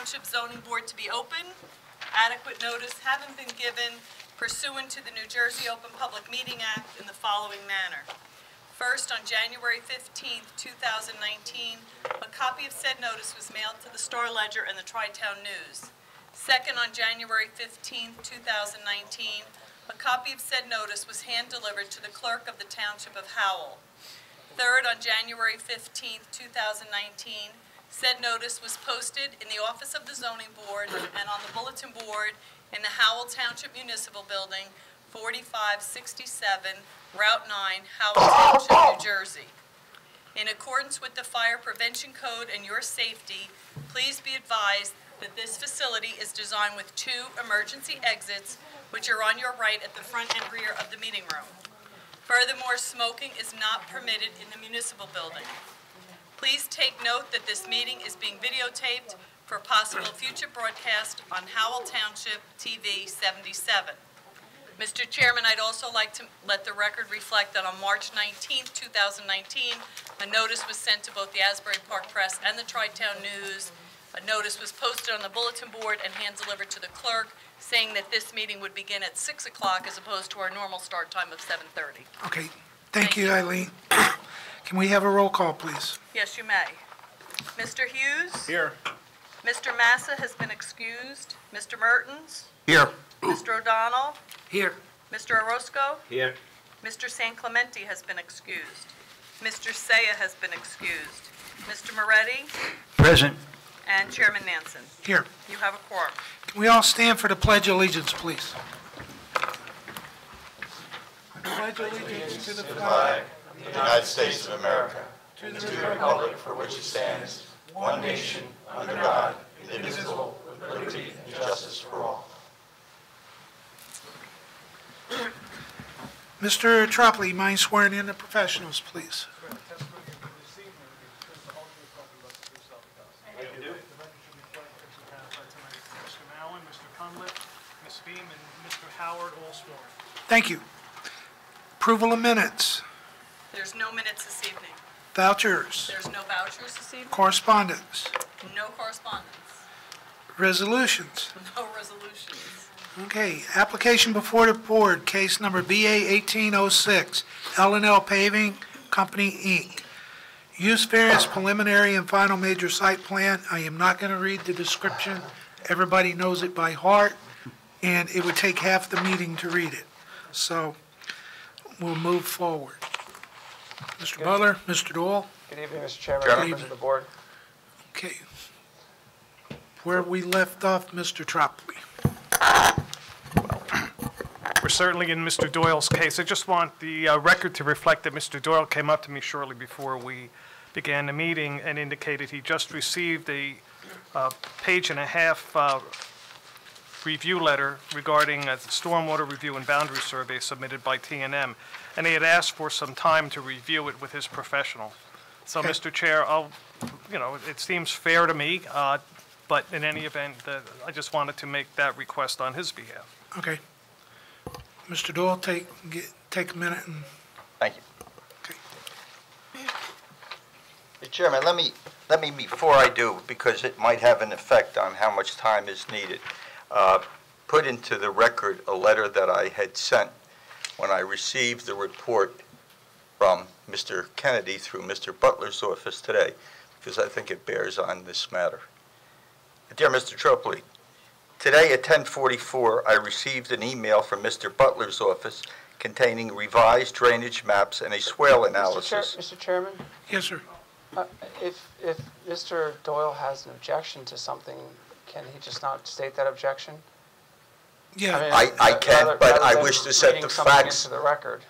Township Zoning Board to be open. Adequate notice having been given pursuant to the New Jersey Open Public Meeting Act in the following manner. First, on January 15th, 2019, a copy of said notice was mailed to the Star-Ledger and the Tri-Town News. Second, on January 15th, 2019, a copy of said notice was hand-delivered to the clerk of the Township of Howell. Third, on January 15th, 2019, said notice was posted in the office of the Zoning Board and on the bulletin board in the Howell Township Municipal Building, 4567 Route 9, Howell Township, New Jersey. In accordance with the Fire Prevention Code and your safety, please be advised that this facility is designed with 2 emergency exits, which are on your right at the front and rear of the meeting room. Furthermore, smoking is not permitted in the municipal building. Please take note that this meeting is being videotaped for possible future broadcast on Howell Township TV 77. Mr. Chairman, I'd also like to let the record reflect that on March 19, 2019, a notice was sent to both the Asbury Park Press and the Tri-Town News. A notice was posted on the bulletin board and hand-delivered to the clerk, saying that this meeting would begin at 6 o'clock as opposed to our normal start time of 7:30. Okay. Thank you, Eileen. Can we have a roll call, please? Yes, you may. Mr. Hughes? Here. Mr. Massa has been excused. Mr. Mertens? Here. Mr. O'Donnell? Here. Mr. Orozco? Here. Mr. San Clemente has been excused. Mr. Saya has been excused. Mr. Moretti? Present. And Chairman Nansen. Here. You have a quorum. Can we all stand for the Pledge of Allegiance, please? I pledge allegiance to the flag of the United States of America, and to the republic for which it stands, one nation, under God, indivisible, with liberty and justice for all. Mr. Tropoli, mind swearing in the professionals, please? Ms. Beam, and Mr. Howard, all sworn. Thank you. Approval of minutes. There's no minutes this evening. Vouchers. There's no vouchers this evening. Correspondence. No correspondence. Resolutions. No resolutions. Okay. Application before the board, case number BA 1806, L&L Paving Company, Inc. Use variance preliminary and final major site plan. I am not going to read the description. Everybody knows it by heart, and it would take half the meeting to read it. So we'll move forward. Mr. Butler, Mr. Doyle. Good evening, Mr. Chairman, members of the board. Okay. Where we left off, Mr. Tropoli. We're certainly in Mr. Doyle's case. I just want the record to reflect that Mr. Doyle came up to me shortly before we began the meeting and indicated he just received a page-and-a-half review letter regarding a stormwater review and boundary survey submitted by T&M, and he had asked for some time to review it with his professional. So, okay. Mr. Chair, it seems fair to me, but in any event, I just wanted to make that request on his behalf. Okay. Mr. Doyle, take a minute and. Thank you. Okay. Mr. Chairman, let me before I do, because it might have an effect on how much time is needed, put into the record a letter that I had sent when I received the report from Mr. Kennedy through Mr. Butler's office today, because I think it bears on this matter. Dear Mr. Tropoli, today at 10:44, I received an email from Mr. Butler's office containing revised drainage maps and a swale analysis. Mr. Chairman? Yes, sir. If Mr. Doyle has an objection to something, can he just not state that objection? Yeah. I can, but I wish to set the facts into the record.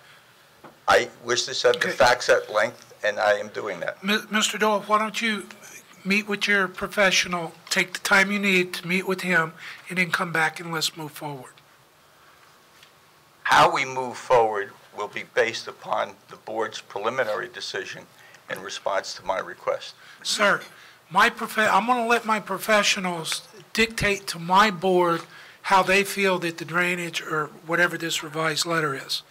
I wish to set the facts at length, and I am doing that. Mr. Doyle, why don't you meet with your professional, take the time you need to meet with him, and then come back and let's move forward. How we move forward will be based upon the board's preliminary decision in response to my request. Sir, I'm going to let my professionals dictate to my board how they feel that the drainage or whatever this revised letter is.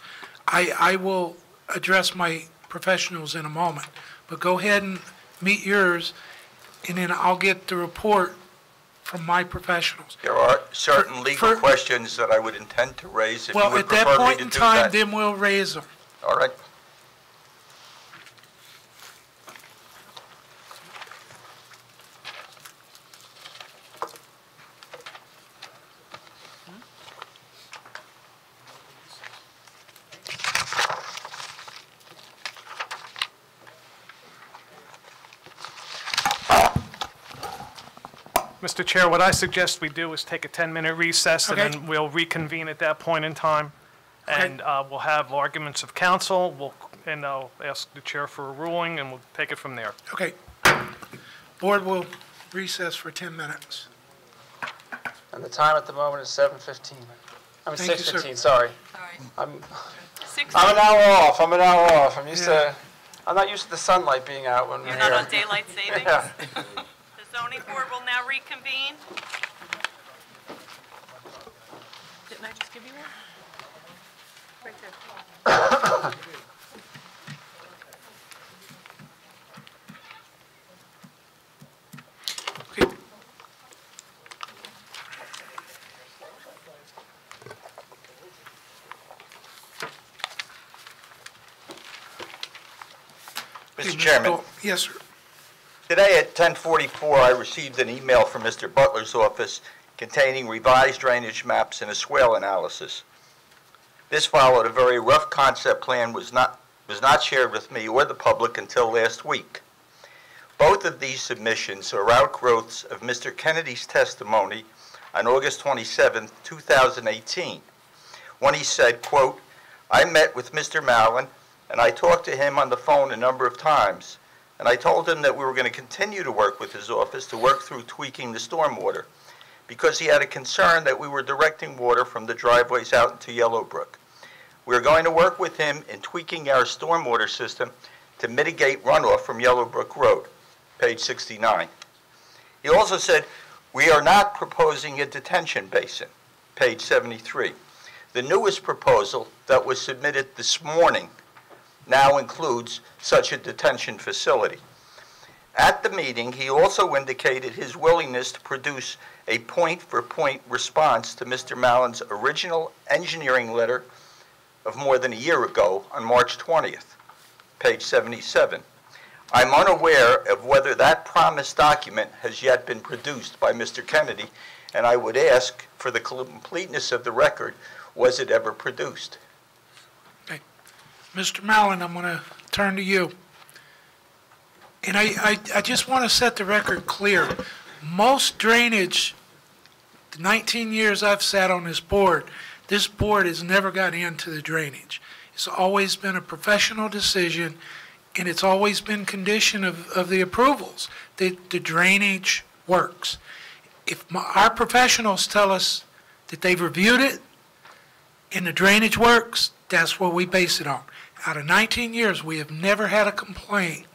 I will address my professionals in a moment, but go ahead and meet yours, and then I'll get the report from my professionals. There are certain legal for- questions that I would intend to raise if you Well, would at that prefer me point to in do time, that. then we'll raise them. All right. Mr. Chair, what I suggest we do is take a 10-minute recess, and Okay. then we'll reconvene at that point in time. Okay. And we'll have arguments of counsel, and I'll ask the chair for a ruling, and we'll take it from there. Okay. Board will recess for 10 minutes. And the time at the moment is 7:15. I mean, Thank you, sir. 6:15, sorry. All right. I'm 6, an hour off, I'm Yeah. I'm not used to the sunlight being out when we're you're here. not on daylight savings? Yeah. The zoning board will now reconvene. Didn't I just give you one? Right there. Okay. Mr. Chairman, Yes, sir. today at 10:44, I received an email from Mr. Butler's office containing revised drainage maps and a swale analysis. This followed a very rough concept plan was not shared with me or the public until last week. Both of these submissions are outgrowths of Mr. Kennedy's testimony on August 27, 2018, when he said, quote, "I met with Mr. Mallon and I talked to him on the phone a number of times, and I told him that we were going to continue to work with his office to work through tweaking the stormwater, because he had a concern that we were directing water from the driveways out into Yellowbrook. We are going to work with him in tweaking our stormwater system to mitigate runoff from Yellowbrook Road," page 69. He also said, "We are not proposing a detention basin," page 73. The newest proposal that was submitted this morning now includes such a detention facility. At the meeting, he also indicated his willingness to produce a point-for-point response to Mr. Mallon's original engineering letter of more than a year ago on March 20th, page 77. I'm unaware of whether that promised document has yet been produced by Mr. Kennedy, and I would ask for the completeness of the record, was it ever produced? Okay. Mr. Mallon, I'm going to turn to you. And I just want to set the record clear. Most drainage, the 19 years I've sat on this board has never got into the drainage. It's always been a professional decision, and it's always been condition of the approvals that the drainage works. If our professionals tell us that they've reviewed it and the drainage works, that's what we base it on. Out of 19 years, we have never had a complaint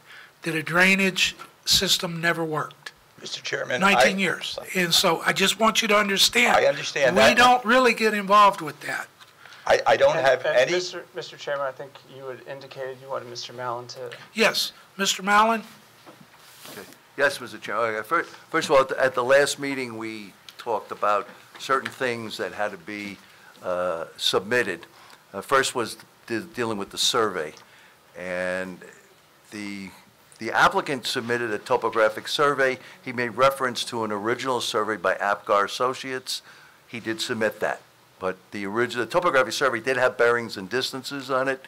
that a drainage system never worked. Mr. Chairman, 19 years. And so I just want you to understand. I understand that. We don't really get involved with that. I don't have And any... Mr. Chairman, I think you had indicated you wanted Mr. Mallon to... Yes, Mr. Mallon? Yes, Mr. Chairman. First of all, at the last meeting, we talked about certain things that had to be submitted. First was dealing with the survey. And the applicant submitted a topographic survey. He made reference to an original survey by Apgar Associates. He did submit that. But the topographic survey did have bearings and distances on it.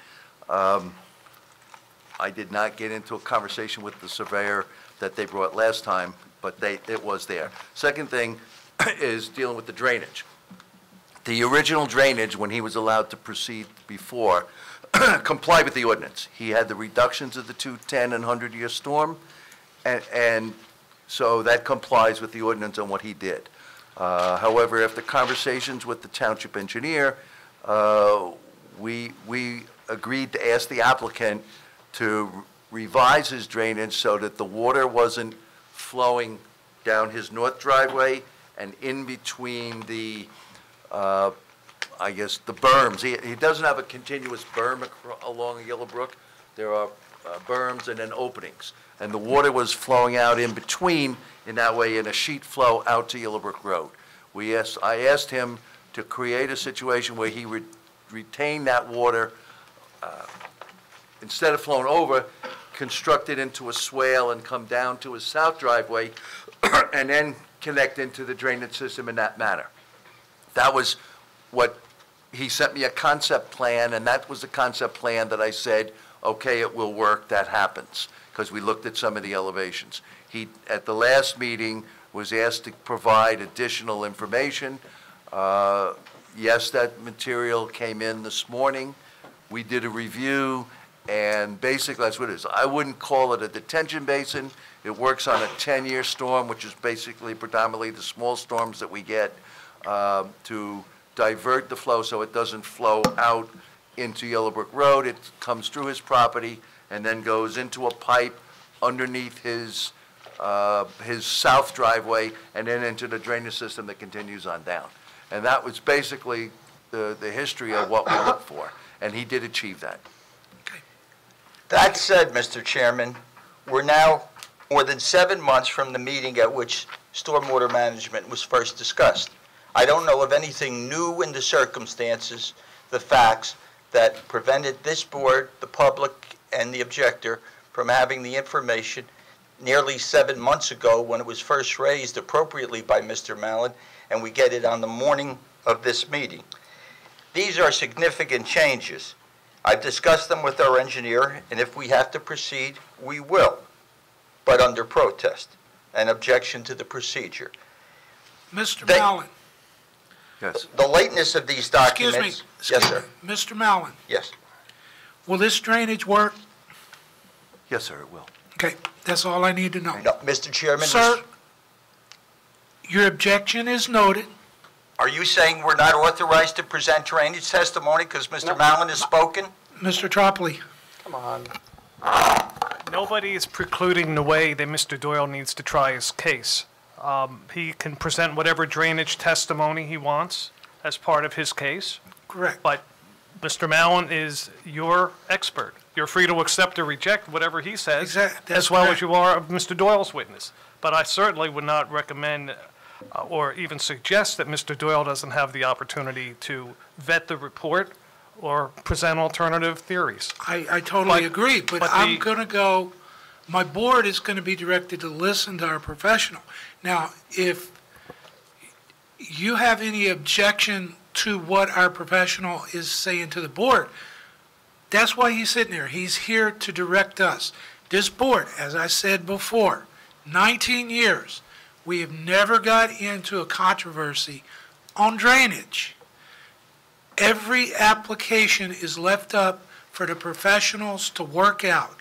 I did not get into a conversation with the surveyor that they brought last time, but it was there. Second thing is dealing with the drainage. The original drainage, when he was allowed to proceed before, complied with the ordinance. He had the reductions of the 210 and 100-year storm, and so that complies with the ordinance on what he did. However, after conversations with the township engineer, we agreed to ask the applicant to revise his drainage so that the water wasn't flowing down his north driveway and in between the, I guess, the berms. He doesn't have a continuous berm along Yellowbrook. There are berms and then openings. And the water was flowing out in between, in that way, in a sheet flow out to Yellowbrook Road. I asked him to create a situation where he would retain that water, instead of flowing over, construct it into a swale and come down to his south driveway, and then connect into the drainage system in that manner. That was what, he sent me a concept plan, and that was the concept plan that I said, okay, it will work, that happens, because we looked at some of the elevations. He, at the last meeting, was asked to provide additional information. Yes, that material came in this morning. We did a review, and basically that's what it is. I wouldn't call it a detention basin. It works on a 10-year storm, which is basically predominantly the small storms that we get, to divert the flow so it doesn't flow out into Yellowbrook Road. It comes through his property and then goes into a pipe underneath his south driveway and then into the drainage system that continues on down. And that was basically the history of what we look for, and he did achieve that. That said, Mr. Chairman, we're now more than 7 months from the meeting at which stormwater management was first discussed. I don't know of anything new in the circumstances, the facts, that prevented this board, the public, and the objector from having the information nearly 7 months ago when it was first raised appropriately by Mr. Mallon, and we get it on the morning of this meeting. These are significant changes. I've discussed them with our engineer, and if we have to proceed, we will, but under protest and objection to the procedure. Mr. Mallon. Yes. The lateness of these documents... Excuse Yes, sir. me. Mr. Mallon, Yes. will this drainage work? Yes, sir, it will. Okay, that's all I need to know. No, Mr. Chairman... Sir, your objection is noted. Are you saying we're not authorized to present drainage testimony because Mr. Mallon has spoken? Mr. Tropoli. Come on. Nobody is precluding the way that Mr. Doyle needs to try his case. He can present whatever drainage testimony he wants as part of his case. Correct. But Mr. Mallon is your expert. You're free to accept or reject whatever he says, Exactly. That's as well correct. as you are of Mr. Doyle's witness. But I certainly would not recommend or even suggest that Mr. Doyle doesn't have the opportunity to vet the report or present alternative theories. I totally agree, but I'm going to go, my board is going to be directed to listen to our professional. Now, if you have any objection to what our professional is saying to the board, that's why he's sitting there. He's here to direct us. This board, as I said before, 19 years, we have never got into a controversy on drainage. Every application is left up for the professionals to work out.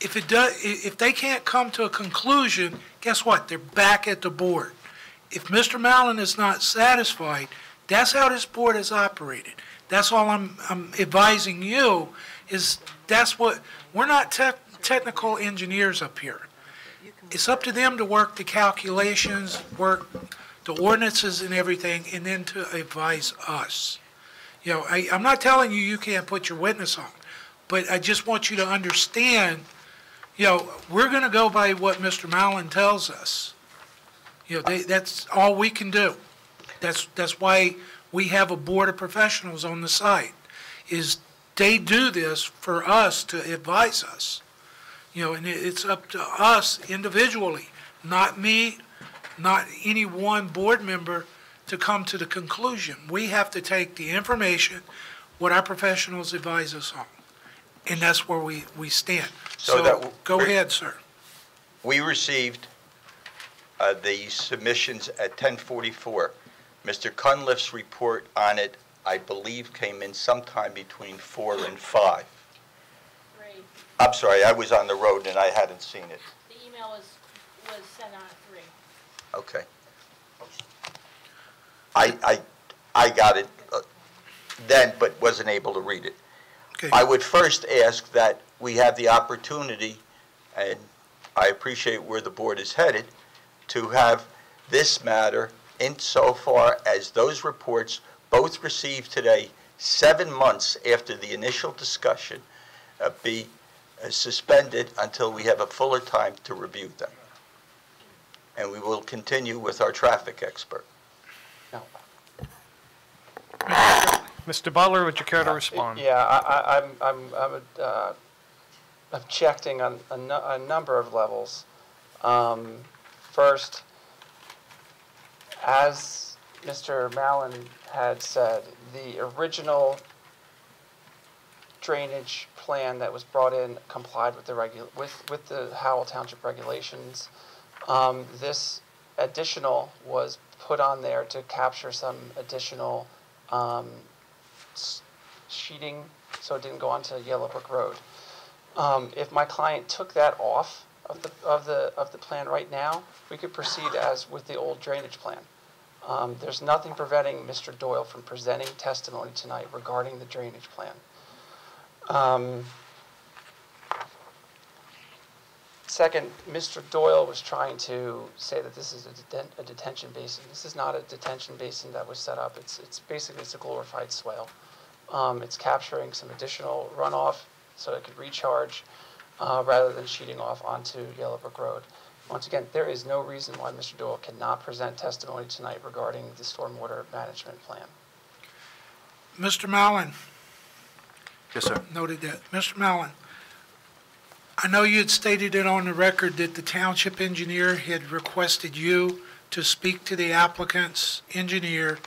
If they can't come to a conclusion, guess what? They're back at the board. If Mr. Mallon is not satisfied, that's how this board has operated. That's all I'm advising you, is that's what, we're not technical engineers up here. It's up to them to work the calculations, work the ordinances and everything, and then to advise us. You know, I'm not telling you you can't put your witness on, but I just want you to understand, you know, we're going to go by what Mr. Mallon tells us. You know, that's all we can do. That's why we have a board of professionals on the site, is they do this for us to advise us. You know, and it's up to us individually, not me, not any one board member, to come to the conclusion. We have to take the information, what our professionals advise us on, and that's where we stand. So go ahead, sir. We received the submissions at 10:44. Mr. Cunliffe's report on it, I believe, came in sometime between 4 and 5. I'm sorry, I was on the road and I hadn't seen it. The email was sent on at 3. Okay. I got it then, but wasn't able to read it. Okay. I would first ask that we have the opportunity, and I appreciate where the board is headed, to have this matter, insofar as those reports, both received today, 7 months after the initial discussion, be suspended until we have a fuller time to review them. And we will continue with our traffic expert. No. Mr. Butler, would you care to respond? Yeah, I'm objecting on a number of levels. First, as Mr. Mallon had said, the original drainage plan that was brought in complied with the Howell Township regulations. This additional was put on there to capture some additional sheeting, so it didn't go onto Yellowbrook Road. If my client took that off of the plan right now, we could proceed as with the old drainage plan. There's nothing preventing Mr. Doyle from presenting testimony tonight regarding the drainage plan. Second, Mr. Doyle was trying to say that this is a detention basin. This is not a detention basin that was set up. It's basically a glorified swale. It's capturing some additional runoff so it could recharge rather than sheeting off onto Yellowbrook Road. Once again, there is no reason why Mr. Doyle cannot present testimony tonight regarding the stormwater management plan. Mr. Mallon. Yes, sir. Noted that. Mr. Mallon, I know you had stated it on the record that the township engineer had requested you to speak to the applicant's engineer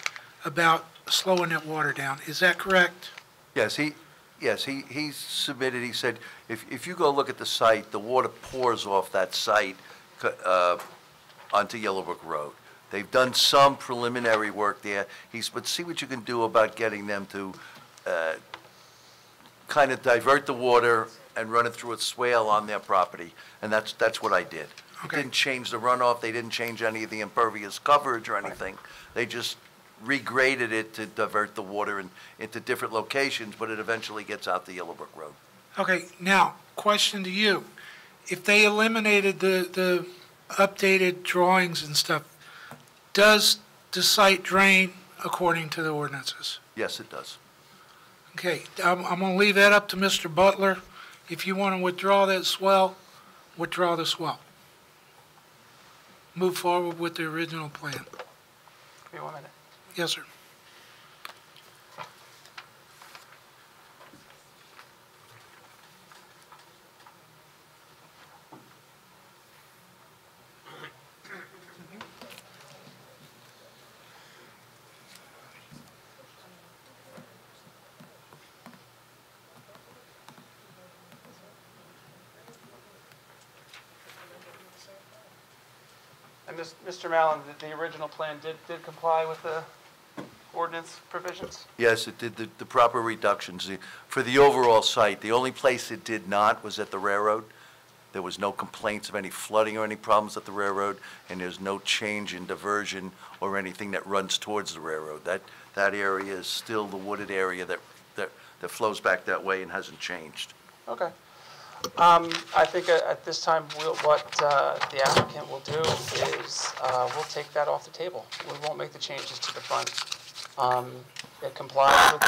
about slowing that water down. Is that correct? Yes, he submitted, he said, if you go look at the site, the water pours off that site onto Yellowbrook Road. They've done some preliminary work there. But see what you can do about getting them to kind of divert the water and run it through a swale on their property, and that's what I did. Okay. Didn't change the runoff, they didn't change any of the impervious coverage or anything. They just regraded it to divert the water into different locations, but it eventually gets out to Yellowbrook Road. Okay, now, question to you. If they eliminated the updated drawings and stuff, does the site drain according to the ordinances? Yes, it does. Okay, I'm going to leave that up to Mr. Butler. If you want to withdraw that swell, withdraw the swell. Move forward with the original plan. Give me 1 minute. Yes, sir. And Mr. Mallon, the original plan did comply with the ordinance provisions? Yes, it did the proper reductions. For the overall site, the only place it did not was at the railroad. There was no complaints of any flooding or any problems at the railroad, and there's no change in diversion or anything that runs towards the railroad. That area is still the wooded area that flows back that way and hasn't changed. Okay. I think at this time, what the applicant will do is we'll take that off the table. We won't make the changes to the front. It complies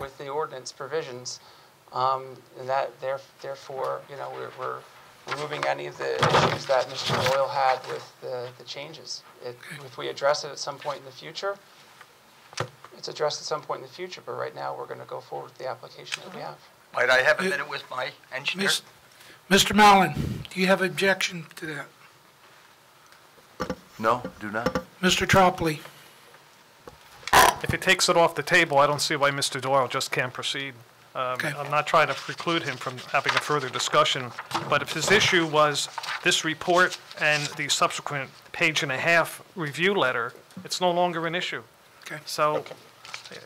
with the ordinance provisions, and that therefore, you know, we're removing any of the issues that Mr. Doyle had with the changes. If we address it at some point in the future, it's addressed at some point in the future, but right now, we're going to go forward with the application that we have. Might I have a minute with my engineer? Mr. Mallon, do you have objection to that? No, do not. Mr. Tropoli? If he takes it off the table, I don't see why Mr. Doyle just can't proceed. Okay. I'm not trying to preclude him from having a further discussion, but if his issue was this report and the subsequent page-and-a-half review letter, it's no longer an issue. Okay. So,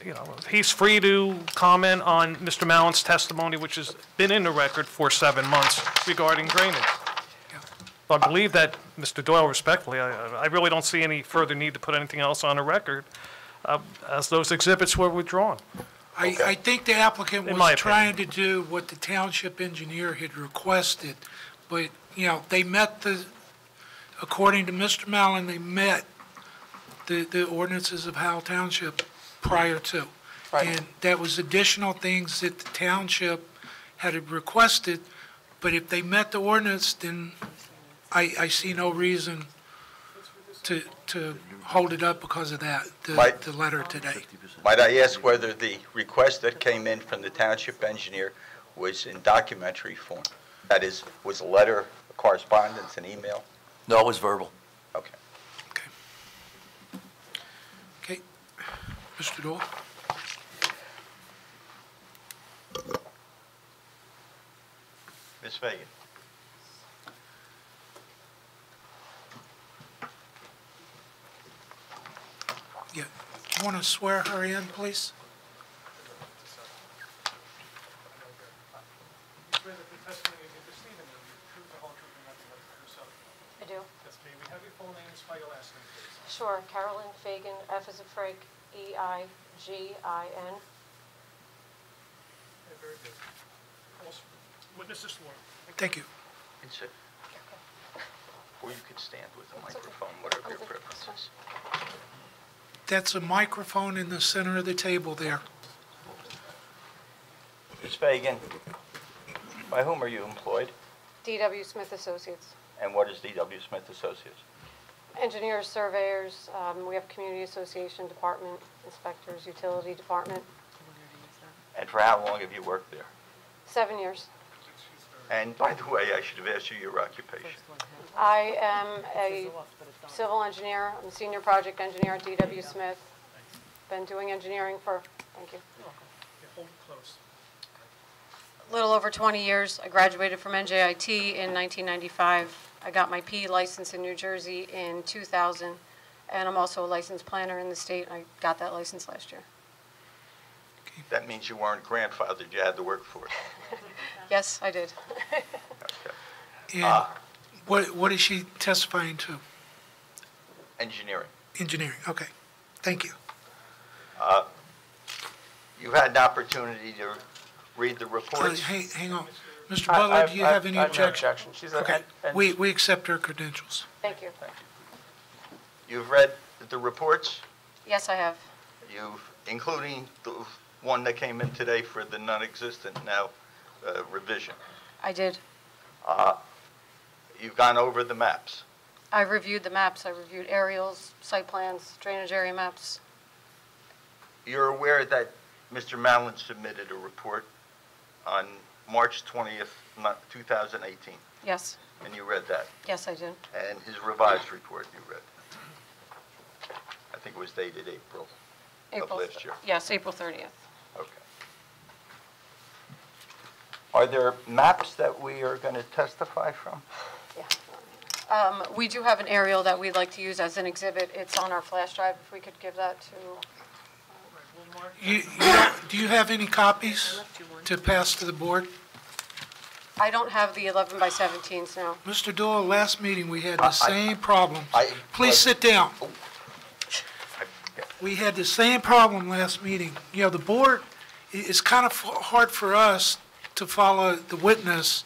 you know, he's free to comment on Mr. Mallon's testimony, which has been in the record for 7 months regarding drainage. I believe that, Mr. Doyle, respectfully, I really don't see any further need to put anything else on the record, as those exhibits were withdrawn. I think the applicant In my was trying to do what the township engineer had requested, but, you know, they met according to Mr. Mallon, they met the ordinances of Howell Township prior to. Right. And that was additional things that the township had requested But if they met the ordinance, then I see no reason to hold it up because of that, Right. the letter today. Might I ask whether the request that came in from the township engineer was in documentary form? That is, was a letter, a correspondence, an email? No, it was verbal. Okay. Okay. Mr. Doyle? Ms. Fagan? Yeah. You want to swear her in, please? I do. Yes, may we have your full name and spell your last name, please? Sure. Carolyn Fagan, F as in Frank, E-I-G-I-N. Okay, very good. Witness is sworn. Thank you. Or you could stand with the microphone, whatever your preference is. That's a microphone in the center of the table there. Ms. Fagan, by whom are you employed? D.W. Smith Associates. And what is D.W. Smith Associates? Engineers, surveyors, we have community association department, inspectors, utility department. And for how long have you worked there? 7 years. And by the way, I should have asked you your occupation. I am a civil engineer. I'm a senior project engineer at D.W. Smith. Been doing engineering for, thank you, Hold it close. a little over 20 years. I graduated from NJIT in 1995. I got my PE license in New Jersey in 2000, and I'm also a licensed planner in the state. I got that license last year. That means you weren't grandfathered, you had to work for it. Yes, I did. Okay. And what is she testifying to? Engineering. Engineering, okay. Thank you. You've had an opportunity to read the reports. Hang on. Mr. Butler, do you have any I have no objection? objection. She's a- Okay, and- we accept her credentials. Thank you. You've read the reports, Yes, I have. including the one that came in today for the non-existent now revision. I did. You've gone over the maps. I reviewed the maps. I reviewed aerials, site plans, drainage area maps. You're aware that Mr. Mallon submitted a report on March 20th, 2018, Yes, and you read that. yes, I did. And his revised report you read. I think it was dated April of last year. Yes, April 30th. Okay. Are there maps that we are going to testify from? Yeah. We do have an aerial that we'd like to use as an exhibit. It's on our flash drive. If we could give that to, Do you have any copies to pass to the board? I don't have the 11 by 17s now. Mr. Doyle, last meeting, we had the same problem. Please I- sit down. We had the same problem last meeting. You know, the board, it's kind of hard for us to follow the witness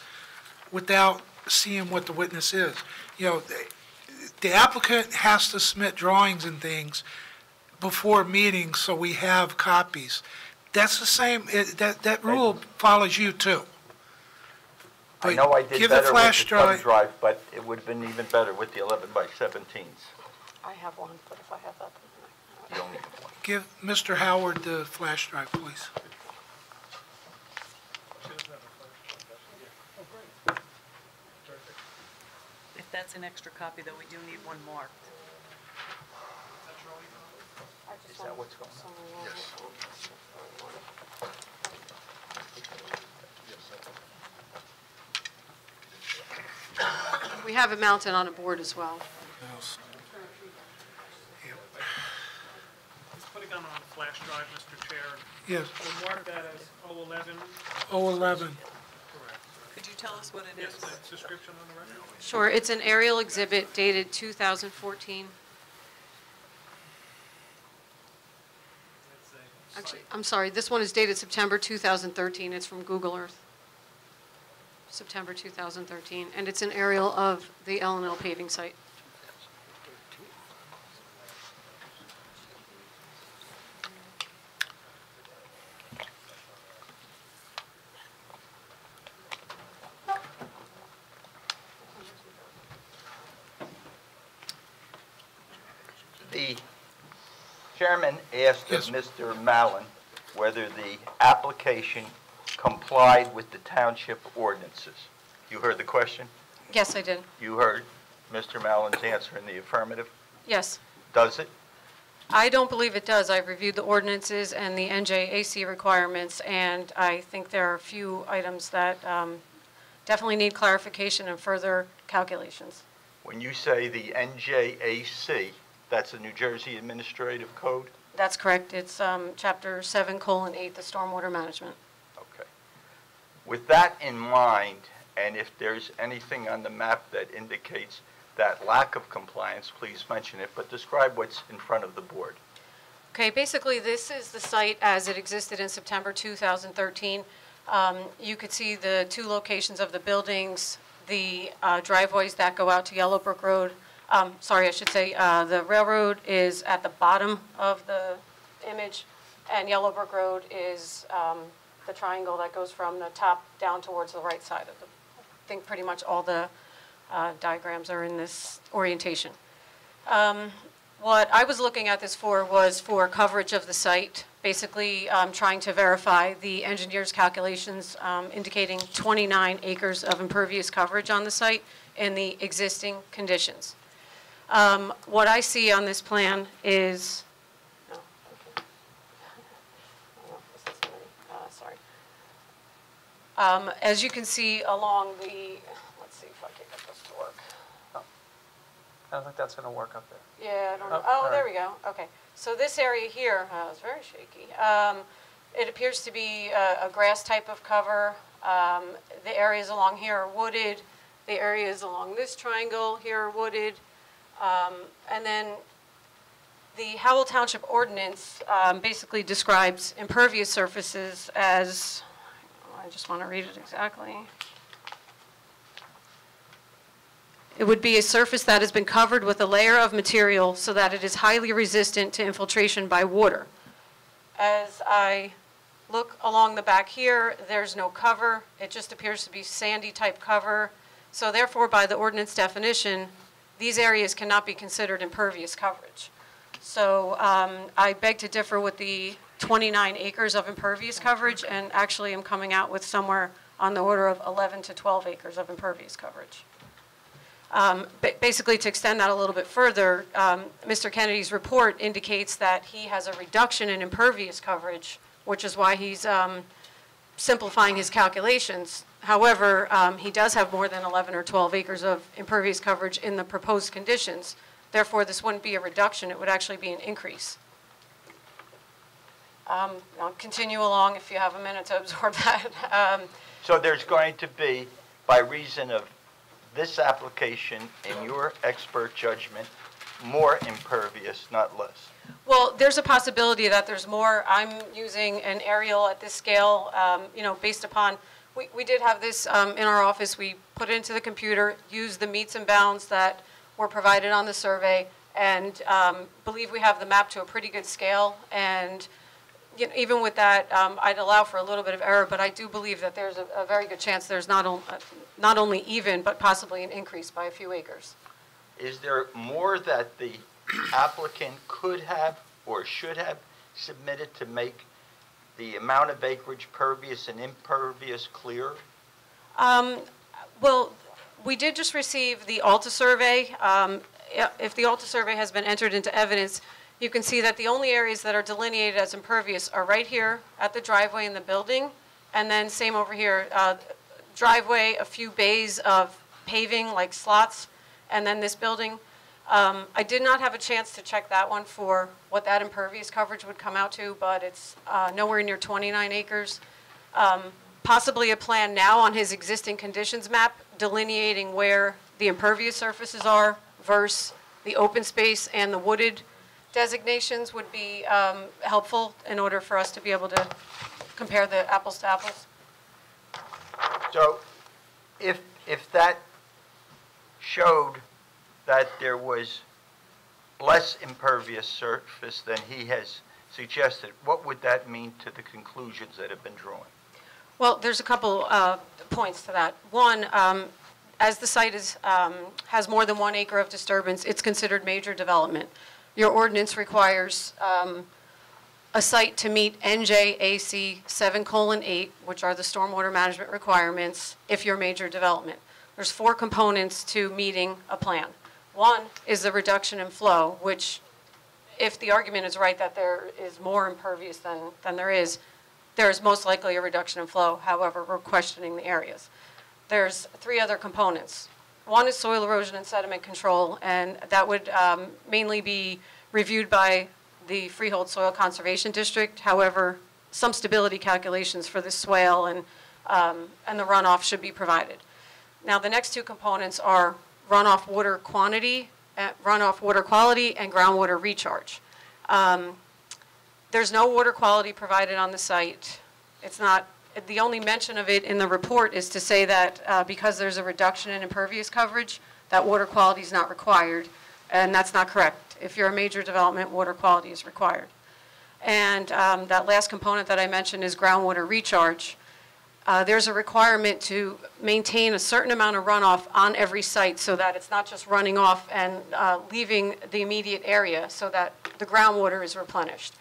without seeing what the witness is. You know, the applicant has to submit drawings and things before meetings, so we have copies. That's the same, that rule follows you too. I know I did Give the better with flash the thumb drive. drive, but it would have been even better with the 11 by 17s. I have one, but if I have that. You only have one. Give Mr. Howard the flash drive, please. If that's an extra copy, though, we do need one marked. Is that what's going on? We have it mounted on a board as well. Let's put it on the flash drive, Mr. Chair. Yes, We'll mark that as 011. 011. Could you tell us what it Yes, is? the description on the record? Sure, it's an aerial exhibit dated 2014. Actually, I'm sorry, this one is dated September 2013. It's from Google Earth. September 2013, and it's an aerial of the L&L paving site. Chairman asked of Yes. Mr. Mallon whether the application complied with the township ordinances. You heard the question? Yes, I did. You heard Mr. Mallon's answer in the affirmative? Yes. Does it? I don't believe it does. I've reviewed the ordinances and the NJAC requirements, and I think there are a few items that definitely need clarification and further calculations. When you say the NJAC, that's the New Jersey Administrative Code? That's correct. It's Chapter 7:8, the Stormwater Management. Okay. With that in mind, and if there's anything on the map that indicates that lack of compliance, please mention it, but describe what's in front of the board. Okay, basically, this is the site as it existed in September 2013. You could see the two locations of the buildings, the driveways that go out to Yellowbrook Road. Sorry, I should say the railroad is at the bottom of the image, and Yellowbrook Road is the triangle that goes from the top down towards the right side of the, I think pretty much all the diagrams are in this orientation. What I was looking at this for was for coverage of the site, basically trying to verify the engineer's calculations indicating 29 acres of impervious coverage on the site in the existing conditions. What I see on this plan is, no, okay. Oh, this is sorry. As you can see along the, let's see if I can get this to work. I don't think that's going to work up there. Yeah, I don't know. Oh, Oh, there all we go. Okay. So this area here, it's very shaky. It appears to be a grass type of cover. The areas along here are wooded. The areas along this triangle here are wooded. And then the Howell Township ordinance basically describes impervious surfaces as, I just want to read it exactly. It would be a surface that has been covered with a layer of material so that it is highly resistant to infiltration by water. As I look along the back here, there's no cover. It just appears to be sandy type cover. So therefore, by the ordinance definition, these areas cannot be considered impervious coverage. So I beg to differ with the 29 acres of impervious coverage, and actually am coming out with somewhere on the order of 11 to 12 acres of impervious coverage. Basically, to extend that a little bit further, Mr. Kennedy's report indicates that he has a reduction in impervious coverage, which is why he's simplifying his calculations. However, he does have more than 11 or 12 acres of impervious coverage in the proposed conditions. Therefore, this wouldn't be a reduction, it would actually be an increase. I'll continue along if you have a minute to absorb that. So there's going to be, by reason of this application, in your expert judgment, more impervious, not less? Well, there's a possibility that there's more. I'm using an aerial at this scale, based upon, we did have this in our office. We put it into the computer, used the meets and bounds that were provided on the survey, and believe we have the map to a pretty good scale. And even with that, I'd allow for a little bit of error, but I do believe that there's a very good chance there's not only even, but possibly an increase by a few acres. Is there more that the applicant could have or should have submitted to make the amount of acreage pervious and impervious clear? Well, we did just receive the ALTA survey. If the ALTA survey has been entered into evidence, you can see that the only areas that are delineated as impervious are right here at the driveway in the building, and then same over here, driveway, a few bays of paving like slots, and then this building. I did not have a chance to check that one for what that impervious coverage would come out to, but it's nowhere near 29 acres. Possibly a plan now on his existing conditions map delineating where the impervious surfaces are versus the open space and the wooded designations would be helpful in order for us to be able to compare the apples to apples. So if that showed that there was less impervious surface than he has suggested, what would that mean to the conclusions that have been drawn? Well, there's a couple points to that. One, as the site has more than 1 acre of disturbance, it's considered major development. your ordinance requires a site to meet NJAC 7:8, which are the stormwater management requirements if you're major development. There's 4 components to meeting a plan. One is the reduction in flow, which, if the argument is right that there is more impervious than there is most likely a reduction in flow. However, we're questioning the areas. There's 3 other components. One is soil erosion and sediment control, and that would mainly be reviewed by the Freehold Soil Conservation District. However, some stability calculations for the swale and the runoff should be provided. Now, the next 2 components are runoff water quantity, runoff water quality, and groundwater recharge. There's no water quality provided on the site. It's not, the only mention of it in the report is to say that because there's a reduction in impervious coverage, that water quality is not required, and that's not correct. If you're a major development, water quality is required. And that last component that I mentioned is groundwater recharge. There's a requirement to maintain a certain amount of runoff on every site so that it's not just running off and leaving the immediate area so that the groundwater is replenished.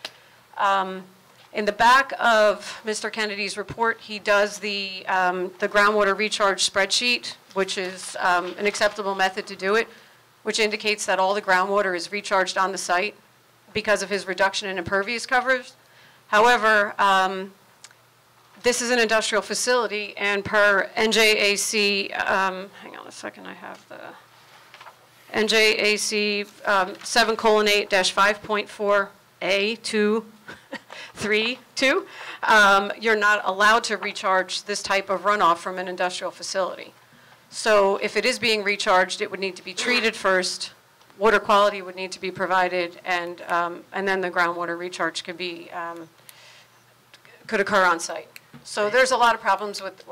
In the back of Mr. Kennedy's report, he does the groundwater recharge spreadsheet, which is an acceptable method to do it, which indicates that all the groundwater is recharged on the site because of his reduction in impervious coverage. However, this is an industrial facility, and per NJAC, hang on a second, I have the NJAC 7:8-5.4A232, you're not allowed to recharge this type of runoff from an industrial facility. So if it is being recharged, it would need to be treated first, water quality would need to be provided, and then the groundwater recharge could occur on site. So there's a lot of problems with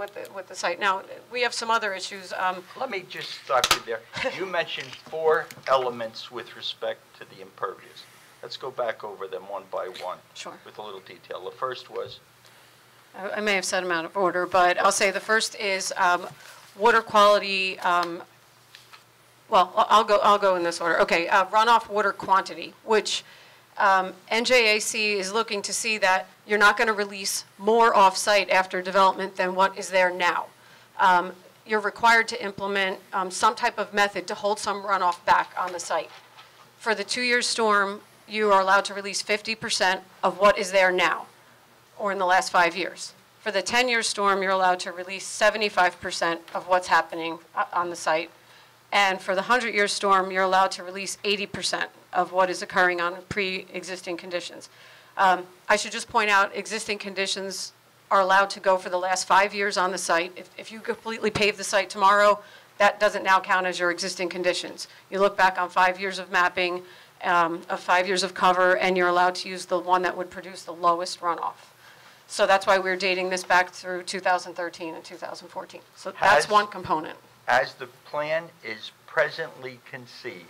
the site. Now, we have some other issues. Let me just stop you there. You mentioned 4 elements with respect to the impervious. Let's go back over them one by one. Sure. With a little detail. The first was? I may have said them out of order, but I'll say the first is water quality. Well, I'll go in this order. Okay, runoff water quantity, which NJAC is looking to see that you're not going to release more off-site after development than what is there now. You're required to implement some type of method to hold some runoff back on the site. For the 2-year storm, you are allowed to release 50% of what is there now, or in the last 5 years. For the 10-year storm, you're allowed to release 75% of what's happening on the site. And for the 100-year storm, you're allowed to release 80% of what is occurring on pre-existing conditions. I should just point out, existing conditions are allowed to go for the last 5 years on the site. If you completely pave the site tomorrow, that doesn't now count as your existing conditions. You look back on 5 years of mapping, of 5 years of cover, and you're allowed to use the one that would produce the lowest runoff. So that's why we're dating this back through 2013 and 2014. So that's one component. As the plan is presently conceived,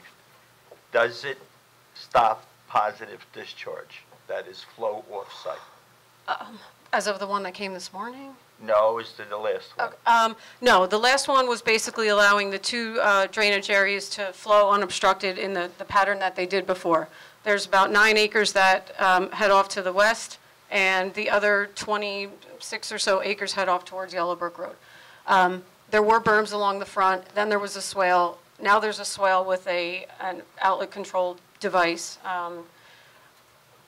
does it stop positive discharge, that is flow off-site? As of the one that came this morning? No, is the last one. No, the last one was basically allowing the 2 drainage areas to flow unobstructed in the pattern that they did before. There's about 9 acres that head off to the west, and the other 26 or so acres head off towards Yellowbrook Road. There were berms along the front, then there was a swale. Now there's a swale with an outlet-controlled device,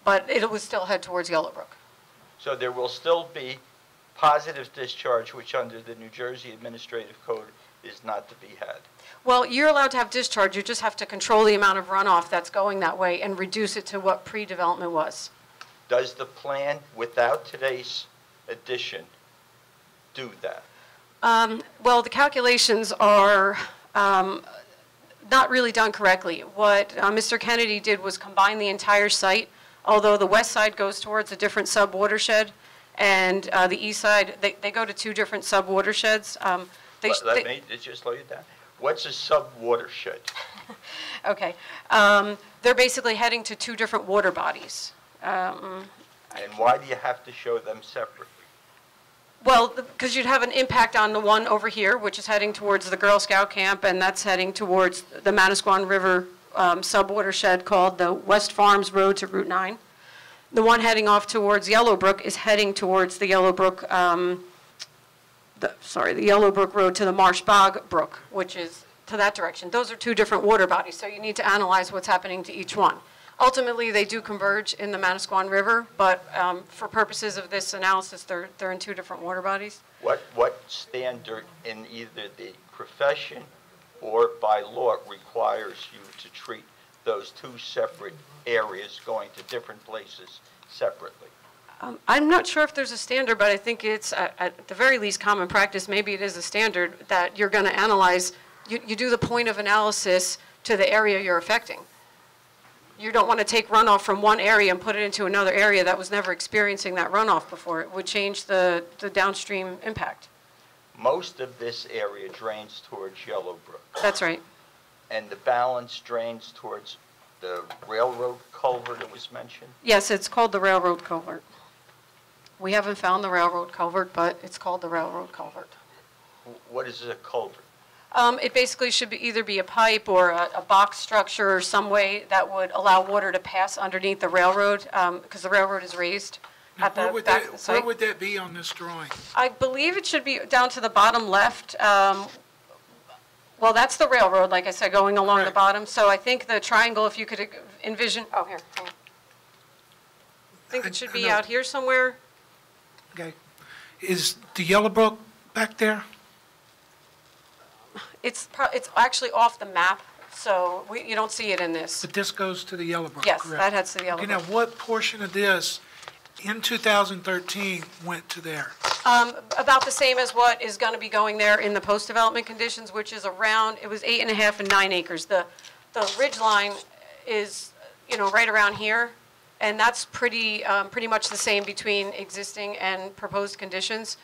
but it would still head towards Yellowbrook. So there will still be positive discharge, which under the New Jersey Administrative Code is not to be had. Well, you're allowed to have discharge, you just have to control the amount of runoff that's going that way and reduce it to what pre-development was. Does the plan, without today's addition, do that? Well, the calculations are not really done correctly. What Mr. Kennedy did was combine the entire site, although the west side goes towards a different sub-watershed, and the east side, they go to 2 different sub-watersheds. Let me just slow you down. What's a sub-watershed? Okay. They're basically heading to 2 different water bodies. And why do you have to show them separately? Well, because you'd have an impact on the one over here, which is heading towards the Girl Scout camp, and that's heading towards the Manasquan River sub-watershed called the West Farms Road to Route 9. The one heading off towards Yellowbrook is heading towards the Yellowbrook, the Yellowbrook Road to the Marsh Bog Brook, which is to that direction. Those are two different water bodies, so you need to analyze what's happening to each one. Ultimately, they do converge in the Manasquan River, but for purposes of this analysis, they're in two different water bodies. What standard in either the profession or by law requires you to treat those two separate areas going to different places separately? I'm not sure if there's a standard, but I think it's at the very least common practice, maybe it is a standard, that you're going to analyze, you do the point of analysis to the area you're affecting. You don't want to take runoff from one area and put it into another area that was never experiencing that runoff before. It would change the downstream impact. Most of this area drains towards Yellowbrook. That's right. And the balance drains towards the railroad culvert that was mentioned? Yes, it's called the railroad culvert. We haven't found the railroad culvert, but it's called the railroad culvert. What is a culvert? It basically should either be a pipe or a box structure or some way that would allow water to pass underneath the railroad, because the railroad is raised at the back of the site. Where would that be on this drawing? I believe it should be down to the bottom left. Well, that's the railroad, like I said, going along the Correct. bottom. So I think the triangle, if you could envision, oh, here, hang on. I think it should I be know. out here somewhere. Okay. Is the Yellowbrook back there? It's actually off the map, so you don't see it in this. But this goes to the Yellowbrook, Yes, correct? that heads to the Okay, now Yellowbrook. what portion of this in 2013 went to there? About the same as what is going to be going there in the post-development conditions, which is around, it was 8.5 and 9 acres. The ridge line is, right around here, and that's pretty much the same between existing and proposed conditions.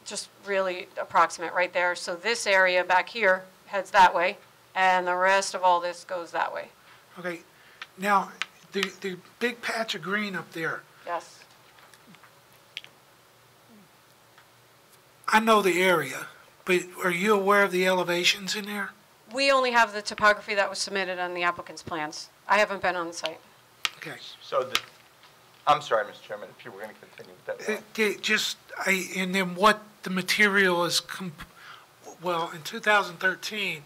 Just really approximate right there. So this area back here heads that way, and the rest of all this goes that way. Okay, now, the big patch of green up there, Yes. I know the area, but are you aware of the elevations in there? We only have the topography that was submitted on the applicant's plans. I haven't been on the site. Okay. So I'm sorry, Mr. Chairman, if you were going to continue with that. And then what the material is, in 2013,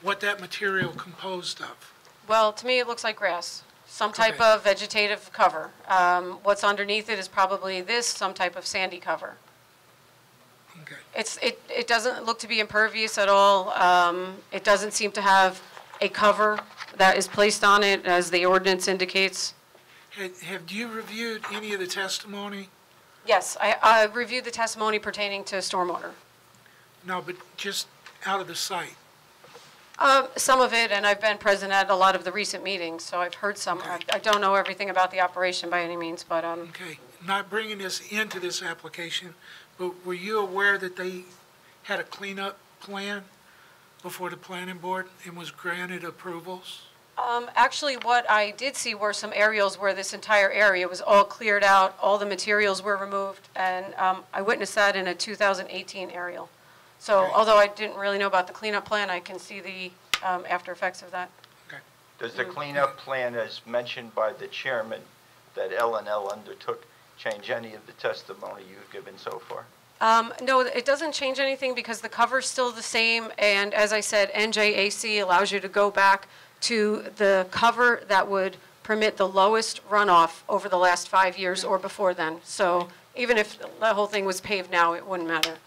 what that material composed of? Well, to me, it looks like grass, some type Okay. of vegetative cover. What's underneath it is probably some type of sandy cover. Okay. It doesn't look to be impervious at all. It doesn't seem to have a cover that is placed on it, as the ordinance indicates. Have you reviewed any of the testimony? Yes, I reviewed the testimony pertaining to stormwater. No, but just out of the site. Some of it, and I've been present at a lot of the recent meetings, so I've heard some. Okay. I don't know everything about the operation by any means, but Okay, not bringing this into this application, but were you aware that they had a cleanup plan before the planning board and was granted approvals? actually, what I did see were some aerials where this entire area was all cleared out, all the materials were removed, and I witnessed that in a 2018 aerial. So Okay. although I didn't really know about the cleanup plan, I can see the after effects of that. Okay. Does the cleanup plan, as mentioned by the chairman, that L&L undertook, change any of the testimony you've given so far? No, it doesn't change anything because the cover's still the same, and as I said, NJAC allows you to go back to the cover that would permit the lowest runoff over the last 5 years or before then. So even if the whole thing was paved now, it wouldn't matter.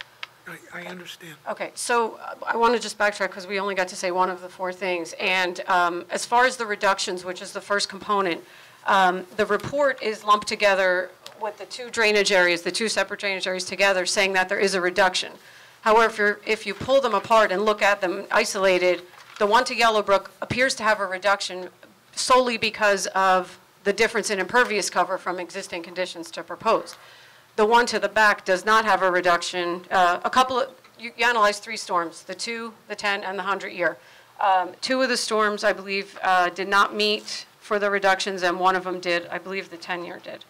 I understand. Okay, so I want to just backtrack because we only got to say one of the four things. And as far as the reductions, which is the first component, the report is lumped together with the two drainage areas, the two separate drainage areas together, saying that there is a reduction. However, if you pull them apart and look at them isolated, the one to Yellowbrook appears to have a reduction solely because of the difference in impervious cover from existing conditions to proposed. The one to the back does not have a reduction. You analyzed 3 storms, the 2, the 10, and the 100-year. 2 of the storms, I believe, did not meet for the reductions, and one of them did. I believe the 10-year did.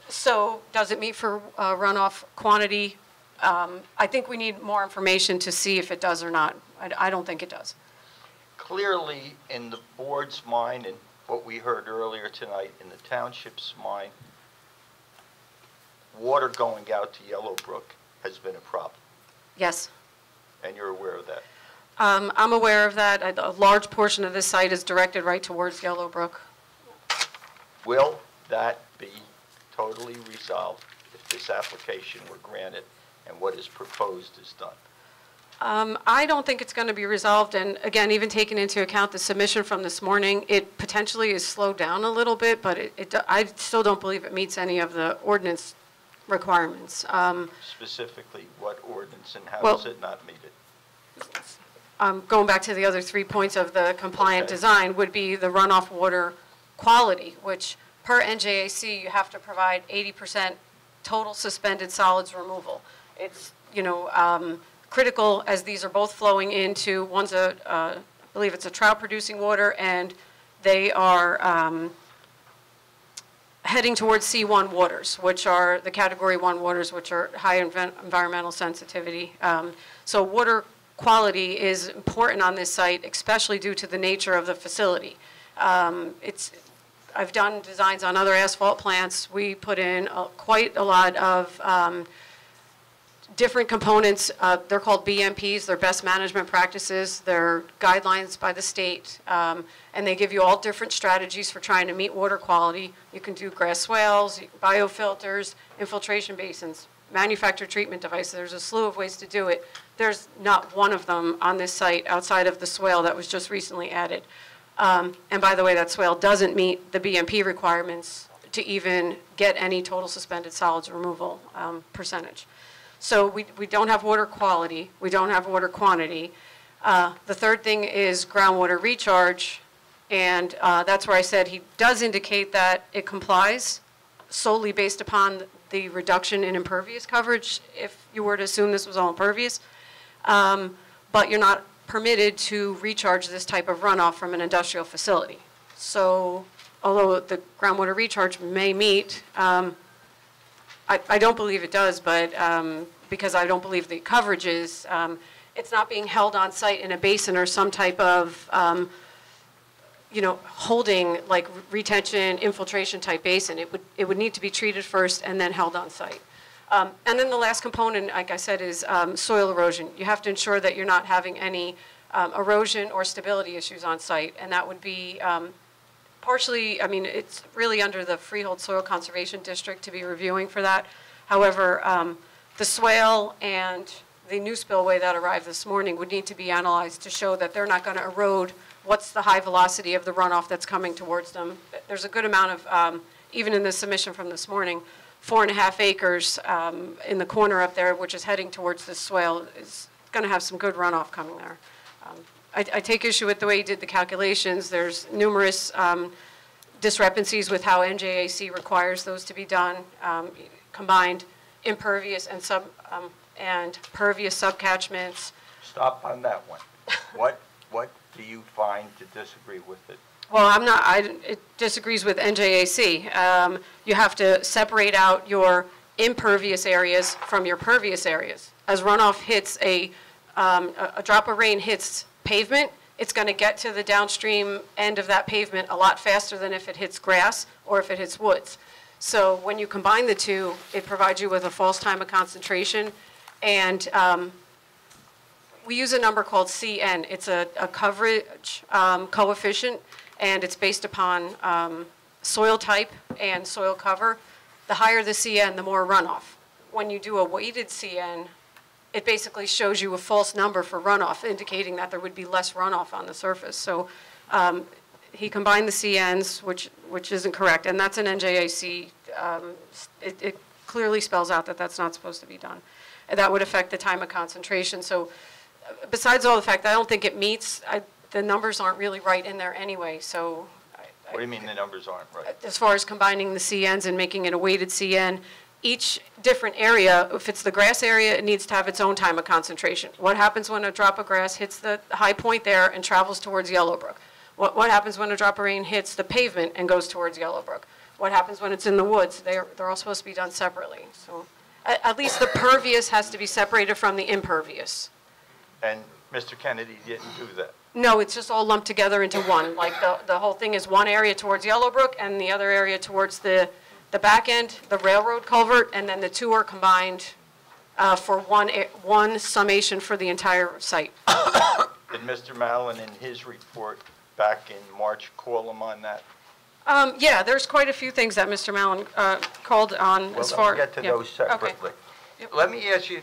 So does it meet for runoff quantity? I think we need more information to see if it does or not. I don't think it does. clearly in the board's mind and what we heard earlier tonight in the township's mind, water going out to Yellowbrook has been a problem, Yes. and you're aware of that. I'm aware of that. A large portion of this site is directed right towards Yellowbrook. Will that be totally resolved if this application were granted and what is proposed is done? I don't think it's going to be resolved, and again, even taking into account the submission from this morning, it potentially is slowed down a little bit, but I still don't believe it meets any of the ordinance requirements. Specifically, what ordinance and how Well- does it not meet it? Going back to the other 3 points of the compliant Okay. design would be the runoff water quality, which per NJAC, you have to provide 80% total suspended solids removal. It's, critical as these are both flowing into, one's I believe it's a trout producing water, and they are heading towards C1 waters, which are the category 1 waters, which are high environmental sensitivity. So water quality is important on this site, especially due to the nature of the facility. I've done designs on other asphalt plants. We put in quite a lot of different components. They're called BMPs, they're best management practices. They're guidelines by the state, and they give you all different strategies for trying to meet water quality. You can do grass swales, biofilters, infiltration basins, manufactured treatment devices. There's a slew of ways to do it. There's not one of them on this site outside of the swale that was just recently added. And by the way, that swale doesn't meet the BMP requirements to even get any total suspended solids removal percentage. So we don't have water quality, we don't have water quantity. The third thing is groundwater recharge, and that's where I said he does indicate that it complies solely based upon the reduction in impervious coverage, if you were to assume this was all impervious. But you're not permitted to recharge this type of runoff from an industrial facility. So although the groundwater recharge may meet, I don't believe it does, but because I don't believe the coverage is, it's not being held on site in a basin or some type of, holding like retention, infiltration type basin. It would need to be treated first and then held on site. And then the last component, like I said, is soil erosion. You have to ensure that you're not having any erosion or stability issues on site, and that would be partially, it's really under the Freehold Soil Conservation District to be reviewing for that. However, the swale and the new spillway that arrived this morning would need to be analyzed to show that they're not going to erode what's the high velocity of the runoff that's coming towards them. There's a good amount of, even in the submission from this morning, 4.5 acres in the corner up there, which is heading towards this swale, is going to have some good runoff coming there. I take issue with the way he did the calculations. There's numerous discrepancies with how NJAC requires those to be done, combined impervious and pervious subcatchments. Stop on that one. What do you find to disagree with it? Well, it disagrees with NJAC. You have to separate out your impervious areas from your pervious areas. As runoff hits a drop of rain hits pavement, it's going to get to the downstream end of that pavement a lot faster than if it hits grass or if it hits woods. So when you combine the two, it provides you with a false time of concentration. And we use a number called CN. It's a coverage coefficient, and it's based upon soil type and soil cover. The higher the CN, the more runoff. When you do a weighted CN, it basically shows you a false number for runoff, indicating that there would be less runoff on the surface. So he combined the CNs, which isn't correct, and that's an NJAC. It clearly spells out that that's not supposed to be done. And that would affect the time of concentration. So besides all the fact that I don't think it meets, the numbers aren't really right in there anyway. So What do you mean the numbers aren't right? as far as combining the CNs and making it a weighted CN, each different area, if it's the grass area, it needs to have its own time of concentration. What happens when a drop of grass hits the high point there and travels towards Yellowbrook? What happens when a drop of rain hits the pavement and goes towards Yellowbrook? What happens when it's in the woods? They're all supposed to be done separately. So at least the pervious has to be separated from the impervious. And Mr. Kennedy didn't do that. No, it's just all lumped together into one. Like the whole thing is one area towards Yellowbrook and the other area towards the back end, the railroad culvert, and then the two are combined for one summation for the entire site. Did Mr. Mallon in his report back in March call him on that? Yeah, there's quite a few things that Mr. Mallon called on as far. Well, let me get to those separately. Okay. Yep. Let me ask you,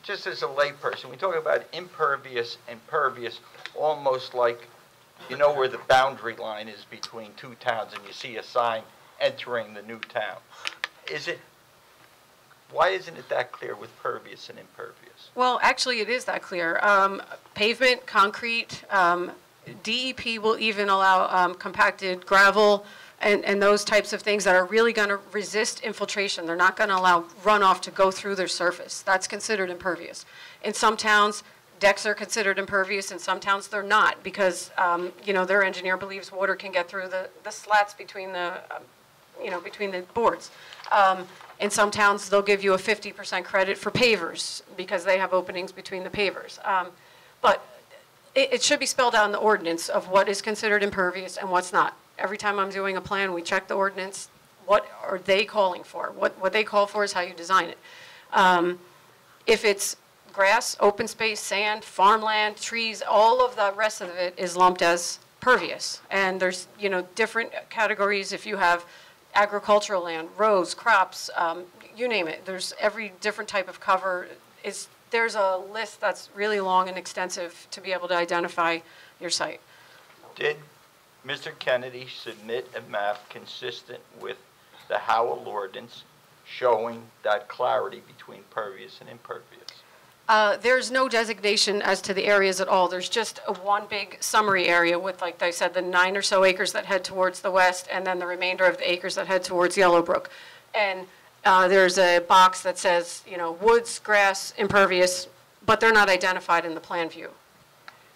just as a layperson, we talk about impervious and pervious, almost like, you know where the boundary line is between two towns and you see a sign entering the new town. Why isn't it that clear with pervious and impervious? Well, actually, it is that clear. Pavement, concrete, DEP will even allow compacted gravel and those types of things that are really going to resist infiltration. They're not going to allow runoff to go through their surface. That's considered impervious. In some towns, decks are considered impervious. In some towns, they're not because, you know, their engineer believes water can get through the slats between the, you know, between the boards. In some towns, they'll give you a 50% credit for pavers because they have openings between the pavers. But it should be spelled out in the ordinance of what is considered impervious and what's not. Every time I'm doing a plan, we check the ordinance. What are they calling for? What they call for is how you design it. If it's grass, open space, sand, farmland, trees, all of the rest of it is lumped as pervious. And there's, you know, different categories. If you have agricultural land, rows, crops, you name it. There's every different type of cover. There's a list that's really long and extensive to be able to identify your site. Did Mr. Kennedy submit a map consistent with the Howell ordinance showing that clarity between pervious and impervious? There's no designation as to the areas at all. There's just one big summary area with, like I said, the 9 or so acres that head towards the west and then the remainder of the acres that head towards Yellowbrook. And there's a box that says, you know, woods, grass, impervious, but they're not identified in the plan view.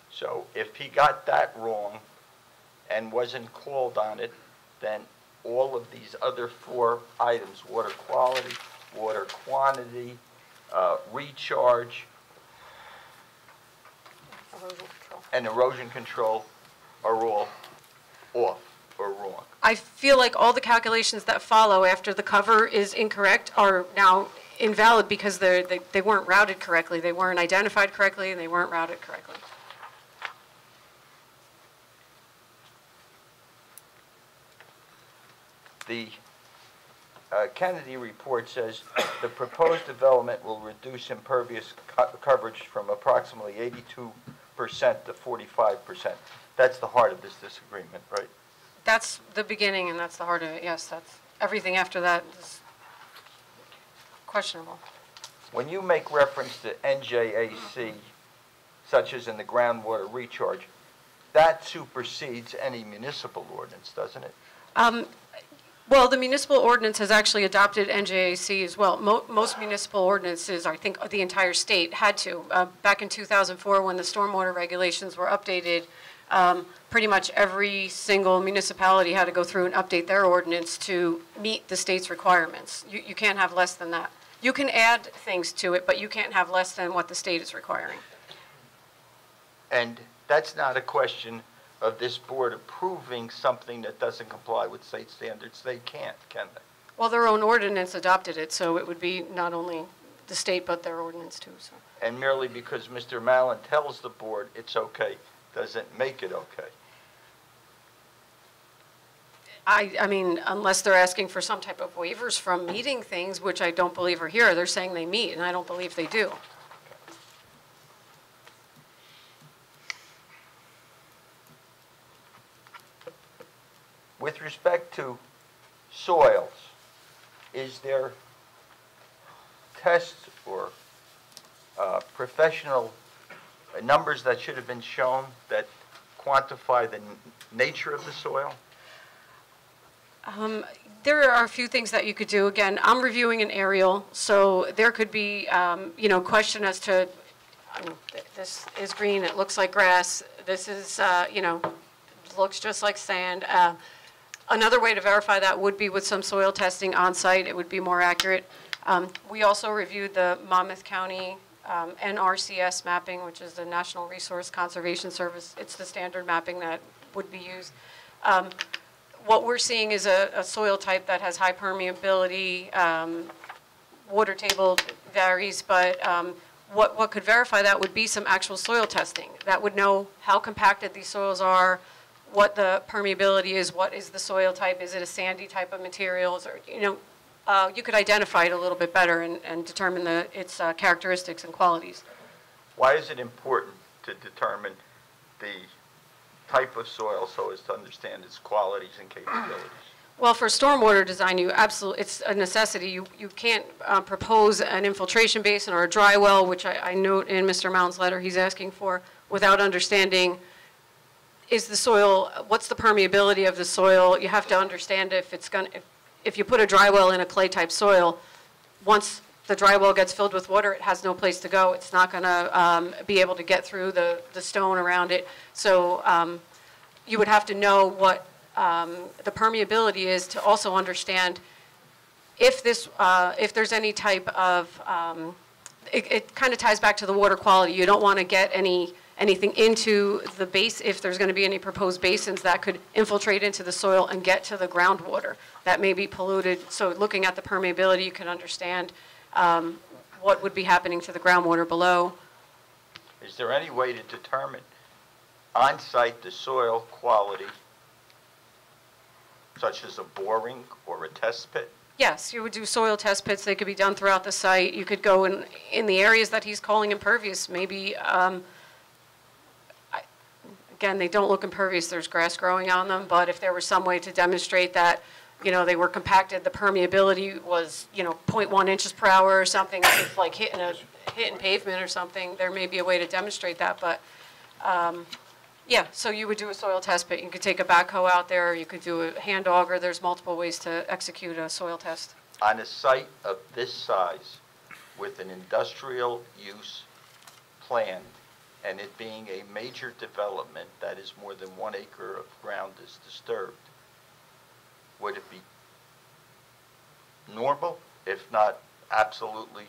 So if he got that wrong and wasn't called on it, then all of these other 4 items, water quality, water quantity, recharge, and erosion control are all off or wrong. I feel like all the calculations that follow after the cover is incorrect are now invalid because they weren't routed correctly, they weren't identified correctly, and they weren't routed correctly. The Kennedy report says the proposed development will reduce impervious coverage from approximately 82% to 45%. That's the heart of this disagreement, right? That's the beginning and that's the heart of it, yes. That's everything after that is questionable. When you make reference to NJAC, such as in the groundwater recharge, that supersedes any municipal ordinance, doesn't it? Well, the municipal ordinance has actually adopted NJAC as well. Most municipal ordinances, I think the entire state had to. Back in 2004, when the stormwater regulations were updated, pretty much every single municipality had to go through and update their ordinance to meet the state's requirements. You can't have less than that. You can add things to it, but you can't have less than what the state is requiring. And that's not a question of this board approving something that doesn't comply with state standards. They can't, can they? Well, their own ordinance adopted it, so it would be not only the state, but their ordinance too. So. And merely because Mr. Mallon tells the board it's okay, doesn't make it okay. I mean, unless they're asking for some type of waivers from meeting things, which I don't believe are here, they're saying they meet, and I don't believe they do. With respect to soils, is there tests or professional numbers that should have been shown that quantify the nature of the soil? There are a few things that you could do. Again, I'm reviewing an aerial, so there could be, you know, question as to, this is green, it looks like grass, this is, you know, looks just like sand. Another way to verify that would be with some soil testing on site. It would be more accurate. We also reviewed the Monmouth County NRCS mapping, which is the National Resource Conservation Service. It's the standard mapping that would be used. What we're seeing is a soil type that has high permeability. Water table varies, but what could verify that would be some actual soil testing. That would know how compacted these soils are, what the permeability is, what is the soil type, is it a sandy type of materials, or, you could identify it a little bit better and determine its characteristics and qualities. Why is it important to determine the type of soil so as to understand its qualities and capabilities? Well, for stormwater design, it's a necessity. You can't propose an infiltration basin or a dry well, which I note in Mr. Mountain's letter he's asking for, without understanding is the soil, what's the permeability of the soil. You have to understand if you put a dry well in a clay type soil, once the dry well gets filled with water, it has no place to go. It's not going to be able to get through the stone around it. So you would have to know what the permeability is to also understand if there's any type of, it kind of ties back to the water quality. You don't want to get anything into the base, if there's going to be any proposed basins that could infiltrate into the soil and get to the groundwater that may be polluted. So looking at the permeability, you can understand what would be happening to the groundwater below. Is there any way to determine on-site the soil quality, such as a boring or a test pit? Yes, you would do soil test pits. They could be done throughout the site. You could go in the areas that he's calling impervious. Maybe, again, they don't look impervious. There's grass growing on them. But if there was some way to demonstrate that, they were compacted, the permeability was, 0.1 inches per hour or something, it's like hitting pavement or something, there may be a way to demonstrate that. But yeah, so you would do a soil test pit. You could take a backhoe out there, you could do a hand auger. There's multiple ways to execute a soil test. On a site of this size, with an industrial use plan, and it being a major development that is more than 1 acre of ground is disturbed, would it be normal, if not absolutely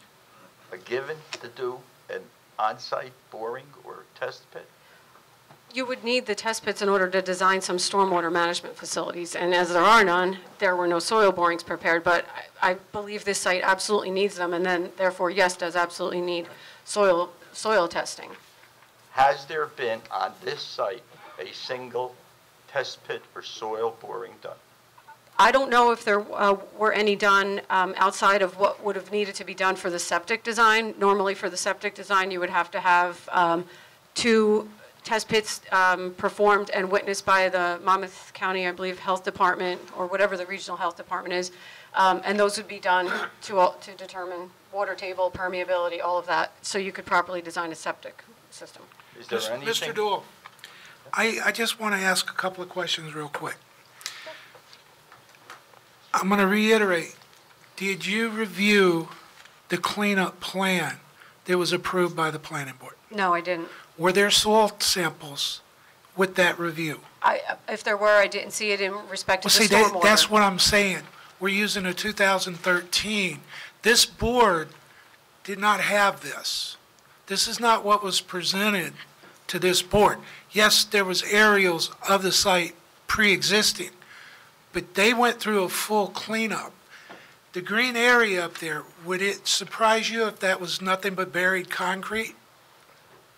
a given, to do an on-site boring or test pit? You would need the test pits in order to design some stormwater management facilities, and as there are none, there were no soil borings prepared, but I believe this site absolutely needs them, and then therefore, yes, does absolutely need soil testing. Has there been on this site a single test pit or soil boring done? I don't know if there were any done outside of what would have needed to be done for the septic design. Normally for the septic design, you would have to have 2 test pits performed and witnessed by the Monmouth County, I believe, Health Department, or whatever the regional health department is. And those would be done to determine water table, permeability, all of that, so you could properly design a septic system. Is there anything? Mr. Doyle, I just want to ask a couple of questions real quick. I'm going to reiterate, did you review the cleanup plan that was approved by the planning board? No, I didn't. Were there soil samples with that review? If there were, I didn't see it in respect to the Well, stormwater. see, that's what I'm saying. We're using a 2013. This board did not have this. This is not what was presented to this board. Yes, there was aerials of the site pre-existing, but they went through a full cleanup. The green area up there, would it surprise you if that was nothing but buried concrete?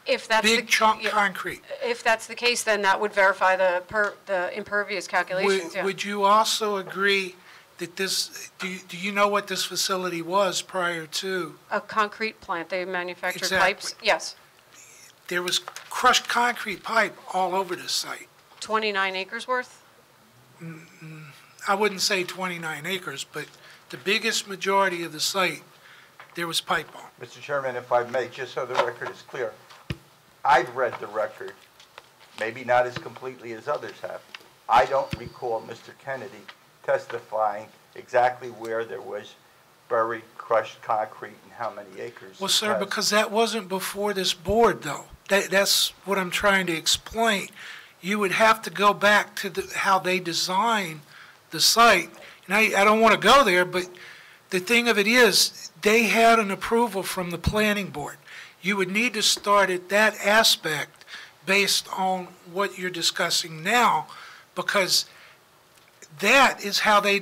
If that's Big chunk concrete. If that's the case, then that would verify the impervious calculations, yeah. Would you also agree that this, do you know what this facility was prior to? A concrete plant, they manufactured Exactly. pipes? Yes. There was crushed concrete pipe all over this site. 29 acres worth? I wouldn't say 29 acres, but the biggest majority of the site, there was pipe on. Mr. Chairman, if I may, just so the record is clear, I've read the record, maybe not as completely as others have. I don't recall Mr. Kennedy testifying exactly where there was buried, crushed concrete and how many acres. Well, sir, because that wasn't before this board, though. That's what I'm trying to explain. You would have to go back to how they designed the site. And I don't want to go there, but the thing of it is, they had an approval from the planning board. you would need to start at that aspect based on what you're discussing now, because that is how they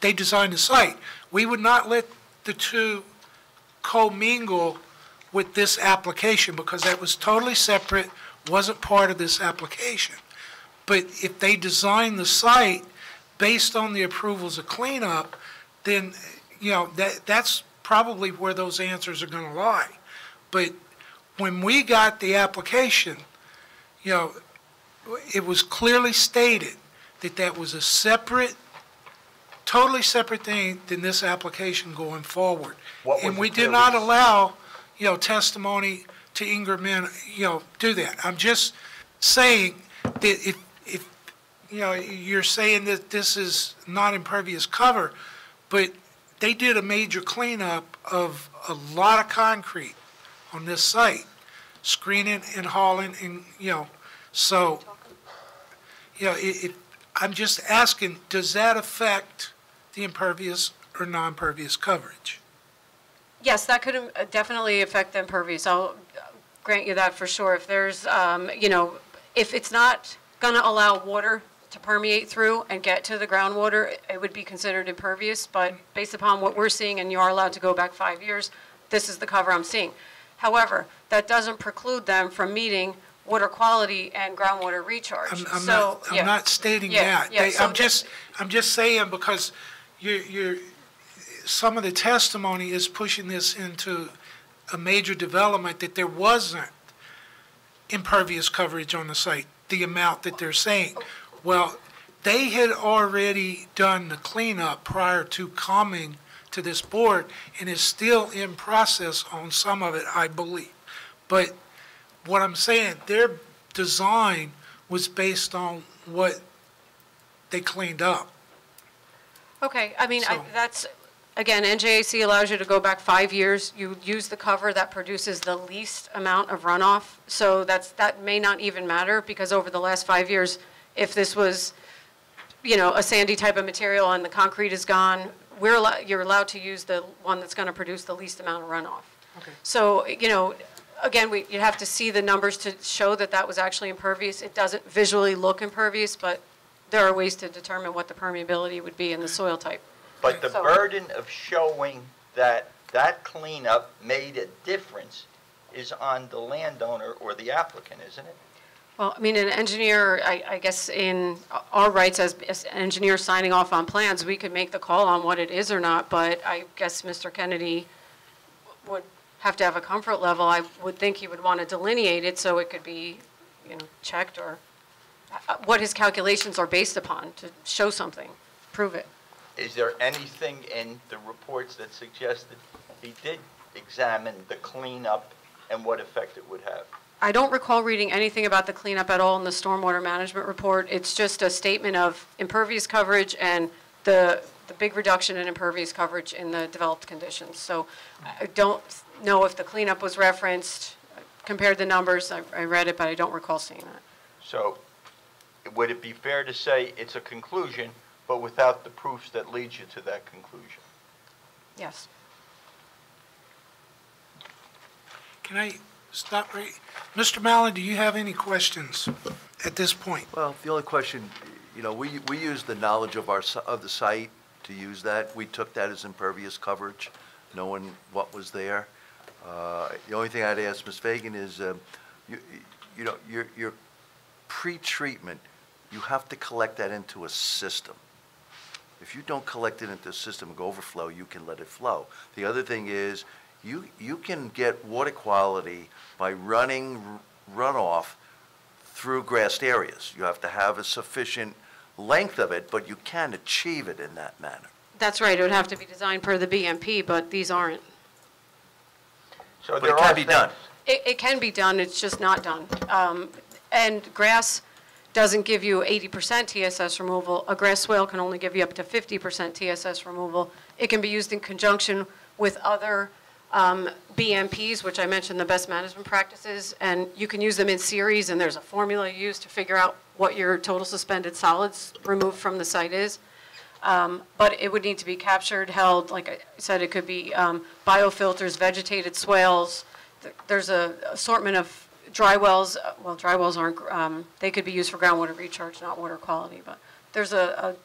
they designed the site. We would not let the two commingle with this application because that was totally separate, wasn't part of this application. But if they design the site based on the approvals of cleanup, then, that's probably where those answers are going to lie. But when we got the application, it was clearly stated that that was a separate, totally separate thing than this application going forward. And we did not allow, testimony to Ingerman, do that. I'm just saying that if you're saying that this is not impervious cover, but they did a major cleanup of a lot of concrete on this site, screening and hauling, and, so, I'm just asking, does that affect the impervious or non-impervious coverage? Yes, that could definitely affect the impervious. I'll grant you that for sure. If there's, if it's not going to allow water to permeate through and get to the groundwater, it would be considered impervious. But based upon what we're seeing, and you are allowed to go back 5 years, this is the cover I'm seeing. However, that doesn't preclude them from meeting water quality and groundwater recharge. I'm not stating that. I'm just saying, because some of the testimony is pushing this into a major development, that there wasn't impervious coverage on the site, the amount that they're saying. Well, they had already done the cleanup prior to coming to this board, and is still in process on some of it, I believe. But what I'm saying, their design was based on what they cleaned up. Okay, I mean, So- that's, again, NJAC allows you to go back 5 years. You use the cover that produces the least amount of runoff. So that may not even matter, because over the last 5 years, if this was, a sandy type of material and the concrete is gone, you're allowed to use the one that's going to produce the least amount of runoff. Okay. So, again, you have to see the numbers to show that that was actually impervious. It doesn't visually look impervious, but there are ways to determine what the permeability would be in the soil type. But the burden of showing that that cleanup made a difference is on the landowner or the applicant, isn't it? Well, I mean, an engineer, I guess in our rights as an engineer signing off on plans, we could make the call on what it is or not, but I guess Mr. Kennedy would have to have a comfort level. I would think he would want to delineate it so it could be, checked, or what his calculations are based upon to show something, prove it. Is there anything in the reports that suggested he did examine the cleanup and what effect it would have? I don't recall reading anything about the cleanup at all in the stormwater management report. It's just a statement of impervious coverage and the big reduction in impervious coverage in the developed conditions. So I don't know if the cleanup was referenced, compared the numbers. I read it, but I don't recall seeing that. So would it be fair to say it's a conclusion, but without the proofs that lead you to that conclusion? Yes. Can I stop right? Mr. Mallon, do you have any questions at this point? Well, the only question, we use the knowledge of the site to use that. We took that as impervious coverage, knowing what was there. The only thing I'd ask Ms. Fagan is, your pre-treatment, you have to collect that into a system. If you don't collect it into a system of overflow, you can let it flow. The other thing is, you can get water quality by running runoff through grassed areas. You have to have a sufficient length of it, but you can achieve it in that manner. That's right. It would have to be designed per the BMP, but these aren't. So But it can be done. It can be done. It's just not done. And grass doesn't give you 80% TSS removal. A grass swale can only give you up to 50% TSS removal. It can be used in conjunction with other BMPs, which I mentioned, the best management practices, and you can use them in series, and there's a formula used to figure out what your total suspended solids removed from the site is. But it would need to be captured, held, like I said, it could be biofilters, vegetated swales. There's a assortment of dry wells. Well, dry wells aren't, they could be used for groundwater recharge, not water quality. But there's a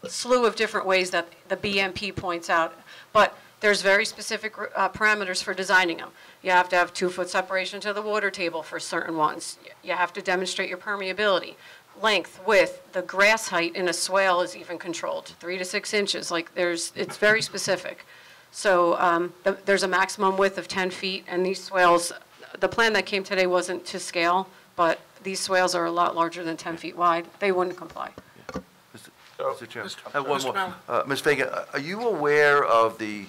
slew of different ways that the BMP points out. But there's very specific parameters for designing them. You have to have 2-foot separation to the water table for certain ones. You have to demonstrate your permeability. Length, width, the grass height in a swale is even controlled, 3 to 6 inches. Like it's very specific. So there's a maximum width of 10 feet, and these swales, the plan that came today wasn't to scale, but these swales are a lot larger than 10 feet wide. They wouldn't comply. Mr. Chairman, I have one more. Ms. Vega, are you aware of the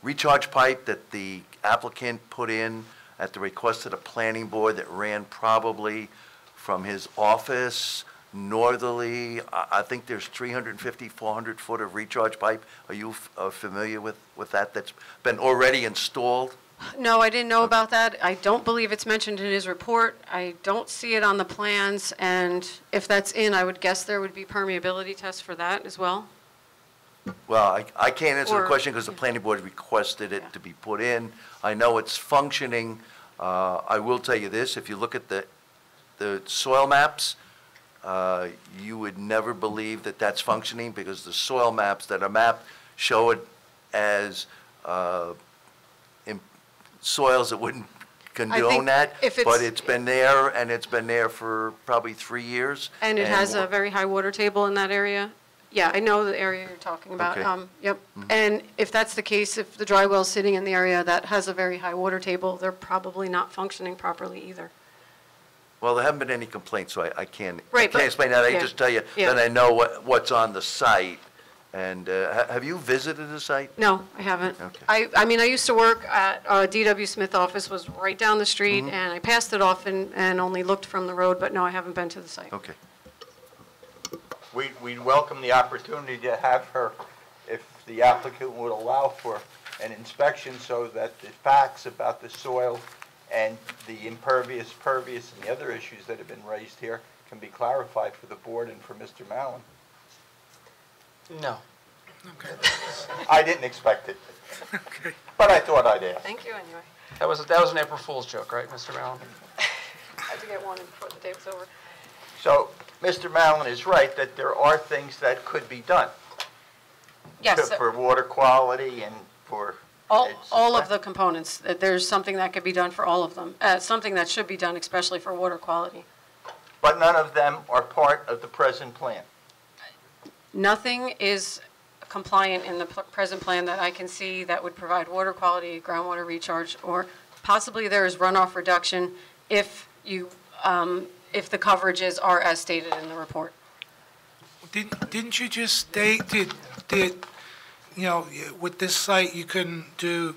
recharge pipe that the applicant put in at the request of the planning board that ran probably from his office northerly? I think there's 350, 400 foot of recharge pipe. Are you familiar with that that's been already installed? No, I didn't know about that. I don't believe it's mentioned in his report. I don't see it on the plans, and if that's in, I would guess there would be permeability tests for that as well. Well, I can't answer the Or- question because the planning board requested it to be put in. I know it's functioning. I will tell you this, if you look at the soil maps, you would never believe that that's functioning because the soil maps that are mapped show it as soils that wouldn't condone that, but it's been there, and it's been there for probably 3 years. And it has a very high water table in that area? Yeah, I know the area you're talking about. Okay. Yep. And if that's the case, if the dry well's sitting in the area that has a very high water table, they're probably not functioning properly either. Well, there haven't been any complaints, so I can't Right, but- explain that. I yeah. just tell you Yeah. that I know what's on the site. And have you visited the site? No, I haven't. Okay. I mean, I used to work at D.W. Smith office, was right down the street, and I passed it often and only looked from the road, but no, I haven't been to the site. Okay. We'd welcome the opportunity to have her, if the applicant would allow for an inspection so that the facts about the soil and the impervious, pervious, and the other issues that have been raised here can be clarified for the board and for Mr. Mallon. No. I didn't expect it, Okay. but I thought I'd ask. Thank you, anyway. That was an April Fool's joke, right, Mr. Mallon? I had to get one in before the day was over. So, Mr. Mallon is right that there are things that could be done Yes, for water quality and for... all of the components, that there's something that could be done for all of them, something that should be done especially for water quality. But none of them are part of the present plan. Nothing is compliant in the present plan that I can see that would provide water quality, groundwater recharge, or possibly there is runoff reduction if you, if the coverages are as stated in the report. Didn't you just state that, you know, with this site, you couldn't do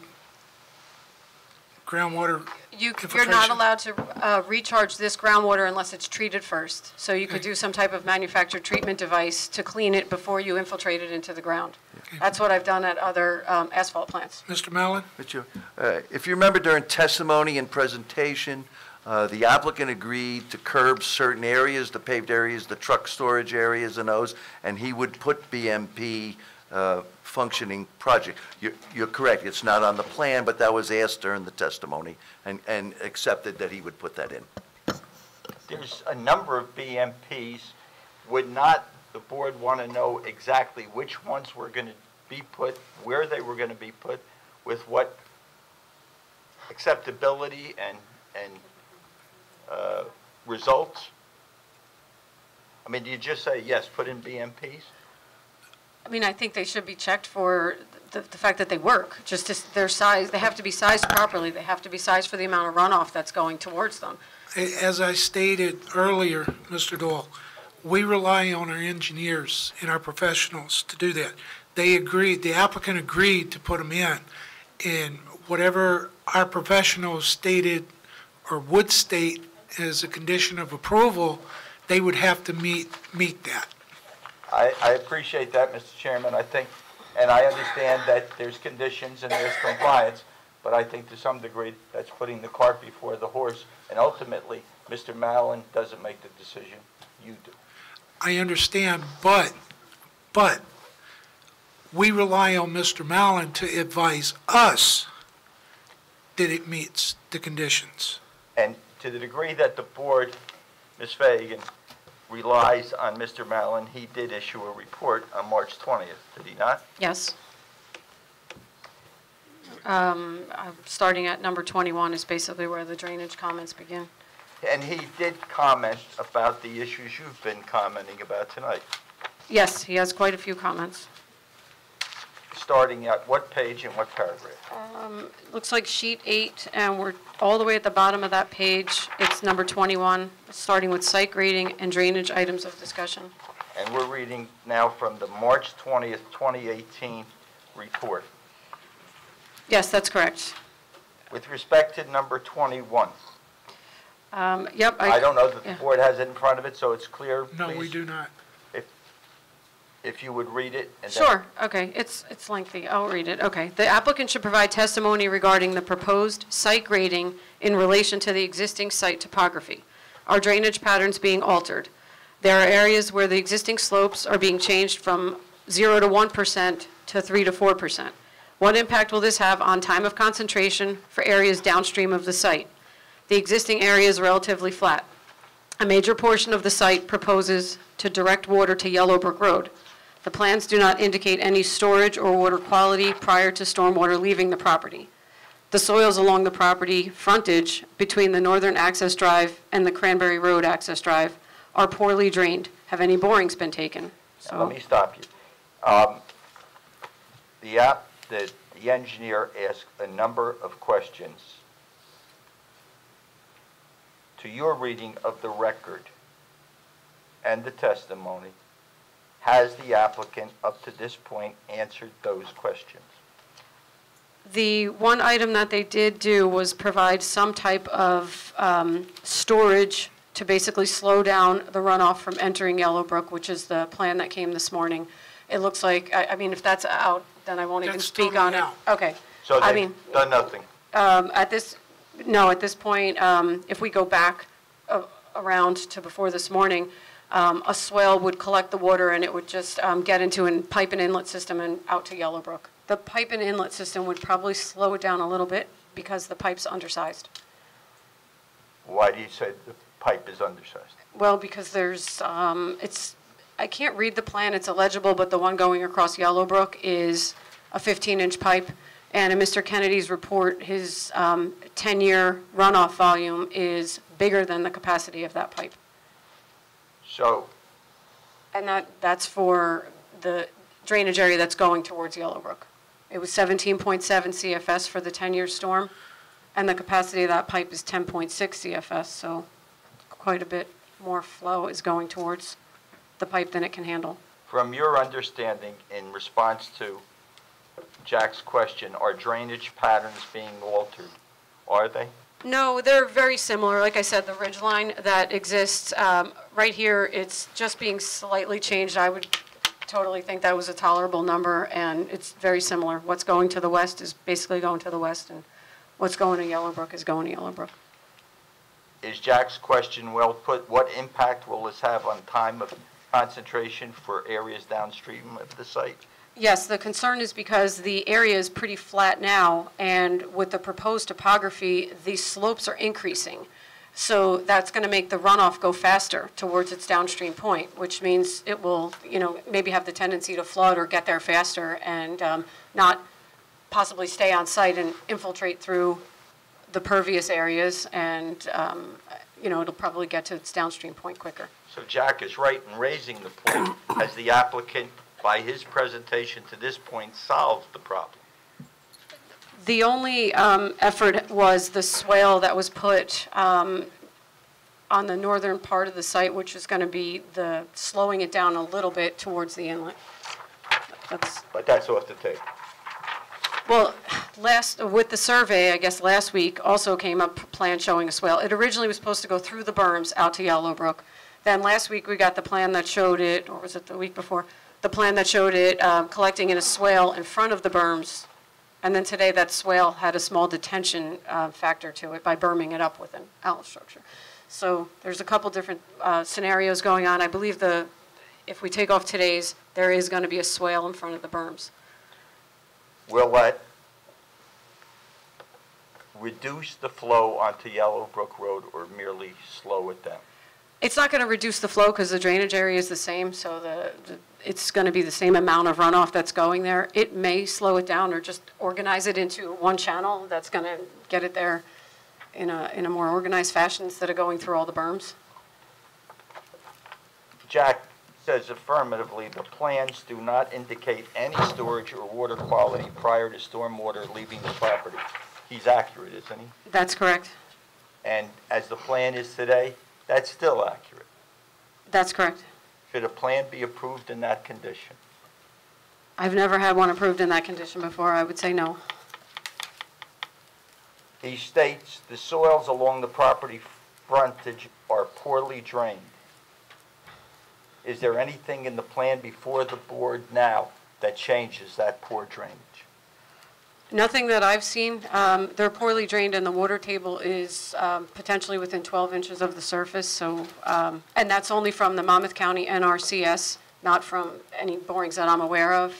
groundwater You're not infiltration? allowed to recharge this groundwater unless it's treated first. So you could do some type of manufactured treatment device to clean it before you infiltrate it into the ground. That's what I've done at other asphalt plants. Mr. Mallon? If you remember during testimony and presentation, the applicant agreed to curb certain areas, the paved areas, the truck storage areas and those, and he would put BMP functioning project. You're correct, it's not on the plan, but that was asked during the testimony and accepted that he would put that in. There's a number of BMPs. Would not the board want to know exactly which ones were going to be put, where they were going to be put, with what acceptability and results? I mean, do you just say, yes, put in BMPs? I mean, I think they should be checked for the fact that they work, just their size. They have to be sized properly. They have to be sized for the amount of runoff that's going towards them. As I stated earlier, Mr. Doyle, we rely on our engineers and our professionals to do that. They agreed, the applicant agreed to put them in, and whatever our professionals stated or would state as a condition of approval, they would have to meet that. I appreciate that, Mr. Chairman. I think, and I understand that there's conditions and there's compliance, but I think to some degree that's putting the cart before the horse, and ultimately, Mr. Mallon doesn't make the decision, you do. I understand, but we rely on Mr. Mallon to advise us that it meets the conditions. And to the degree that the board, Ms. Fagan, relies on Mr. Mallon, he did issue a report on March 20th, did he not? Yes. Starting at number 21 is basically where the drainage comments begin. And he did comment about the issues you've been commenting about tonight. Yes, he has quite a few comments. Starting at what page and what paragraph? Looks like sheet 8, and we're all the way at the bottom of that page. It's number 21, starting with site grading and drainage items of discussion. And we're reading now from the March 20th, 2018 report. Yes, that's correct. With respect to number 21, Yep. I don't know that the yeah. board has it in front of it, so it's clear. No, we Please, do not. if you would read it. And then- Sure, okay, it's lengthy, I'll read it, okay. The applicant should provide testimony regarding the proposed site grading in relation to the existing site topography. Are drainage patterns being altered? There are areas where the existing slopes are being changed from 0 to 1% to 3 to 4%. What impact will this have on time of concentration for areas downstream of the site? The existing area is relatively flat. A major portion of the site proposes to direct water to Yellowbrook Road. The plans do not indicate any storage or water quality prior to stormwater leaving the property. The soils along the property frontage between the northern access drive and the Cranberry Road access drive are poorly drained. Have any borings been taken? Let me stop you. The engineer asked a number of questions. To your reading of the record and the testimony, has the applicant up to this point answered those questions? The one item that they did do was provide some type of storage to basically slow down the runoff from entering Yellowbrook, which is the plan that came this morning. It looks like, I mean, if that's out, then I won't even That's speak on it. totally Okay. So I they've mean, done nothing? at this point, if we go back around to before this morning, a swale would collect the water and it would just get into a pipe and inlet system and out to Yellowbrook. The pipe and inlet system would probably slow it down a little bit because the pipe's undersized. Why do you say the pipe is undersized? Well, because there's, I can't read the plan, it's illegible, but the one going across Yellowbrook is a 15-inch pipe. And in Mr. Kennedy's report, his 10-year runoff volume is bigger than the capacity of that pipe. So, And that's for the drainage area that's going towards Yellowbrook. It was 17.7 CFS for the 10-year storm, and the capacity of that pipe is 10.6 CFS, so quite a bit more flow is going towards the pipe than it can handle. from your understanding, in response to Jack's question, are drainage patterns being altered? Are they? No, they're very similar. Like I said, the ridge line that exists right here, it's just being slightly changed. I would totally think that was a tolerable number, and it's very similar. What's going to the west is basically going to the west, and what's going to Yellowbrook is going to Yellowbrook. Is Jack's question well put? What impact will this have on time of concentration for areas downstream of the site? Yes, the concern is because the area is pretty flat now, and with the proposed topography, the slopes are increasing. So that's going to make the runoff go faster towards its downstream point, which means it will, maybe have the tendency to flood or get there faster and not possibly stay on site and infiltrate through the pervious areas, and it'll probably get to its downstream point quicker. So Jack is right in raising the point. Has the applicant, by his presentation to this point, solved the problem? The only effort was the swale that was put on the northern part of the site, which is going to be the slowing it down a little bit towards the inlet. But that's off the table. Well, with the survey, I guess last week, also came up a plan showing a swale. It originally was supposed to go through the berms out to Yellowbrook. Then last week we got the plan that showed it, or was it the week before? The plan that showed it collecting in a swale in front of the berms. And then today that swale had a small detention factor to it by berming it up with an outlet structure. So there's a couple different scenarios going on. I believe the if we take off today's, there is going to be a swale in front of the berms. Will that reduce the flow onto Yellowbrook Road or merely slow it down? It's not going to reduce the flow because the drainage area is the same, so it's going to be the same amount of runoff that's going there. It may slow it down or just organize it into one channel that's going to get it there in a more organized fashion instead of going through all the berms. Jack says affirmatively, the plans do not indicate any storage or water quality prior to stormwater leaving the property. He's accurate, isn't he? That's correct. And as the plan is today, that's still accurate. That's correct. Should a plan be approved in that condition? I've never had one approved in that condition before. I would say no. He states the soils along the property frontage are poorly drained. Is there anything in the plan before the board now that changes that poor drainage? Nothing that I've seen. They're poorly drained, and the water table is potentially within 12 inches of the surface. So, and that's only from the Monmouth County NRCS, not from any borings that I'm aware of.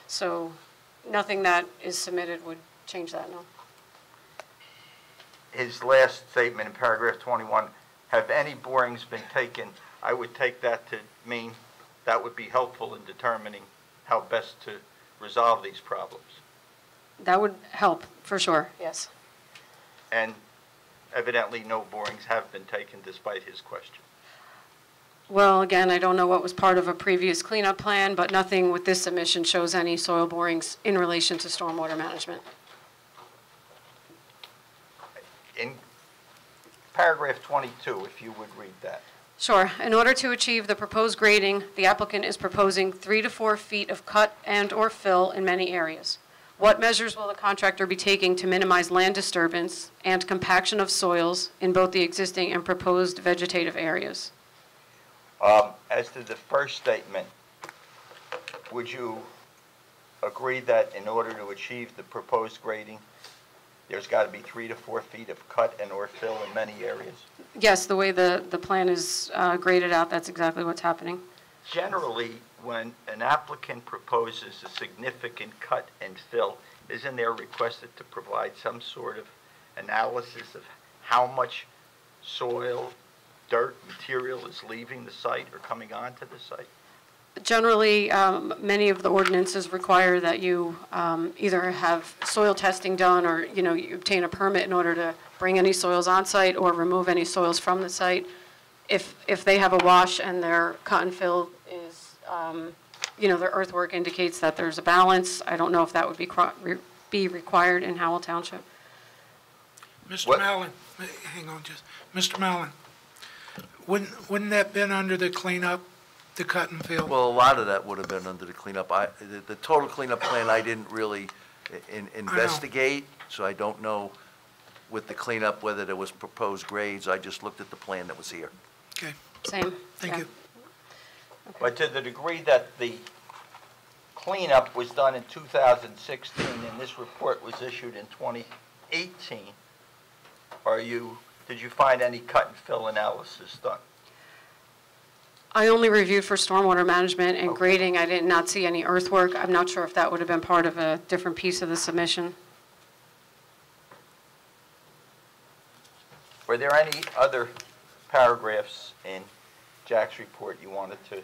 So nothing that is submitted would change that, no. His last statement in paragraph 21, have any borings been taken? I would take that to mean that would be helpful in determining how best to resolve these problems. That would help, for sure, yes. And evidently no borings have been taken despite his question. Well, again, I don't know what was part of a previous cleanup plan, but nothing with this submission shows any soil borings in relation to stormwater management. In paragraph 22, if you would read that. Sure. In order to achieve the proposed grading, the applicant is proposing 3 to 4 feet of cut and/or fill in many areas. What measures will the contractor be taking to minimize land disturbance and compaction of soils in both the existing and proposed vegetative areas? As to the first statement, would you agree that in order to achieve the proposed grading, there's got to be 3 to 4 feet of cut and or fill in many areas? Yes, the way the plan is graded out, that's exactly what's happening. Generally, when an applicant proposes a significant cut and fill, isn't there requested to provide some sort of analysis of how much soil, dirt, material is leaving the site or coming onto the site? Generally, many of the ordinances require that you either have soil testing done or, you obtain a permit in order to bring any soils on site or remove any soils from the site. If they have a wash and their cut and fill is, their earthwork indicates that there's a balance, I don't know if that would be required in Howell Township. Mr. Mallon, hang on just. Mr. Mallon, wouldn't that been under the cleanup, the cut and fill? Well, a lot of that would have been under the cleanup. The total cleanup plan, I didn't really investigate, so I don't know with the cleanup whether there was proposed grades. I just looked at the plan that was here. Okay. Same. Thank you. Okay. But to the degree that the cleanup was done in 2016 and this report was issued in 2018, did you find any cut and fill analysis done? I only reviewed for stormwater management and grading. I did not see any earthwork. I'm not sure if that would have been part of a different piece of the submission. Were there any other paragraphs in Jack's report you wanted to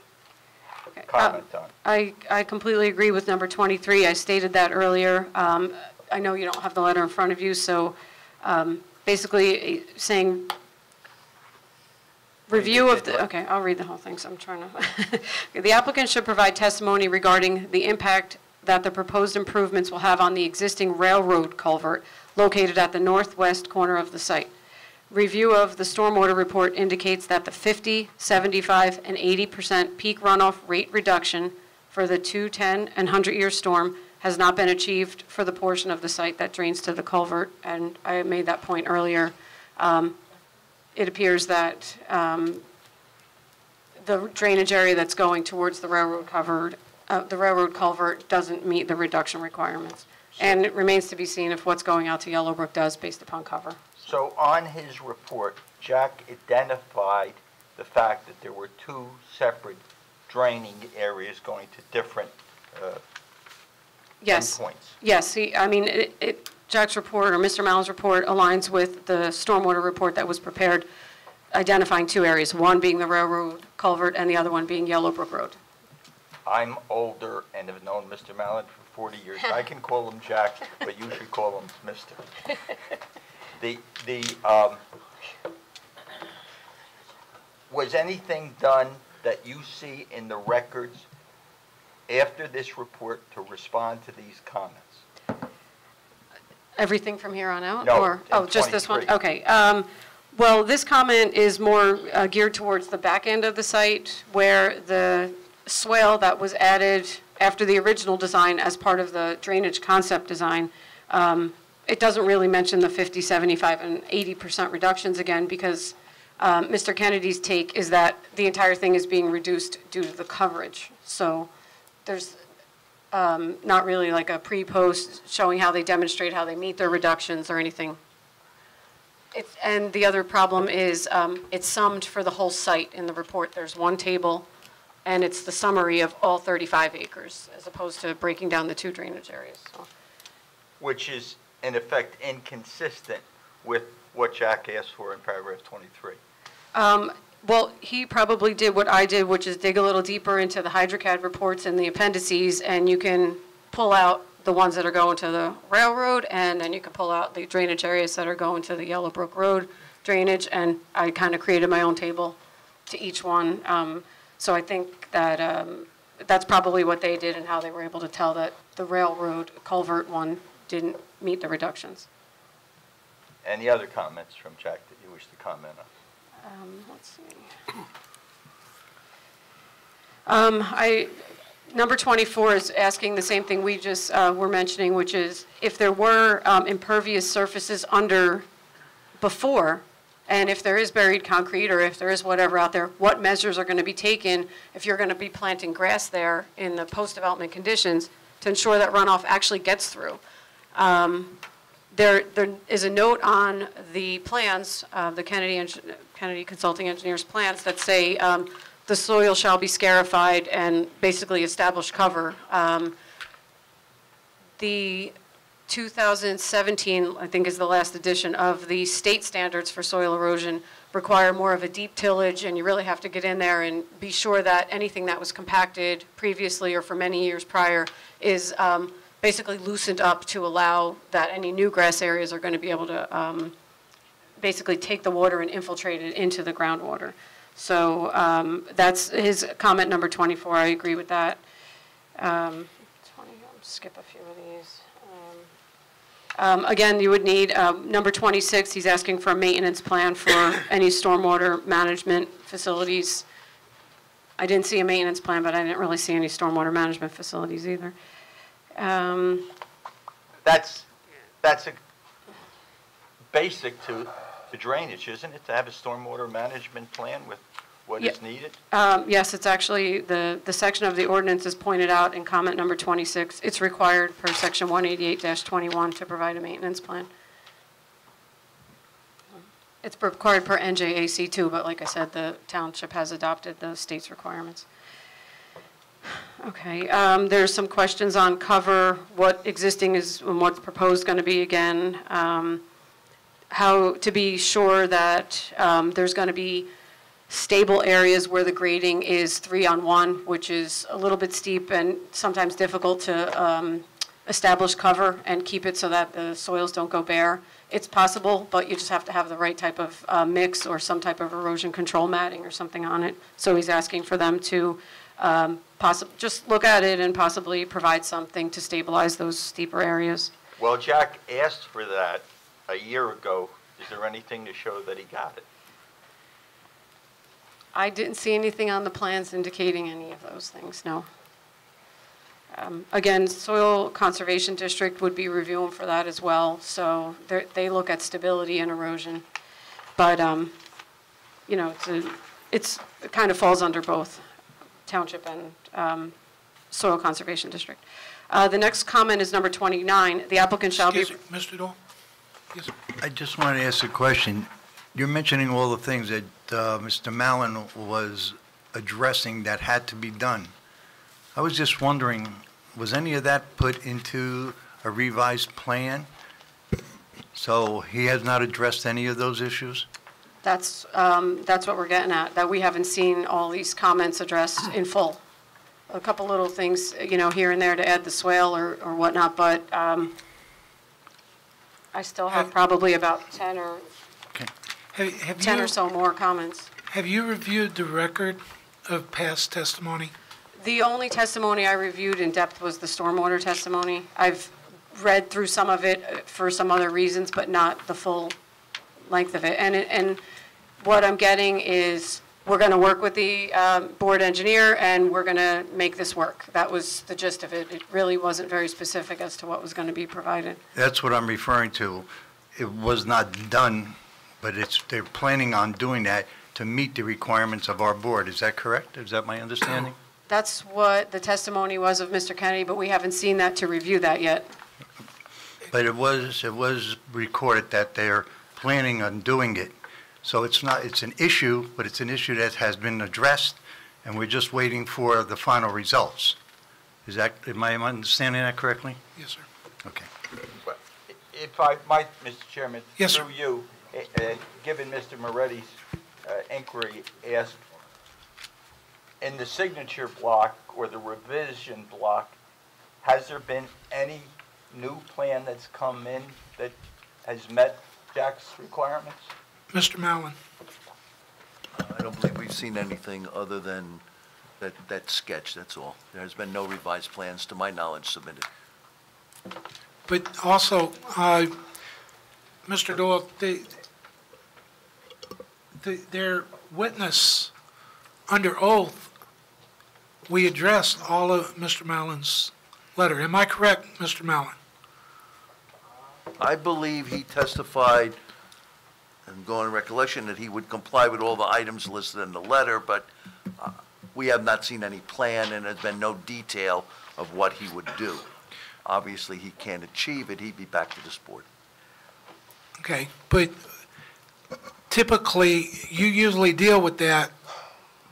comment on? I completely agree with number 23. I stated that earlier. I know you don't have the letter in front of you, so basically saying review of the, okay, I'll read the whole thing, so I'm trying to. The applicant should provide testimony regarding the impact that the proposed improvements will have on the existing railroad culvert located at the northwest corner of the site. Review of the stormwater report indicates that the 50, 75, and 80% peak runoff rate reduction for the 210 and 100-year storm has not been achieved for the portion of the site that drains to the culvert, and I made that point earlier. It appears that the drainage area that's going towards the railroad culvert doesn't meet the reduction requirements. And it remains to be seen if what's going out to Yellowbrook does based upon cover. So on his report, Jack identified the fact that there were 2 separate draining areas going to different Yes. endpoints. Yes, Jack's report, or Mr. Mallon's report, aligns with the stormwater report that was prepared, identifying two areas, one being the railroad culvert and the other one being Yellowbrook Road. I'm older and have known Mr. Mallon for 40 years. I can call him Jack, but you should call him Mr. Was anything done that you see in the records after this report to respond to these comments? Everything from here on out? No, Or, in just this one? 23. Okay. Well, this comment is more geared towards the back end of the site, where the swale that was added after the original design as part of the drainage concept design, it doesn't really mention the 50, 75, and 80% reductions again, because Mr. Kennedy's take is that the entire thing is being reduced due to the coverage. So there's not really like a pre-post showing how they demonstrate how they meet their reductions or anything. And the other problem is it's summed for the whole site in the report. There's one table, and it's the summary of all 35 acres, as opposed to breaking down the two drainage areas. So. Which is, in effect, inconsistent with what Jack asked for in paragraph 23. Well, he probably did what I did, which is dig a little deeper into the HydroCAD reports and the appendices, and you can pull out the ones that are going to the railroad, and then you can pull out the drainage areas that are going to the Yellowbrook Road drainage, and I kind of created my own table to each one. So I think that that's probably what they did and how they were able to tell that the railroad culvert one didn't meet the reductions. Any other comments from Jack that you wish to comment on? Let's see. Number 24 is asking the same thing we just were mentioning, which is if there were impervious surfaces under before, and if there is buried concrete or if there is whatever out there, what measures are going to be taken if you're going to be planting grass there in the post-development conditions to ensure that runoff actually gets through. There is a note on the plans, the Kennedy Consulting Engineers plans that say the soil shall be scarified and basically establish cover. The 2017, I think, is the last edition of the state standards for soil erosion require more of a deep tillage, and you really have to get in there and be sure that anything that was compacted previously or for many years prior is basically loosened up to allow that any new grass areas are going to be able to basically take the water and infiltrate it into the groundwater. So that's his comment number 24. I agree with that. 20, I'll skip a few of these. Again, you would need number 26. He's asking for a maintenance plan for any stormwater management facilities. I didn't see a maintenance plan, but I didn't really see any stormwater management facilities either. That's a basic to drainage, isn't it? To have a stormwater management plan with what is needed? Yes, it's actually, the section of the ordinance is pointed out in comment number 26. It's required per section 188-21 to provide a maintenance plan. It's required per NJAC too, but like I said, the township has adopted the state's requirements. Okay, there's some questions on cover, what existing is and what's proposed going to be again, how to be sure that there's going to be stable areas where the grading is 3-on-1, which is a little bit steep and sometimes difficult to establish cover and keep it so that the soils don't go bare. It's possible, but you just have to have the right type of mix or some type of erosion control matting or something on it. So he's asking for them to just look at it and possibly provide something to stabilize those steeper areas. Well, Jack asked for that a year ago. Is there anything to show that he got it? I didn't see anything on the plans indicating any of those things, no. Again, Soil Conservation District would be reviewing for that as well, so they look at stability and erosion. But, you know, it kind of falls under both Township and Soil Conservation District. The next comment is number 29. The applicant shall be... Excuse me, Mr. Dahl? Yes, sir. I just want to ask a question. You're mentioning all the things that Mr. Mallon was addressing that had to be done. I was just wondering, was any of that put into a revised plan? So he has not addressed any of those issues? That's what we're getting at, that we haven't seen all these comments addressed in full. A couple little things, here and there to add the swale or whatnot, but I still have probably about 10 or Have 10 you, or so more comments. have you reviewed the record of past testimony? The only testimony I reviewed in depth was the stormwater testimony. I've read through some of it for some other reasons, but not the full length of it. And what I'm getting is we're going to work with the board engineer and we're going to make this work. That was the gist of it. It really wasn't very specific as to what was going to be provided. That's what I'm referring to. It was not done, but they're planning on doing that to meet the requirements of our board. Is that correct? Is that my understanding? That's what the testimony was of Mr. Kennedy, but we haven't seen that to review that yet. But it was recorded that they're planning on doing it. So it's an issue, but it's an issue that has been addressed, and we're just waiting for the final results. Am I understanding that correctly? Yes, sir. Okay. If I might, Mr. Chairman, Yes, sir. through you, given Mr. Moretti's inquiry, asked, in the signature block or the revision block, has there been any new plan that's come in that has met Jack's requirements? Mr. Mallon? I don't believe we've seen anything other than that sketch, that's all. There has been no revised plans, to my knowledge, submitted. But also, Mr. Doyle, their witness under oath, we addressed all of Mr. Mallon's letter. Am I correct, Mr. Mallon? I believe he testified, and going on recollection, that he would comply with all the items listed in the letter, but we have not seen any plan, and there's been no detail of what he would do. Obviously, he can't achieve it, he'd be back to this board. Okay, but typically, you usually deal with that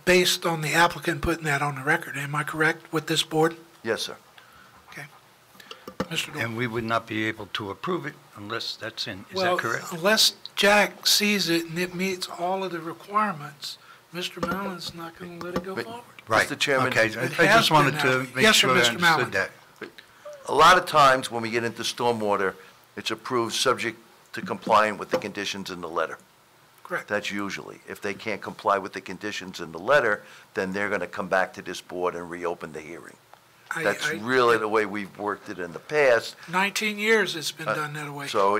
based on the applicant putting that on the record. Am I correct with this board? Yes, sir. Okay. Mr. Doyle? And we would not be able to approve it unless that's in. Is Well, that correct? unless Jack sees it and it meets all of the requirements, Mr. Mallon's not going to let it go forward. Right. Mr. Chairman. Okay, I just wanted to make Yes, sir, sure I Mr. Mallon. understood that. A lot of times, when we get into stormwater, it's approved subject to complying with the conditions in the letter. Correct. That's usually. If they can't comply with the conditions in the letter, then they're going to come back to this board and reopen the hearing. That's really the way we've worked it in the past. 19 years it's been done that way. So,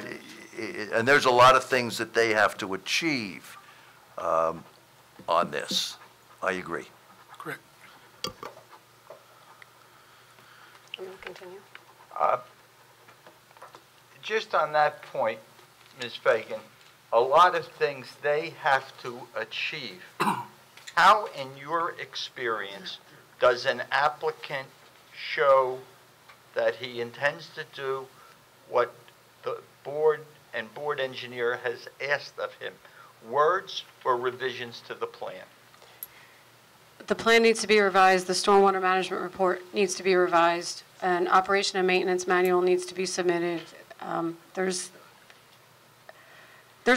and there's a lot of things that they have to achieve on this. I agree. Correct. Can we continue? Just on that point, Ms. Fagan, a lot of things they have to achieve. How, in your experience, does an applicant show that he intends to do what the board and board engineer has asked of him? Words or revisions to the plan? The plan needs to be revised, the stormwater management report needs to be revised, an operation and maintenance manual needs to be submitted. There's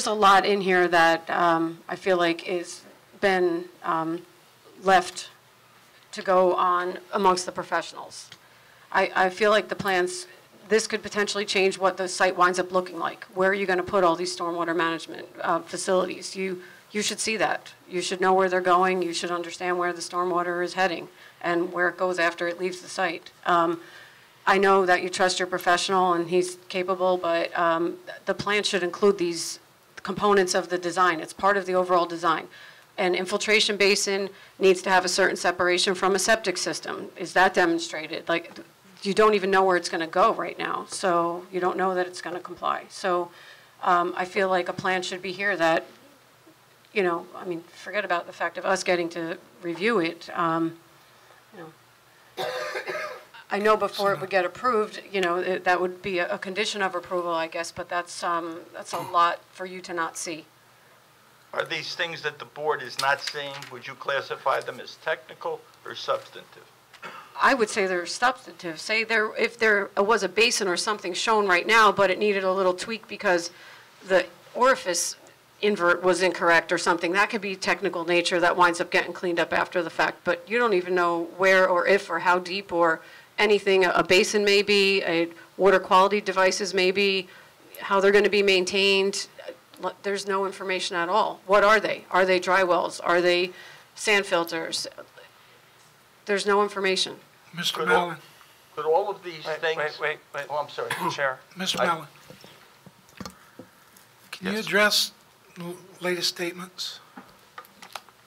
a lot in here that I feel like is been left to go on amongst the professionals. I feel like the plans, this could potentially change what the site winds up looking like. Where are you going to put all these stormwater management facilities? You should see that. You should know where they're going. You should understand where the stormwater is heading and where it goes after it leaves the site. I know that you trust your professional and he's capable, but the plan should include these components of the design. It's part of the overall design. An infiltration basin needs to have a certain separation from a septic system. Is that demonstrated? Like, you don't even know where it's going to go right now, so you don't know that it's going to comply. So I feel like a plan should be here that, I mean, forget about the fact of us getting to review it. I know before it would get approved, that would be a condition of approval, I guess, but that's a lot for you to not see. Are these things that the board is not seeing, would you classify them as technical or substantive? I would say they're substantive. Say if there was a basin or something shown right now, but it needed a little tweak because the orifice invert was incorrect or something, that could be technical nature that winds up getting cleaned up after the fact. But you don't even know where or if or how deep or anything. A basin may be, a water quality devices may be, how they're going to be maintained. There's no information at all. What are they? Are they dry wells? Are they sand filters? There's no information. Mr. Mallon. Could all of these things... Wait. Oh, I'm sorry. Chair. Mr. Mallon. Can you address the latest statements?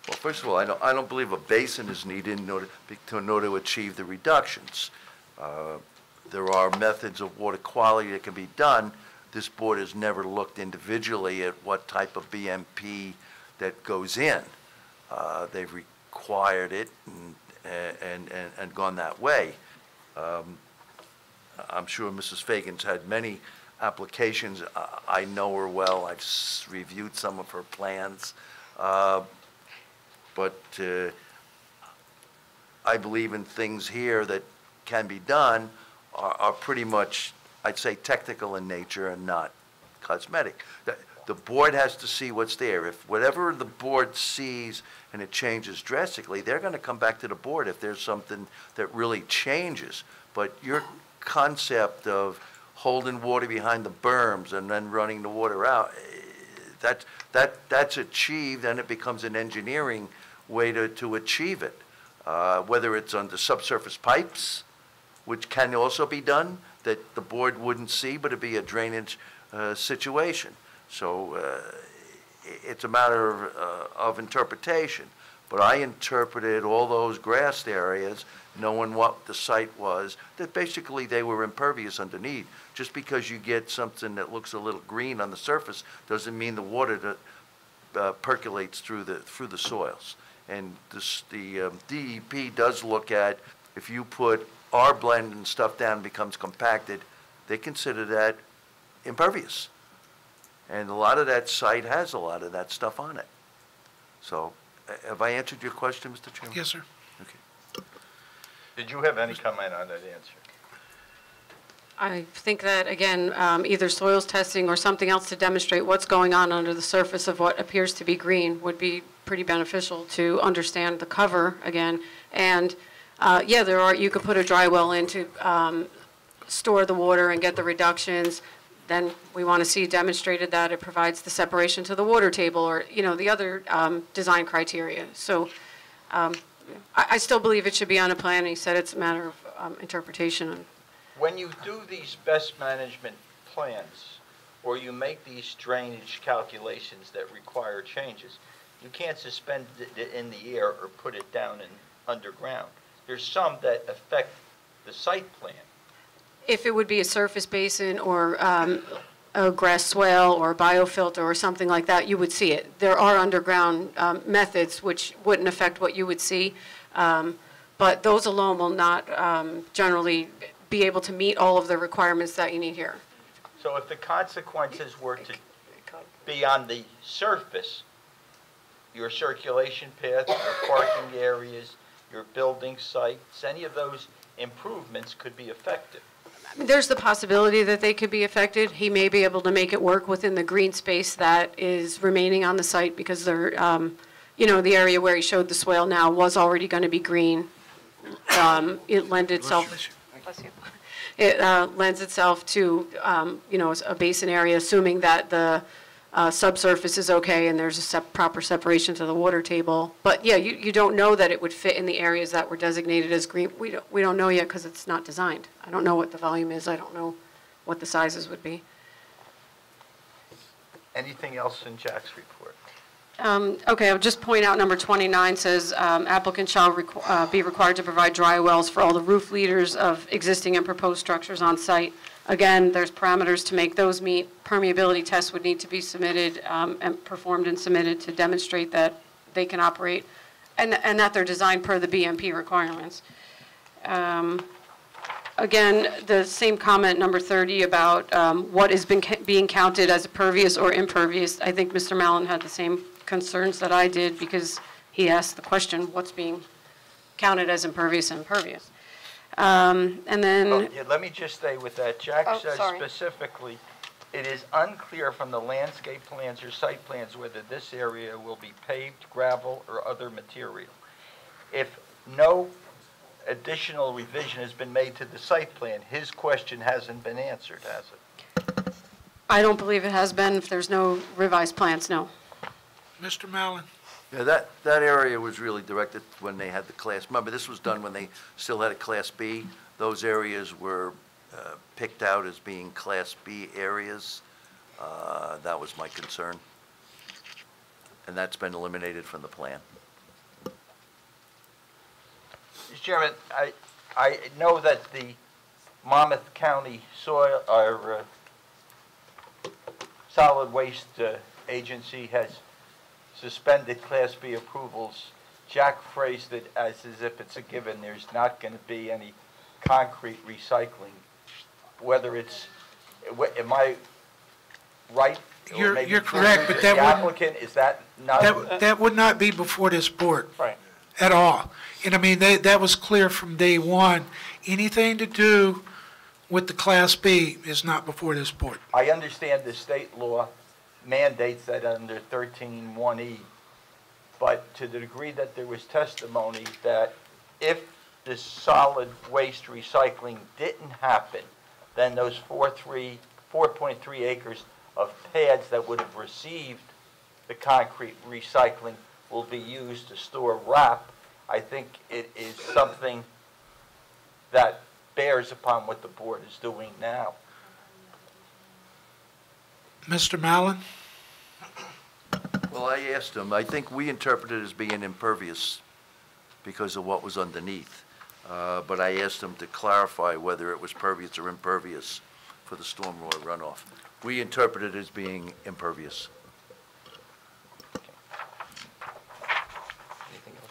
Well, first of all, I don't believe a basin is needed in order to achieve the reductions. There are methods of water quality that can be done. This board has never looked individually at what type of BMP that goes in. They've required it and gone that way. I'm sure Mrs. Fagan's had many applications. I know her well. I've reviewed some of her plans. But I believe in things here that can be done are pretty much, I'd say, technical in nature and not cosmetic. The board has to see what's there. If whatever the board sees and it changes drastically, they're going to come back to the board if there's something that really changes. But your concept of holding water behind the berms and then running the water out, that's achieved, and it becomes an engineering way to achieve it. Whether it's under subsurface pipes, which can also be done, that the board wouldn't see, but it'd be a drainage situation. So it's a matter of interpretation. But I interpreted all those grassed areas, knowing what the site was, that basically they were impervious underneath. Just because you get something that looks a little green on the surface doesn't mean the water that percolates through the soils. And the DEP does look at, if you put our blend and stuff down and becomes compacted, they consider that impervious. And a lot of that site has a lot of that stuff on it. So, have I answered your question, Mr. Chairman? Yes, sir. Okay. Did you have any comment on that answer? I think that, again, either soils testing or something else to demonstrate what's going on under the surface of what appears to be green would be pretty beneficial to understand the cover again. And yeah, you could put a dry well in to store the water and get the reductions. Then we want to see demonstrated that it provides the separation to the water table, or the other design criteria. So I still believe it should be on a plan. He said it's a matter of interpretation. When you do these best management plans, or you make these drainage calculations that require changes, you can't suspend it in the air or put it down underground. There's some that affect the site plan. If it would be a surface basin or a grass swale or a biofilter or something like that, you would see it. There are underground methods which wouldn't affect what you would see, but those alone will not generally be able to meet all of the requirements that you need here. So if the consequences were to be on the surface, your circulation path, your parking areas, your building sites, any of those improvements could be affected. There's the possibility that they could be affected. He may be able to make it work within the green space that is remaining on the site, because they're, the area where he showed the swale now was already going to be green. It lends itself. It lends itself to, a basin area, assuming that the subsurface is okay and there's a proper separation to the water table. But yeah, you don't know that it would fit in the areas that were designated as green. We don't know yet because it's not designed. I don't know what the volume is. I don't know what the sizes would be. Anything else in Jack's report? Okay, I'll just point out number 29 says applicant shall be required to provide dry wells for all the roof leaders of existing and proposed structures on site. Again, there's parameters to make those meet. Permeability tests would need to be submitted and performed and submitted to demonstrate that they can operate and that they're designed per the BMP requirements. Again, the same comment, number 30, about what is being counted as pervious or impervious. I think Mr. Mallon had the same concerns that I did because he asked the question, what's being counted as impervious and impervious? And then... Oh, yeah, let me just stay with that. Jack Oh, says sorry. specifically, it is unclear from the landscape plans or site plans whether this area will be paved, gravel, or other material. If no additional revision has been made to the site plan, his question hasn't been answered, has it? I don't believe it has been. If there's no revised plans, no. Mr. Mallon? Yeah, that area was really directed when they had the Class, remember, this was done when they still had a Class B. Those areas were picked out as being Class B areas. That was my concern. And that's been eliminated from the plan. Mr. Chairman, I know that the Monmouth County Soil, or Solid Waste Agency has suspended Class B approvals. Jack phrased it as if it's a given. There's not going to be any concrete recycling. Whether it's, am I right? Or maybe You're correct, but that the wouldn't... applicant, is that not? That would not be before this board. Right. At all. And I mean, that was clear from day one. Anything to do with the Class B is not before this board. I understand the state law mandates that under 13(1)(e), but to the degree that there was testimony that if this solid waste recycling didn't happen, then those 4.3 acres of pads that would have received the concrete recycling will be used to store RAP. I think it is something that bears upon what the board is doing now. Mr. Mallon? Well, I asked him, I think we interpreted it as being impervious because of what was underneath. But I asked him to clarify whether it was pervious or impervious for the stormwater runoff. We interpreted it as being impervious. Anything else,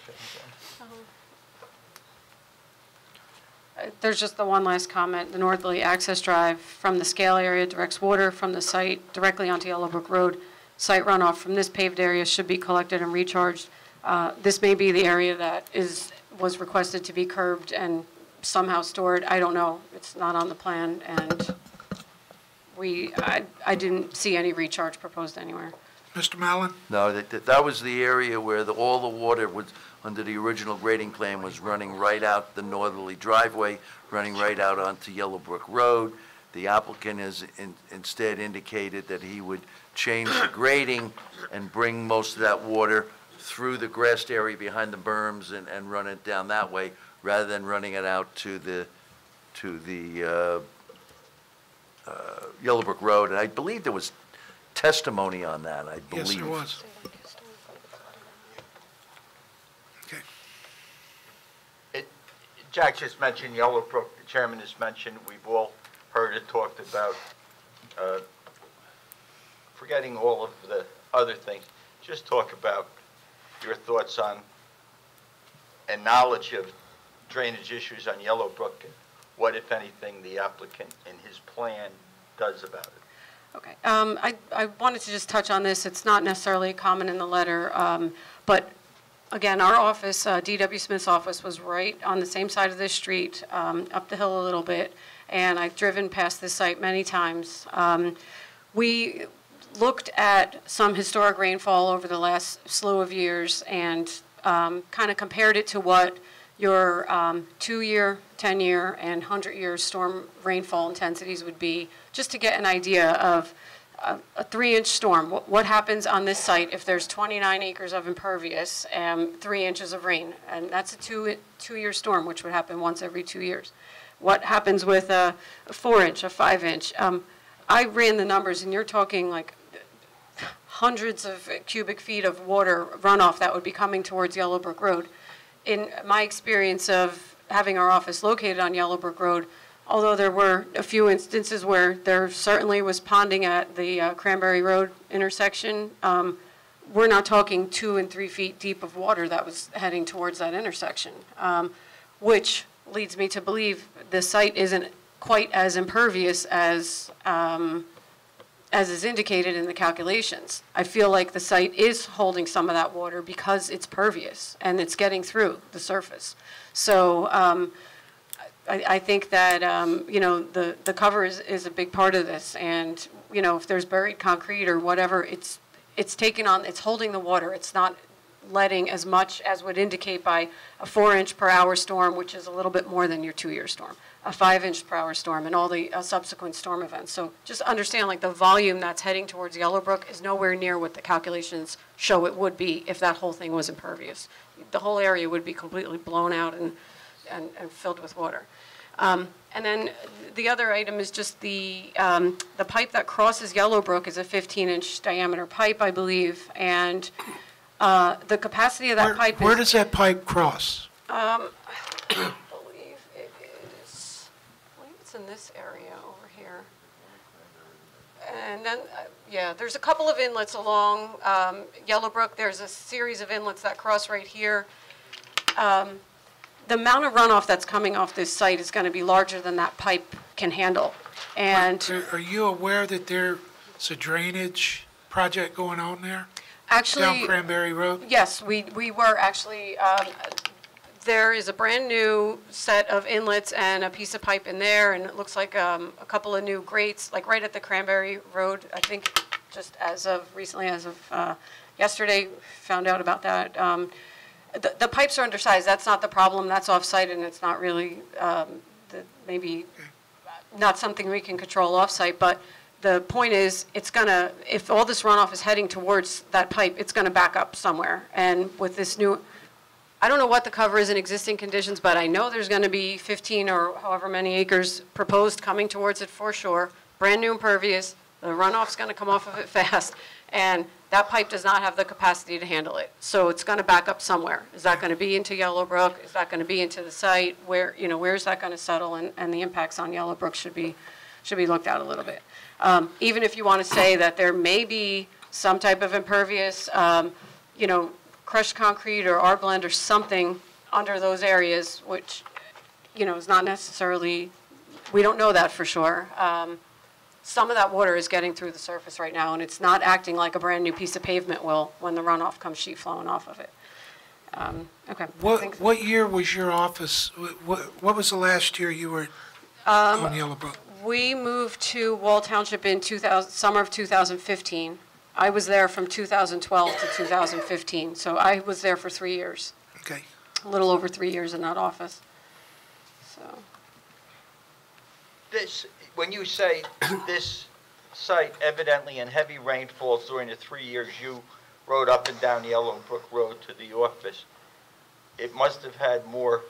There's just the one last comment. The northerly access drive from the scale area directs water from the site directly onto Yellowbrook Road. Site runoff from this paved area should be collected and recharged. This may be the area that was requested to be curbed and somehow stored. I don't know. It's not on the plan, and I didn't see any recharge proposed anywhere. Mr. Mallon? No, that was the area where all the water was, under the original grading plan, was running right out the northerly driveway, running right out onto Yellowbrook Road. The applicant has instead indicated that he would change the grading and bring most of that water through the grassed area behind the berms and run it down that way, rather than running it out to the Yellowbrook Road. And I believe there was testimony on that, I believe. Yes, there was. Okay. Jack just mentioned Yellowbrook. The chairman has mentioned, we've all heard it talked about, forgetting all of the other things, just talk about your thoughts on and knowledge of drainage issues on Yellowbrook and what, if anything, the applicant in his plan does about it. Okay. I wanted to just touch on this. It's not necessarily common in the letter, but again, our office, D.W. Smith's office, was right on the same side of this street, up the hill a little bit, and I've driven past this site many times. We looked at some historic rainfall over the last slew of years and kind of compared it to what your 2-year, 10-year, and 100-year storm rainfall intensities would be, just to get an idea of a 3-inch storm. What happens on this site if there's 29 acres of impervious and 3 inches of rain? And that's a two-year storm, which would happen once every 2 years. What happens with a 4-inch, a 5-inch? I ran the numbers, and you're talking like hundreds of cubic feet of water runoff that would be coming towards Yellowbrook Road. In my experience of having our office located on Yellowbrook Road, although there were a few instances where there certainly was ponding at the Cranberry Road intersection, we're not talking 2 and 3 feet deep of water that was heading towards that intersection, which leads me to believe the site isn't quite as impervious as as is indicated in the calculations. I feel like the site is holding some of that water because it's pervious and it's getting through the surface. So I think that, you know, the cover is a big part of this. And, you know, if there's buried concrete or whatever, it's taking on, it's holding the water. It's not letting as much as would indicate by a 4-inch per hour storm, which is a little bit more than your 2-year storm, a 5-inch per hour storm, and all the subsequent storm events. So just understand, like, the volume that's heading towards Yellowbrook is nowhere near what the calculations show it would be if that whole thing was impervious. The whole area would be completely blown out and filled with water. And then the other item is just the pipe that crosses Yellowbrook is a 15-inch diameter pipe, I believe, and the capacity of that pipe is... Where does that pipe cross? I believe it's in this area over here. And then, yeah, there's a couple of inlets along Yellowbrook. There's a series of inlets that cross right here. The amount of runoff that's coming off this site is going to be larger than that pipe can handle. And Are you aware that there's a drainage project going on there? actually, Down Cranberry Road? yes, we were actually, there is a brand-new set of inlets and a piece of pipe in there, and it looks like a couple of new grates, like right at the Cranberry Road, I think just as of, recently as of yesterday, found out about that. The pipes are undersized. That's not the problem. That's off-site, and it's not really, maybe not something we can control off-site, but the point is, it's gonna, if all this runoff is heading towards that pipe, it's gonna back up somewhere. And with this new, I don't know what the cover is in existing conditions, but I know there's gonna be 15 or however many acres proposed coming towards it for sure, brand new impervious, the runoff's gonna come off of it fast, and that pipe does not have the capacity to handle it. So it's gonna back up somewhere. Is that gonna be into Yellowbrook? Is that gonna be into the site? Where, you know, where is that gonna settle? And the impacts on Yellowbrook should be looked at a little bit. Even if you want to say that there may be some type of impervious, you know, crushed concrete or R-blend or something under those areas, which, you know, is not necessarily, we don't know that for sure. Some of that water is getting through the surface right now, and it's not acting like a brand-new piece of pavement will when the runoff comes sheet flowing off of it. Okay. What year was your office, what was the last year you were on Yellowbrook? We moved to Howell Township in summer of 2015. I was there from 2012 to 2015, so I was there for 3 years. Okay. A little over 3 years in that office. So. This, when you say this site evidently in heavy rainfalls during the 3 years you rode up and down Yellowbrook Road to the office, it must have had more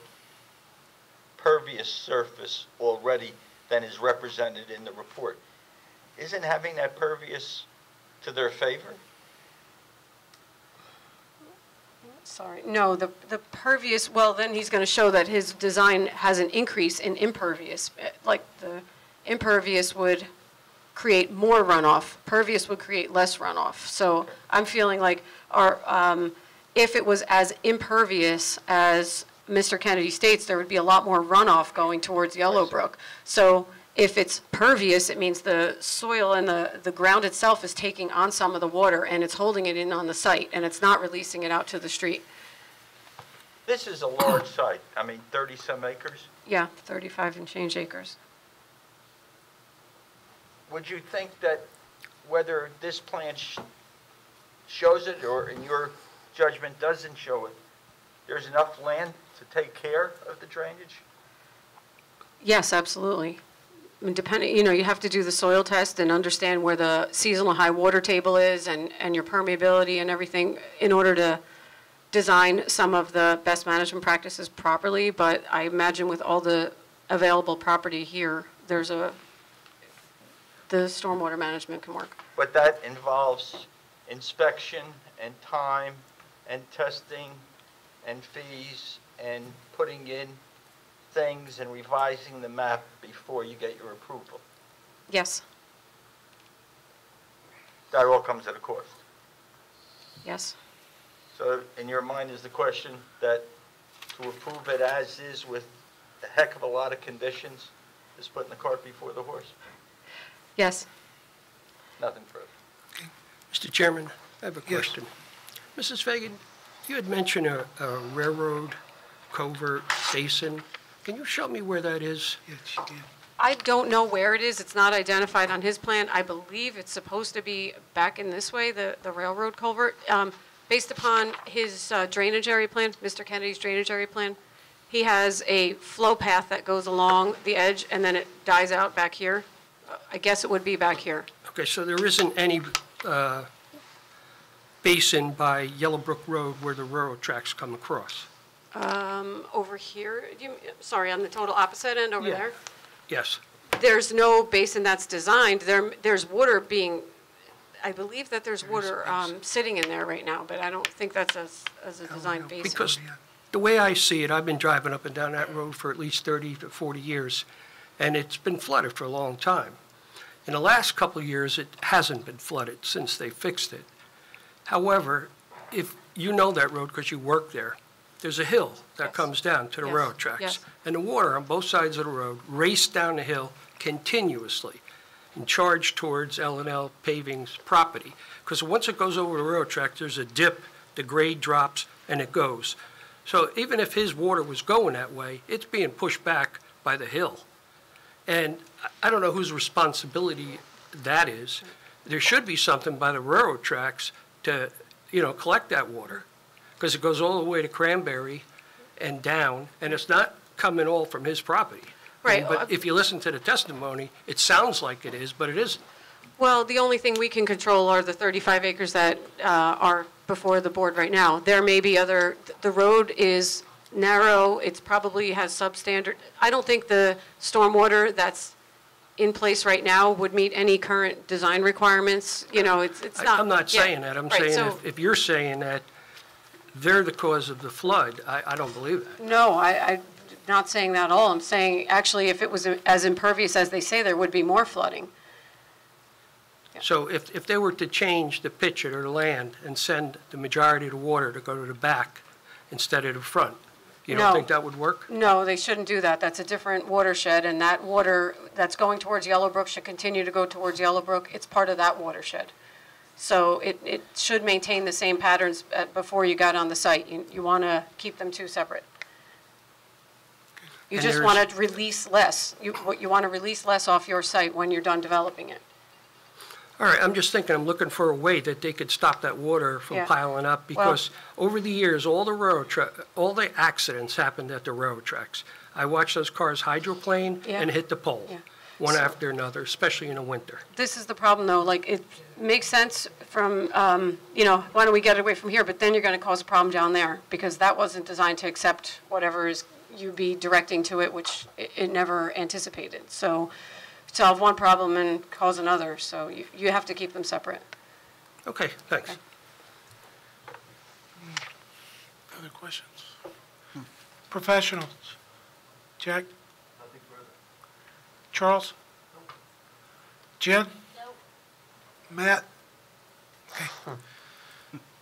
pervious surface already than is represented in the report. Isn't having that pervious to their favor? Sorry, no, the pervious, well, then he's going to show that his design has an increase in impervious. Like the impervious would create more runoff, pervious would create less runoff. So I'm feeling like if it was as impervious as Mr. Kennedy states, there would be a lot more runoff going towards Yellowbrook. So if it's pervious, it means the soil and the ground itself is taking on some of the water and it's holding it in on the site and it's not releasing it out to the street. This is a large site. I mean, 30-some acres. Yeah, 35 and change acres. Would you think that whether this plan shows it or in your judgment doesn't show it, there's enough land to take care of the drainage? Yes, absolutely. I mean, depending, you know, you have to do the soil test and understand where the seasonal high water table is and your permeability and everything in order to design some of the best management practices properly. But I imagine with all the available property here, the stormwater management can work. But that involves inspection and time and testing and fees and putting in things and revising the map before you get your approval. Yes. That all comes at a cost. Yes. So in your mind is the question that to approve it as is with a heck of a lot of conditions is putting the cart before the horse? Yes. Nothing further. Mr. Chairman, I have a Yes. question. Mrs. Fagan, you had mentioned a railroad culvert basin. Can you show me where that is? Yes, she did. I don't know where it is. It's not identified on his plan. I believe it's supposed to be back in this way, the railroad culvert. Based upon his drainage area plan, Mr. Kennedy's drainage area plan, he has a flow path that goes along the edge and then it dies out back here. I guess it would be back here. Okay, so there isn't any basin by Yellowbrook Road where the railroad tracks come across? Over here, sorry, on the total opposite end over Yeah. there? Yes. There's no basin that's designed. There's water being, I believe that there's water sitting in there right now, but I don't think that's as a designed basin. Because the way I see it, I've been driving up and down that road for at least 30 to 40 years, and it's been flooded for a long time. In the last couple of years, it hasn't been flooded since they fixed it. However, if you know that road because you work there, there's a hill that Yes. comes down to the Yes. railroad tracks. Yes. And the water on both sides of the road race down the hill continuously and charge towards L&L Paving's property. Because once it goes over the railroad track, there's a dip, the grade drops, and it goes. So even if his water was going that way, it's being pushed back by the hill. And I don't know whose responsibility that is. There should be something by the railroad tracks to, collect that water, because it goes all the way to Cranberry and down, and it's not coming all from his property. Right. But if you listen to the testimony, it sounds like it is, but it isn't. Well, the only thing we can control are the 35 acres that are before the board right now. There may be the road is narrow, it's probably has substandard. I don't think the stormwater that's in place right now would meet any current design requirements. It's not. I'm not saying that. I'm Right, saying so- if you're saying that they're the cause of the flood, I don't believe that. No, I'm not saying that at all. I'm saying, actually, if it was as impervious as they say, there would be more flooding. So if they were to change the pitch of their land and send the majority of the water to go to the back instead of the front, you don't No. think that would work? No, they shouldn't do that. That's a different watershed, and that water that's going towards Yellowbrook should continue to go towards Yellowbrook. It's part of that watershed. So it should maintain the same patterns before you got on the site. You want to keep them two separate. You And just there's- want to release less. You want to release less off your site when you're done developing it. All right, I'm just thinking, I'm looking for a way that they could stop that water from Yeah. piling up, because over the years, all the accidents happened at the railroad tracks. I watched those cars hydroplane Yeah. and hit the pole, Yeah. one after another, especially in the winter. This is the problem, though, like, it makes sense from, why don't we get it away from here, but then you're going to cause a problem down there, because that wasn't designed to accept whatever is you be directing to it, which it never anticipated. So solve one problem and cause another, so you have to keep them separate. Okay, thanks. Okay. Other questions? Professionals? Jack? Nothing further. Charles? Jen? Nope. Matt? Okay.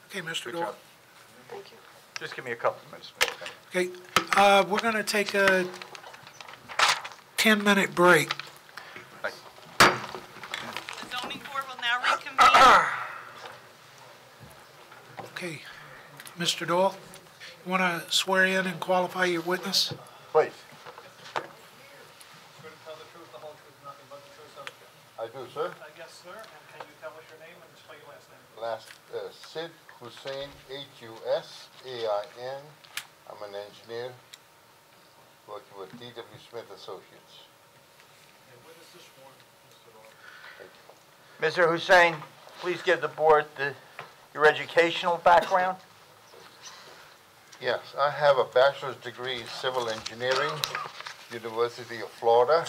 Okay, Mr. Good Dole. job. Thank you. Just give me a couple of minutes, Mr. Chairman. Okay, we're going to take a 10-minute break. The zoning board will now reconvene. Okay, Mr. Dole, you want to swear in and qualify your witness? Please. I do, sir. Yes, sir. And can you tell us your name and spell your last name? Sid Hussein, Husain. I'm an engineer working with D.W. Smith Associates. Mr. Hussein, please give the board your educational background. Yes, I have a bachelor's degree in civil engineering, University of Florida.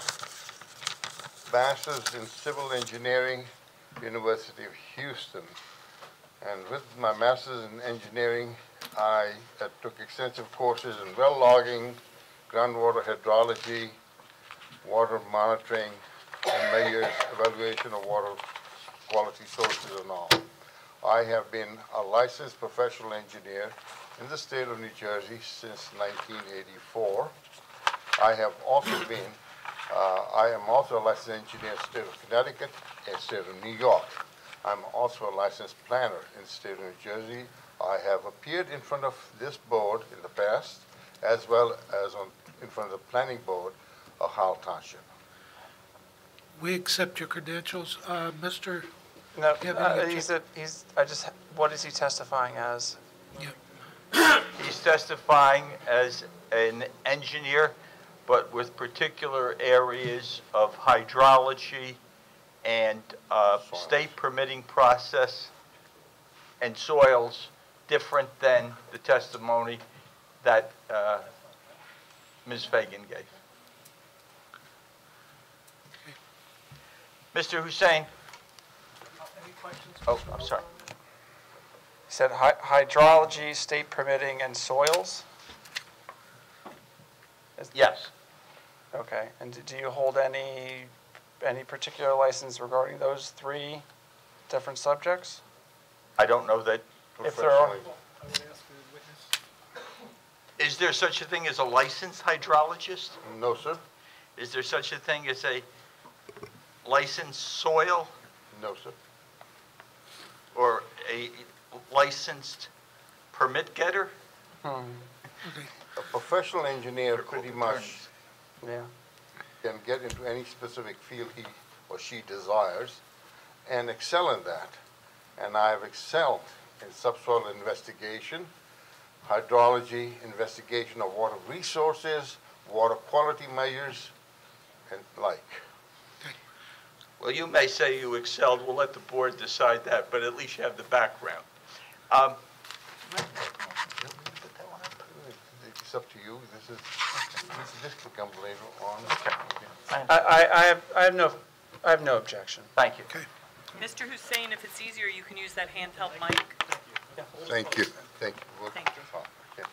Bachelor's in civil engineering, University of Houston. And with my master's in engineering, I took extensive courses in well logging, groundwater hydrology, water monitoring, and measures evaluation of water quality sources and all. I have been a licensed professional engineer in the state of New Jersey since 1984. I have also been I am also a licensed engineer in the state of Connecticut and state of New York. I'm also a licensed planner in the state of New Jersey. I have appeared in front of this board in the past, as well as in front of the planning board of Howell Township. We accept your credentials. Mr. No, Do you have any what is he testifying as? He's testifying as an engineer, but with particular areas of hydrology and state permitting process and soils different than the testimony that Ms. Fagan gave. Mr. Hussein? Any questions? Oh, I'm sorry. He said hydrology, state permitting, and soils? Yes. Okay, and do you hold any particular license regarding those 3 different subjects? I don't know that. If there are, I would ask the witness. Is there such a thing as a licensed hydrologist? No, sir. Is there such a thing as a licensed soil No, sir. or a licensed permit getter? A professional engineer pretty much yeah. can get into any specific field he or she desires and excel in that. And I've excelled in subsoil investigation, hydrology, investigation of water resources, water quality measures, and like. Well, you may say you excelled. We'll let the board decide that, but at least you have the background. It's up to you. This can come later on. Okay. I have no objection. Thank you. Okay. Mr. Hussein, if it's easier, you can use that handheld mic. Thank you. Thank you. Thank you. Yeah.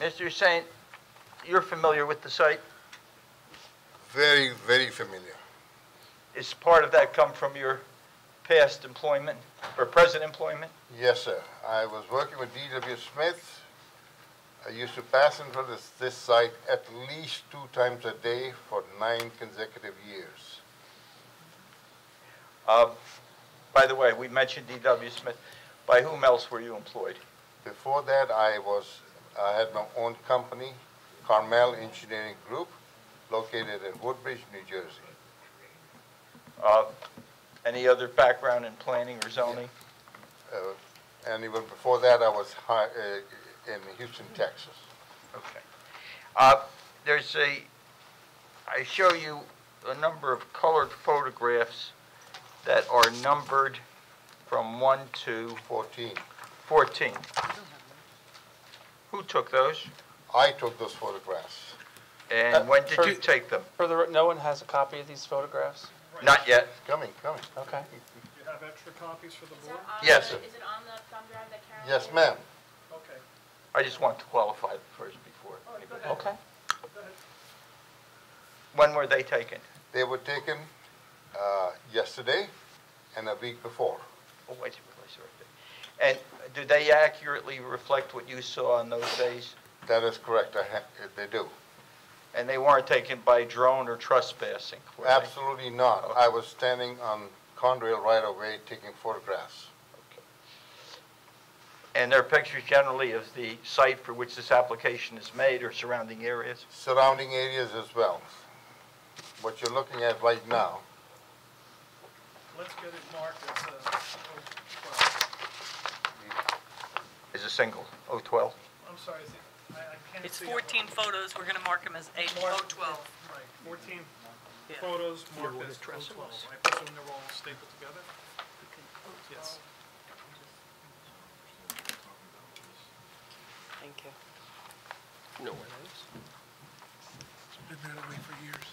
Mr. Hussein, you're familiar with the site? Very, very familiar. Is part of that come from your past employment or present employment? Yes, sir. I was working with D.W. Smith. I used to pass in front of this site at least 2 times a day for 9 consecutive years. By the way, we mentioned D.W. Smith. By whom else were you employed? Before that, I had my own company, Carmel Engineering Group, located in Woodbridge, New Jersey. Any other background in planning or zoning? And even before that, I was in Houston, Texas. Okay. I show you a number of colored photographs that are numbered from 1 to 14. 14. Who took those? I took those photographs. And when did you take them? No one has a copy of these photographs? Not yet. Coming. Okay. Do you have extra copies for the board? Yes. Is it on the thumb drive that Carol? Yes, ma'am. Okay. I just want to qualify it first before. Okay. When were they taken? They were taken yesterday and a week before. Oh, wait. And do they accurately reflect what you saw on those days? That is correct. They do. And they weren't taken by drone or trespassing, were they? Absolutely not. Okay. I was standing on Conrail right away taking photographs. And there are pictures generally of the site for which this application is made or surrounding areas? Surrounding areas as well. What you're looking at right now. Let's get it marked as Is a single, 012? I'm sorry, is it, I can't It's see. 14 photos. We're going to mark them as 012. Right, 14 Yeah. photos marked wanna as trace 012. those? I presume they're all stapled together? Yes. Thank you. No one else? Been that way for years.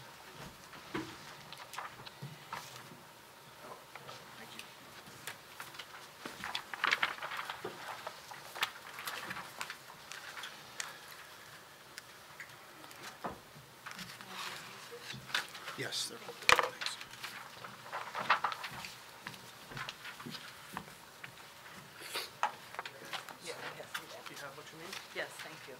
Yes, they're all different things. Yeah, yes, Do you have what you need? yes, thank you.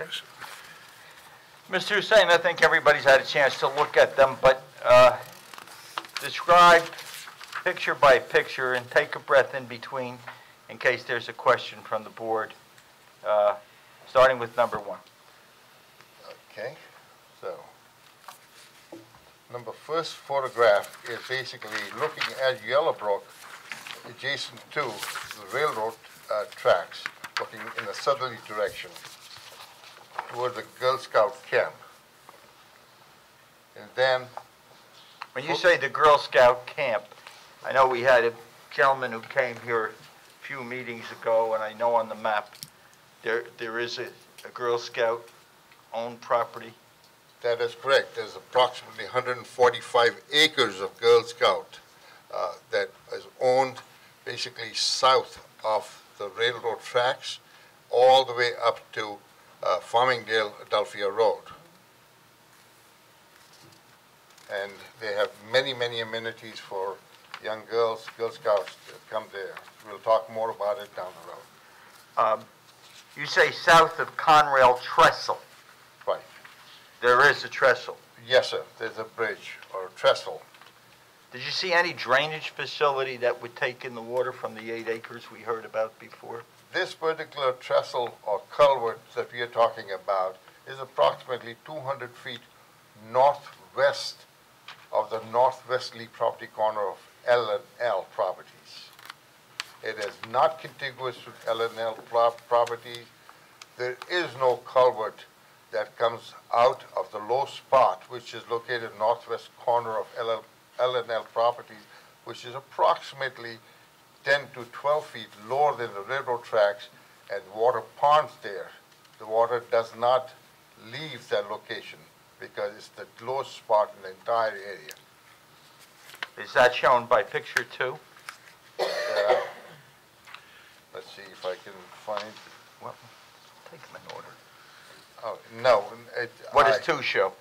Chris. Mr. Hussein, I think everybody's had a chance to look at them, but describe picture by picture and take a breath in between in case there's a question from the board, starting with number 1. Okay, so, first photograph is basically looking at Yellowbrook adjacent to the railroad tracks, looking in a southerly direction toward the Girl Scout camp. And then, When you say the Girl Scout camp, I know we had a gentleman who came here a few meetings ago, and I know on the map there is a Girl Scout owned property. that is correct. There's approximately 145 acres of Girl Scout that is owned basically south of the railroad tracks, all the way up to Farmingdale, Adelphia Road. And they have many, many amenities for young girls, Girl Scouts that come there. We'll talk more about it down the road. You say south of Conrail Trestle. Right. There is a trestle. Yes, sir. There's a bridge or a trestle. Did you see any drainage facility that would take in the water from the 8 acres we heard about before? This particular trestle or culvert that we are talking about is approximately 200 feet northwest of the northwesterly property corner of L&L properties. It is not contiguous with L&L properties. There is no culvert that comes out of the low spot, which is located northwest corner of L&L properties, which is approximately 10 to 12 feet lower than the railroad tracks, and water ponds there. The water does not leave that location because it's the lowest spot in the entire area. Is that shown by picture 2? Let's see if I can find, Well, take them in order. oh, no. What does 2 show?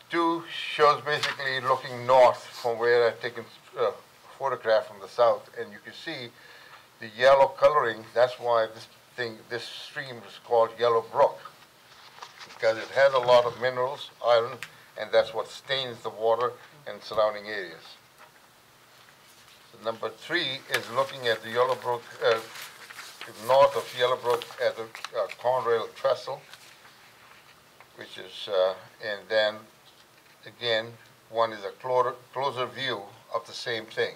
2 shows basically looking north from where I've taken a photograph from the south, and you can see the yellow coloring. That's why this stream is called Yellow Brook, because it has a lot of minerals, iron, and that's what stains the water and surrounding areas. So number 3 is looking at the Yellowbrook, north of Yellowbrook at the Conrail Trestle, which is, and then again, one is a closer view of the same thing.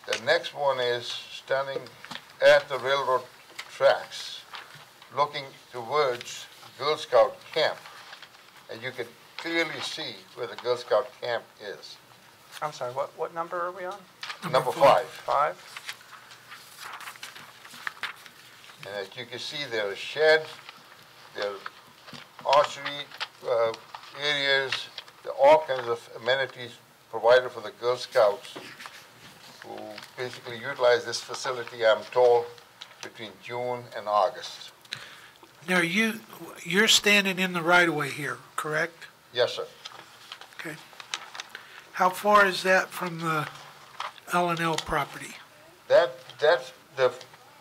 The next one is standing at the railroad tracks, looking towards Girl Scout camp, and you can clearly see where the Girl Scout camp is. I'm sorry, what number are we on? Number 5. 5? And as you can see, there are sheds, there are archery areas, there are all kinds of amenities provided for the Girl Scouts, who basically utilize this facility, I'm told, between June and August. Now, you're standing in the right-of-way here, correct? Yes, sir. Okay. How far is that from the L&L property? That's the,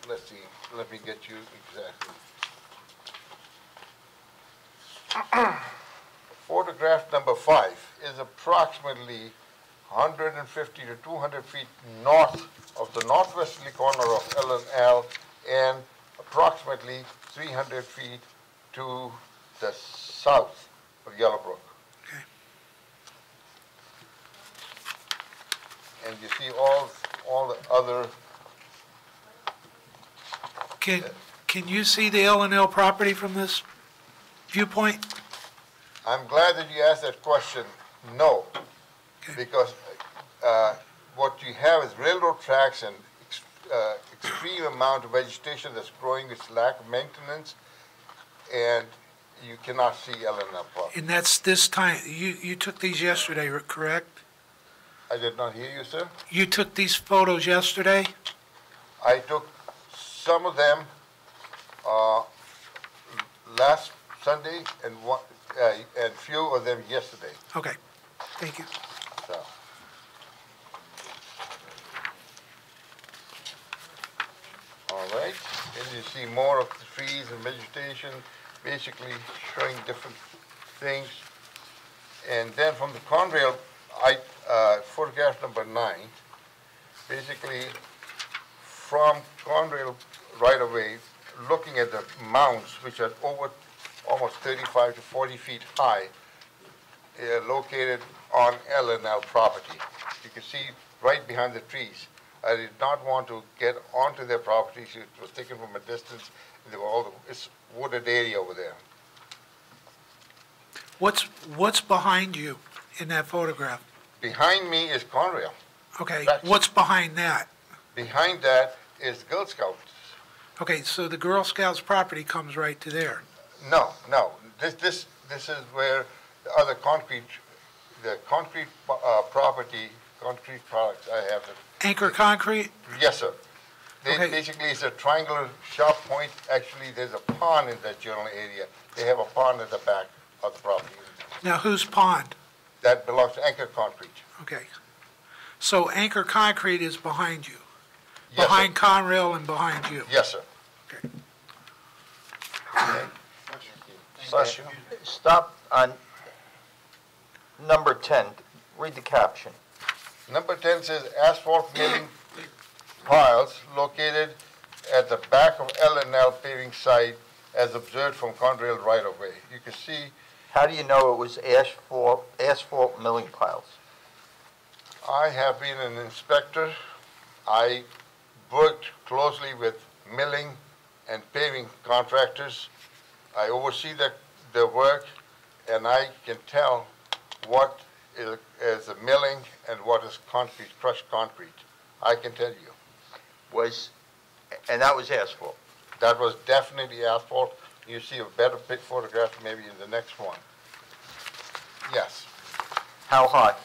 let's see, let me get you exactly. Photograph number 5 is approximately 150 to 200 feet north of the northwesterly corner of L&L and approximately 300 feet to the south of Yellowbrook. Okay. And you see all the other. Can you see the L&L property from this viewpoint? I'm glad that you asked that question. No, because what you have is railroad tracks and extreme amount of vegetation that's growing, its lack of maintenance, and you cannot see L&L property. And that's this time, you took these yesterday, correct? I did not hear you, sir. You took these photos yesterday? I took some of them last Sunday and few of them yesterday. Okay, thank you. So. All right, and you see more of the trees and vegetation, basically showing different things. And then from the Conrail, photograph number 9, basically from Conrail right away, looking at the mounds, which are over almost 35 to 40 feet high, located on L&L property. You can see right behind the trees. I did not want to get onto their property. It was taken from a distance. There were it's wooded area over there. What's behind you in that photograph? Behind me is Conrail. Okay, what's behind that? Behind that is Girl Scouts. Okay, so the Girl Scouts property comes right to there. No. This is where the other concrete property, concrete products I have. Anchor Concrete? Yes, sir. Okay. Basically, it's a triangular sharp point. Actually, there's a pond in that general area. They have a pond at the back of the property. Now, whose pond? That belongs to Anchor Concrete. Okay. So Anchor Concrete is behind you? Yes, behind Conrail and behind you? Yes, sir. Okay. Bless you. Stop on number 10. Read the caption. Number 10 says asphalt milling piles located at the back of L&L paving site as observed from Conrail right-of-way. You can see. How do you know it was asphalt milling piles? I have been an inspector. I worked closely with milling and paving contractors. I oversee the work, and I can tell what is a milling and what is concrete, crushed concrete. I can tell you. And that was asphalt? That was definitely asphalt. You see a better photograph maybe in the next one. Yes. How high?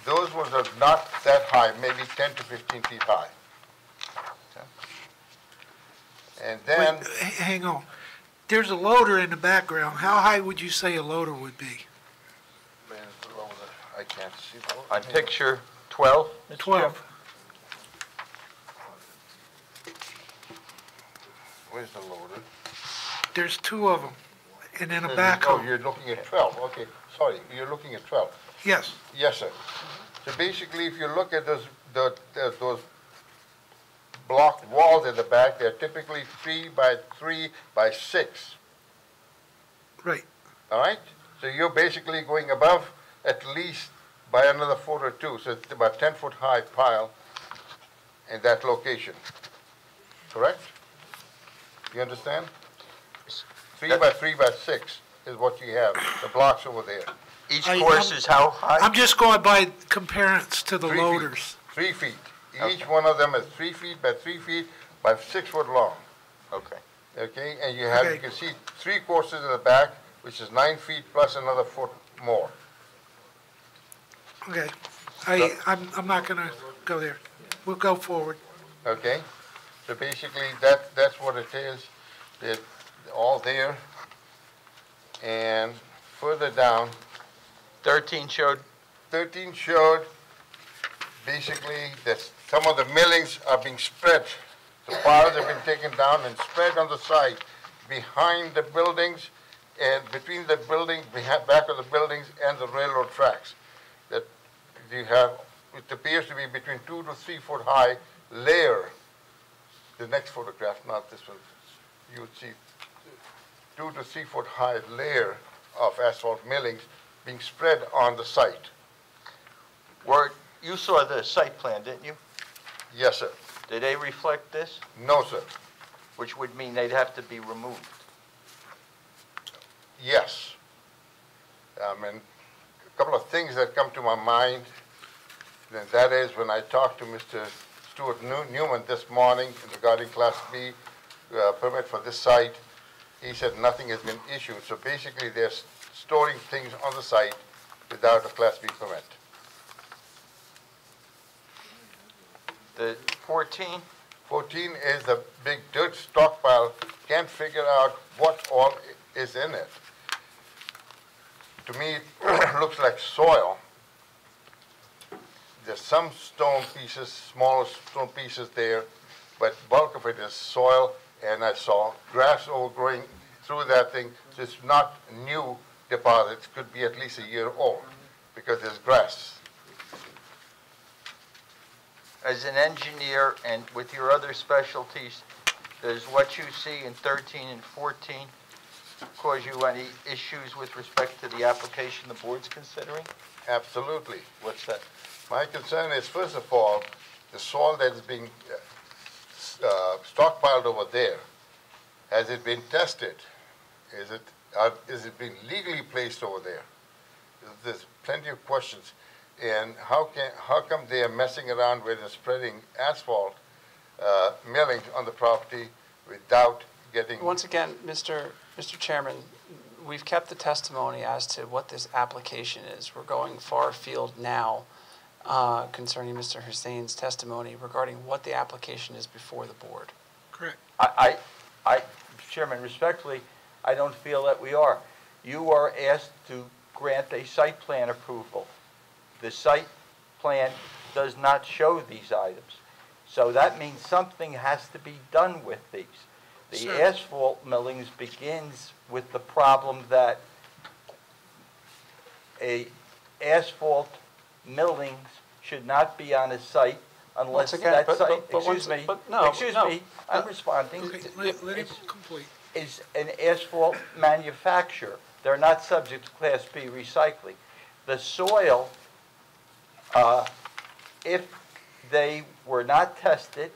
Those ones are not that high, maybe 10 to 15 feet high. And then... Wait, hang on. There's a loader in the background. How high would you say a loader would be? I can't see the... On picture 12? 12. Where's the loader? There's 2 of them, and then a backhoe. Oh, you're looking at 12. Okay, sorry, you're looking at 12. Yes. Yes, sir. So basically, if you look at those block walls at the back, they're typically 3 by 3 by 6. Right. All right? So you're basically going above at least by another foot or 2. So it's about 10-foot high pile in that location. Correct? You understand? 3 by 3 by 6 is what you have, the blocks over there. Each course is how high? I'm just going by comparison to the 3 loaders. Feet. 3 feet. Okay. Each one of them is 3 feet by 3 feet by 6 foot long. Okay. Okay, and you have, Okay. you can see 3 courses in the back, which is 9 feet plus another foot more. Okay. I'm not going to go there. We'll go forward. Okay? So basically, that's what it is. They're all there. And further down, 13 showed? 13 showed basically that some of the millings are being spread. The piles have been taken down and spread on the side behind the buildings and between the building, back of the buildings and the railroad tracks. That you have, it appears to be between 2 to 3 foot high layer. The next photograph, not this one, you would see 2 to 3 foot high layer of asphalt millings being spread on the site. You saw the site plan, didn't you? Yes, sir. Did they reflect this? No, sir. Which would mean they'd have to be removed. Yes. I mean, a couple of things that come to my mind, and that is when I talked to Mr. Stuart Newman this morning regarding Class B permit for this site, he said nothing has been issued. So basically, they're storing things on the site without a Class B permit. The 14? 14 is the big dirt stockpile. Can't figure out what all is in it. To me, it looks like soil. There's some stone pieces, smaller stone pieces there, but bulk of it is soil, and I saw grass overgrowing through that thing. So it's not new deposits, could be at least a year old, because there's grass. As an engineer and with your other specialties, does what you see in 13 and 14 cause you any issues with respect to the application the board's considering? Absolutely. What's that? My concern is, first of all, the soil that is being stockpiled over there. Has it been tested? Is it being legally placed over there? There's plenty of questions. And how come they are messing around with and spreading asphalt milling on the property without getting... Once again, Mr. Chairman, we've kept the testimony as to what this application is. We're going far afield now concerning Mr. Hussein's testimony regarding what the application is before the board. Correct. Chairman, respectfully, I don't feel that we are. You are asked to grant a site plan approval. The site plan does not show these items. So that means something has to be done with these. The asphalt millings begins with the problem that asphalt millings should not be on a site unless that site, excuse me, I'm responding. Okay, let him complete. Is an asphalt manufacturer. They're not subject to Class B recycling. The soil, if they were not tested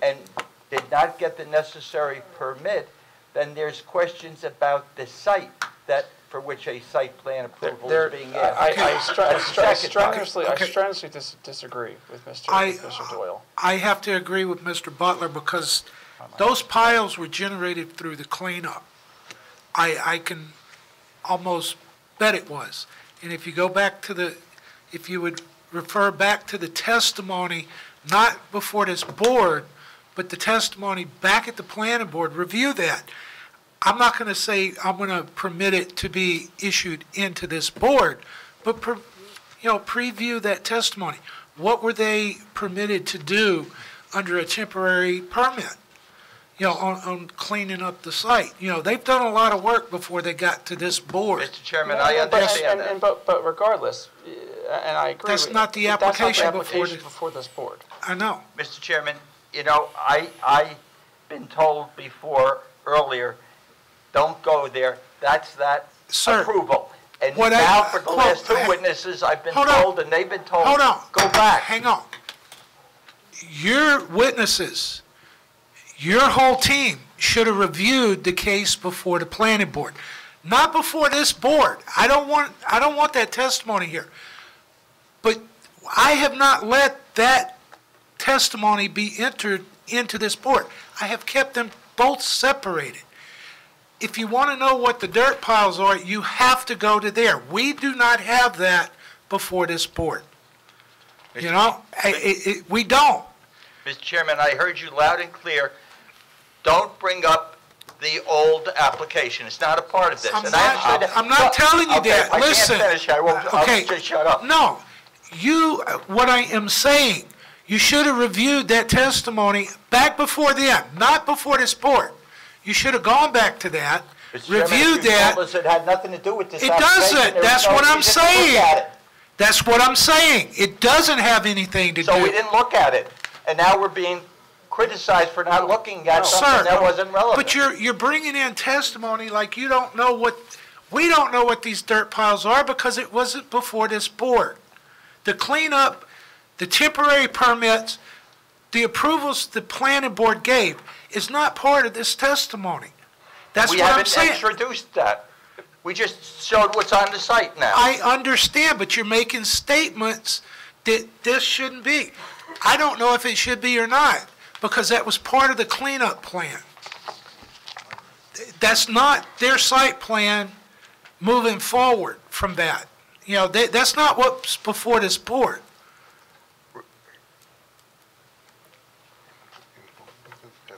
and did not get the necessary permit, then there's questions about the site for which a site plan approval is being asked. I strenuously disagree with Mr. Doyle. I have to agree with Mr. Butler because those piles were generated through the cleanup. I can almost bet it was. And if you go back to if you would refer back to the testimony, not before this board, but the testimony back at the planning board, review that. I'm not going to say I'm going to permit it to be issued into this board, but preview that testimony. What were they permitted to do under a temporary permit? On cleaning up the site. They've done a lot of work before they got to this board. Mr. Chairman, I understand that. But regardless, and I agree. That's not the application before this board. I know. Mr. Chairman, I've been told before, earlier, don't go there. That's that approval. And now for the last two witnesses, I've been told, and they've been told, go back. Hang on. Your witnesses, your whole team should have reviewed the case before the planning board, not before this board. I don't want that testimony here. But I have not let that testimony be entered into this board. I have kept them both separated. If you want to know what the dirt piles are, you have to go to there. We do not have that before this board. We don't. Mr. Chairman, I heard you loud and clear. Don't bring up the old application. It's not a part of this. I'm not telling you that. Listen. I can't finish. I'll just shut up. No. What I am saying, you should have reviewed that testimony back before then, not before this board. You should have gone back to that, reviewed that. It had nothing to do with this application. It doesn't. That's what I'm saying. That's what I'm saying. It doesn't have anything to do. So we didn't look at it, and now we're being criticized for not looking at something that wasn't relevant. But you're bringing in testimony like you don't know we don't know what these dirt piles are because it wasn't before this board. The cleanup, the temporary permits, the approvals the planning board gave is not part of this testimony. That's what I'm saying. We haven't introduced that. We just showed what's on the site now. I understand, but you're making statements that this shouldn't be. I don't know if it should be or not, because that was part of the cleanup plan. That's not their site plan moving forward from that. That's not what's before this board.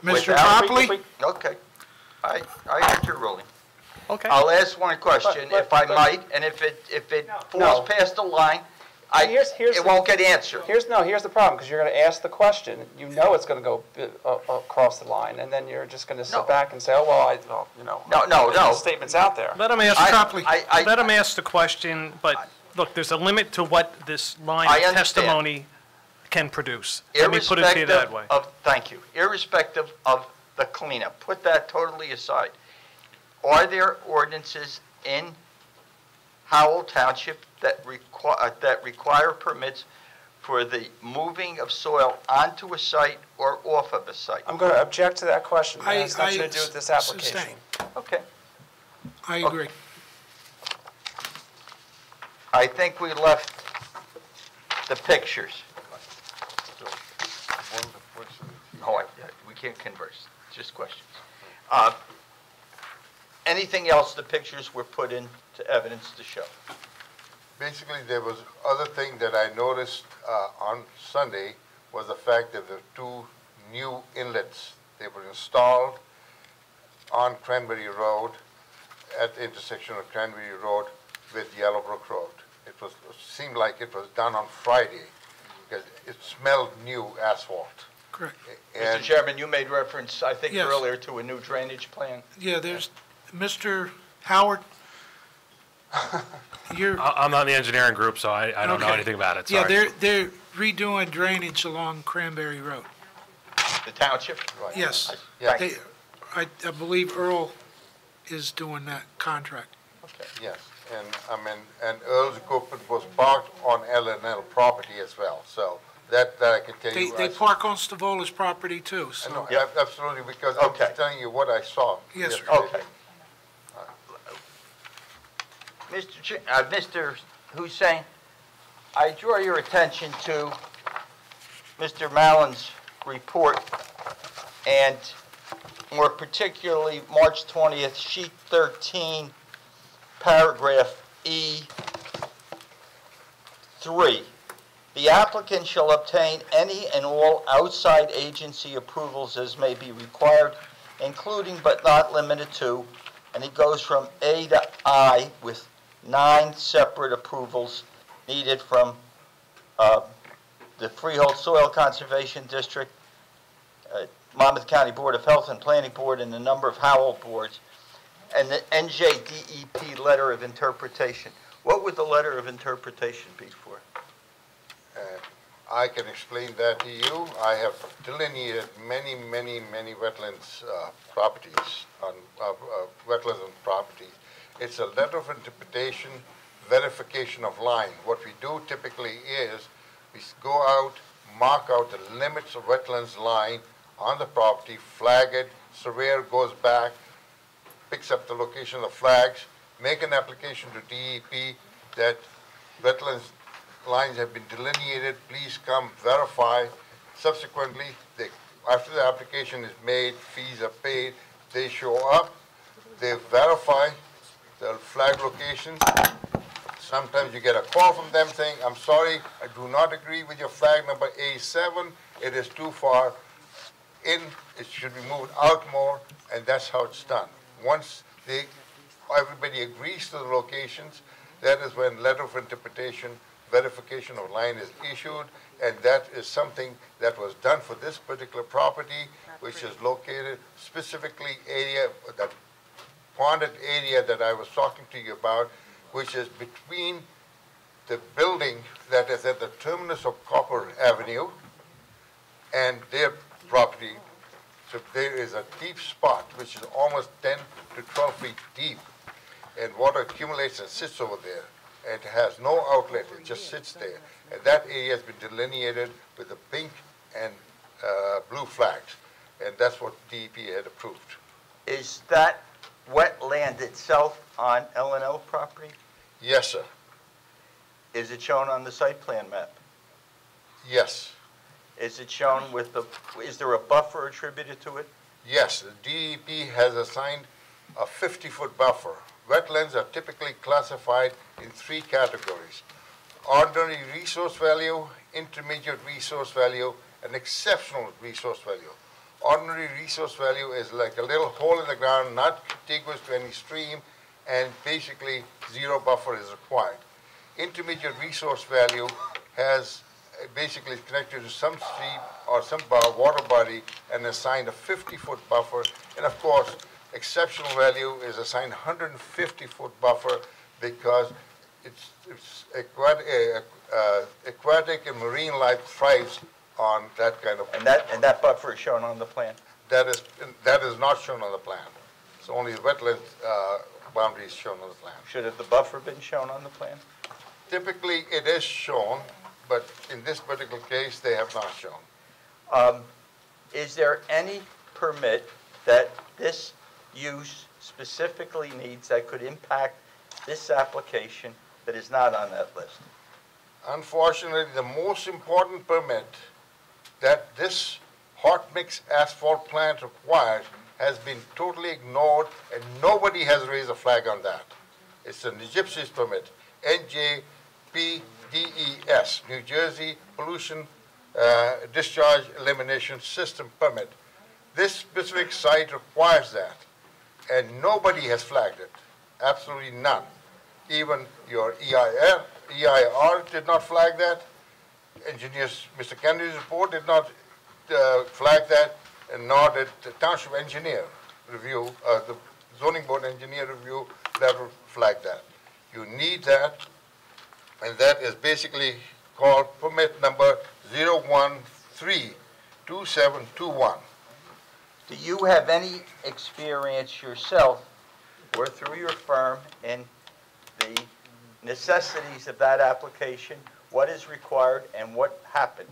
Mr. Copley? Okay. I heard your ruling. Okay. I'll ask one question, if I might, and if it falls past the line, it won't get answered. Here's the problem, because you're going to ask the question, you know it's going to go across the line, and then you're just going to sit back and say, oh, well, No. the statement's out there. Let him ask the question, but look, there's a limit to what this line I of understand. testimony can produce. Let me put it to you that way. Thank you. Irrespective of the cleanup, put that totally aside. Are there ordinances in Howell Township that require permits for the moving of soil onto a site or off of a site? I'm going to object to that question. It has nothing to do with this application. Sustain. Okay. I agree. I think we left the pictures. We can't converse, just questions. Anything else the pictures were put into evidence to show? Basically, there was other thing that I noticed on Sunday was the fact that the two new inlets, they were installed on Cranberry Road at the intersection of Cranberry Road with Yellowbrook Road. It seemed like it was done on Friday because it smelled new asphalt. Correct. Mr. Chairman, you made reference, I think, Yes. earlier to a new drainage plan. Yeah, there's, Mr. Howard, you're, I'm not in the engineering group, so I don't know Okay. anything about it, yeah, sorry. they're redoing drainage along Cranberry Road. The township? Right. Yes. Yeah. They, I believe Earl is doing that contract. Okay. Yes, and Earl's equipment was parked on L&L property as well, so that I can tell you. They park on Stavola's property too, I so. know, absolutely, because I'm Okay. just telling you what I saw. Yes, sir. yesterday. Okay. Mr. Hussein, I draw your attention to Mr. Mallon's report, and more particularly March 20th, sheet 13, paragraph E3. The applicant shall obtain any and all outside agency approvals as may be required, including but not limited to, and he goes from A to I with 9 separate approvals needed from the Freehold Soil Conservation District, Monmouth County Board of Health and Planning Board, and a number of Howell boards, and the NJDEP letter of interpretation. What would the letter of interpretation be for? I can explain that to you. I have delineated many wetlands properties, wetlands and properties. It's a letter of interpretation, verification of line. What we do typically is we go out, mark out the limits of wetlands line on the property, flag it, surveyor goes back, picks up the location of the flags, make an application to DEP that wetlands lines have been delineated, please come verify. Subsequently, after the application is made, fees are paid, they show up, they verify the flag locations. Sometimes you get a call from them saying, I'm sorry, I do not agree with your flag number A7, it is too far in, it should be moved out more, and that's how it's done. Once everybody agrees to the locations, that is when letter of interpretation, verification of line is issued, and that is something that was done for this particular property, which is located specifically area, that ponded area that I was talking to you about, which is between the building that is at the terminus of Copper Avenue and their property. So there is a deep spot, which is almost 10 to 12 feet deep, and water accumulates and sits over there. And it has no outlet, it just sits there. And that area has been delineated with the pink and blue flags, and that's what DEP had approved. Is that wetland itself on L&L property? Yes, sir. Is it shown on the site plan map? Yes. Is it shown with is there a buffer attributed to it? Yes, the DEP has assigned a 50-foot buffer. Wetlands are typically classified in 3 categories: ordinary resource value, intermediate resource value, and exceptional resource value. Ordinary resource value is like a little hole in the ground, not contiguous to any stream, and basically 0 buffer is required. intermediate resource value has basically connected to some stream or some water body and assigned a 50-foot buffer. And of course, exceptional value is assigned 150-foot buffer because it's aquatic and marine life thrives on that kind of. And that buffer is shown on the plan? That is not shown on the plan. It's only the wetland boundaries shown on the plan. Should have the buffer been shown on the plan? Typically, it is shown, but in this particular case, they have not shown. Is there any permit that this use specifically needs that could impact this application that is not on that list? Unfortunately, the most important permit that this hot mix asphalt plant requires has been totally ignored, and nobody has raised a flag on that. It's an Gypsies permit, NJPDES, New Jersey Pollution Discharge Elimination System permit. This specific site requires that, and nobody has flagged it, absolutely none. Even your EIR did not flag that. Engineers, Mr. Kennedy's report did not flag that, and nor did the township engineer review, the zoning board engineer review that would flag that. You need that, and that is basically called permit number 0132721. Do you have any experience yourself or through your firm in the necessities of that application, what is required and what happens?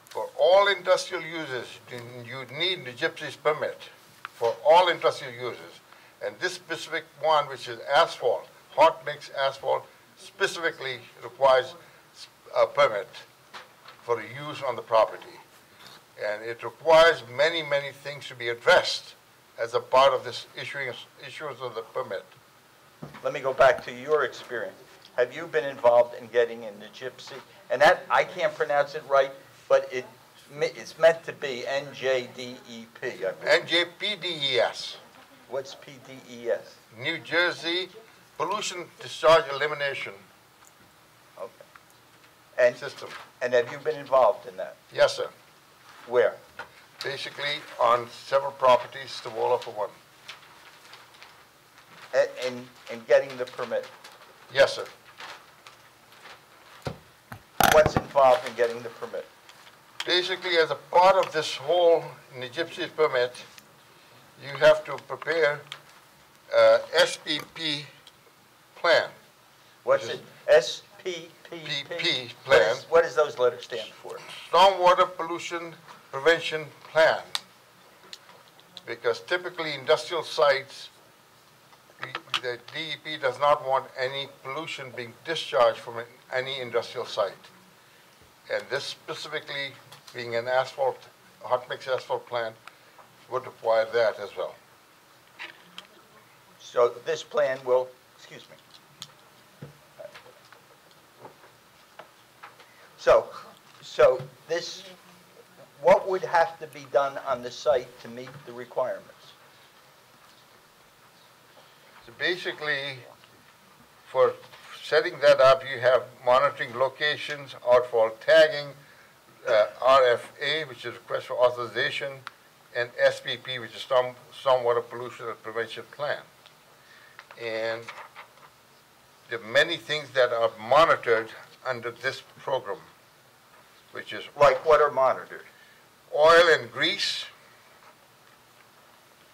For all industrial uses, you need the Gypsies permit for all industrial uses. And this specific one, which is asphalt, hot mix asphalt, specifically requires a permit for use on the property. And it requires many, many things to be addressed as a part of this issuance of the permit. Let me go back to your experience. Have you been involved in getting in the Gypsy? And that, I can't pronounce it right, but it's meant to be NJDEP. NJPDES. What's PDES? New Jersey Pollution Discharge Elimination System. And have you been involved in that? Yes, sir. Where? Basically on several properties, the Walla for one. In getting the permit? Yes, sir. What's involved in getting the permit? Basically, as a part of this whole Gypsies permit, you have to prepare SPP plan. What's it? SPPP plan. What does those letters stand for? Stormwater Pollution Prevention Plan. Because typically industrial sites, the DEP does not want any pollution being discharged from any industrial site. And this specifically, being an asphalt, hot mix asphalt plant, would require that as well. So this plan will, excuse me. So this, what would have to be done on the site to meet the requirements? So basically, for setting that up, you have monitoring locations, outfall tagging, RFA, which is request for authorization, and SPP, which is stormwater pollution and prevention plan. And there are many things that are monitored under this program, which is like what are monitored? Oil and grease,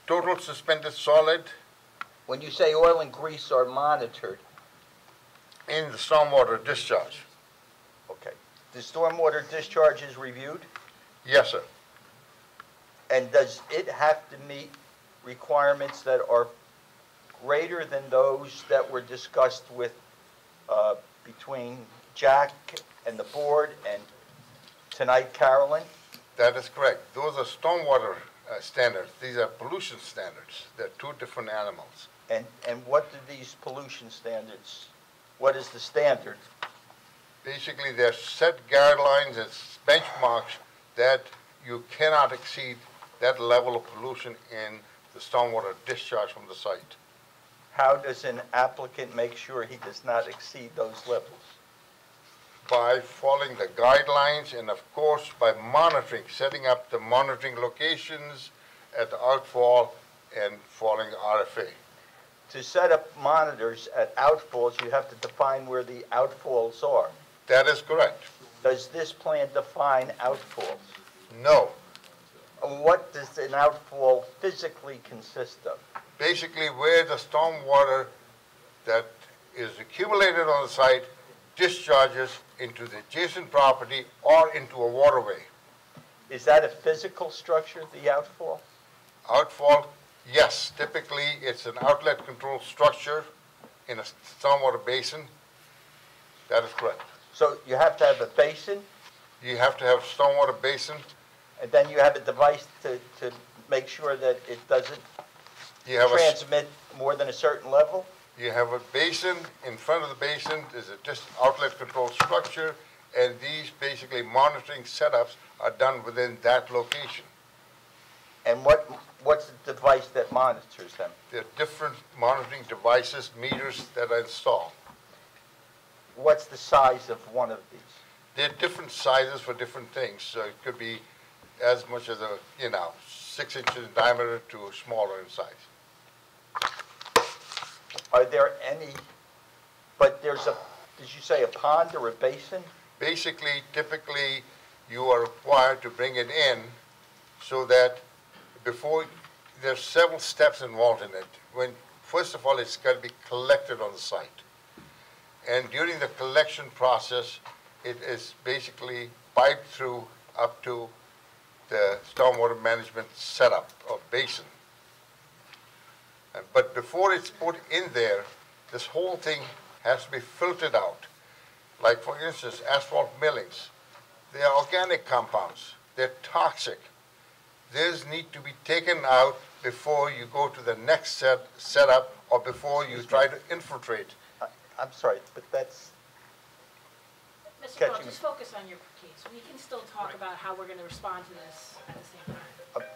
total suspended solid. When you say oil and grease are monitored? In the stormwater discharge. Okay. The stormwater discharge is reviewed? Yes, sir. And does it have to meet requirements that are greater than those that were discussed with, between Jack and the board and tonight Carolyn? That is correct. Those are stormwater standards. These are pollution standards. They're two different animals. And what do these pollution standards, what is the standard? Basically, they're set guidelines and benchmarks that you cannot exceed that level of pollution in the stormwater discharge from the site. How does an applicant make sure he does not exceed those levels? by following the guidelines and of course by monitoring, setting up the monitoring locations at the outfall and following the RFA. To set up monitors at outfalls, you have to define where the outfalls are. That is correct. Does this plan define outfalls? No. What does an outfall physically consist of? Basically where the storm water that is accumulated on the site discharges into the adjacent property or into a waterway. Is that a physical structure, the outfall? Outfall, yes. Typically, it's an outlet control structure in a stormwater basin. That is correct. So you have to have a basin, You have to have stormwater basin. and then you have a device to make sure that it doesn't You have transmit more than a certain level? You have a basin. In front of the basin is a just outlet control structure, and these basically monitoring setups are done within that location. And what's the device that monitors them? There are different monitoring devices, meters that are installed. What's the size of one of these? There are different sizes for different things, so it could be as much as 6 inches in diameter to smaller in size. Are there any, but there's a, did you say a pond or a basin? Basically, typically, you are required to bring it in so that before, there's several steps involved in it. First of all, it's got to be collected on the site. And during the collection process, it is basically piped through up to the stormwater management setup or basin. But before it's put in there, this whole thing has to be filtered out. Like, for instance, asphalt millings. They are organic compounds. They're toxic. These need to be taken out before you go to the next setup or before you try to infiltrate. I'm sorry, but that's, Mr. Catching Paul, me. just focus on your case. We can still talk about how we're going to respond to this at the same time.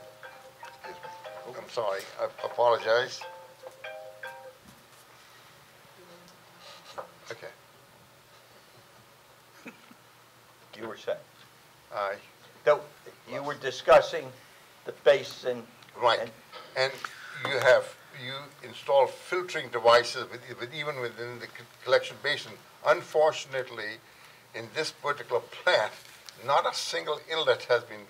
I'm sorry, I apologize. Okay. you were saying? Aye. No, you were discussing the basin. Right. And you install filtering devices even within the collection basin. Unfortunately, in this particular plant, not a single inlet has been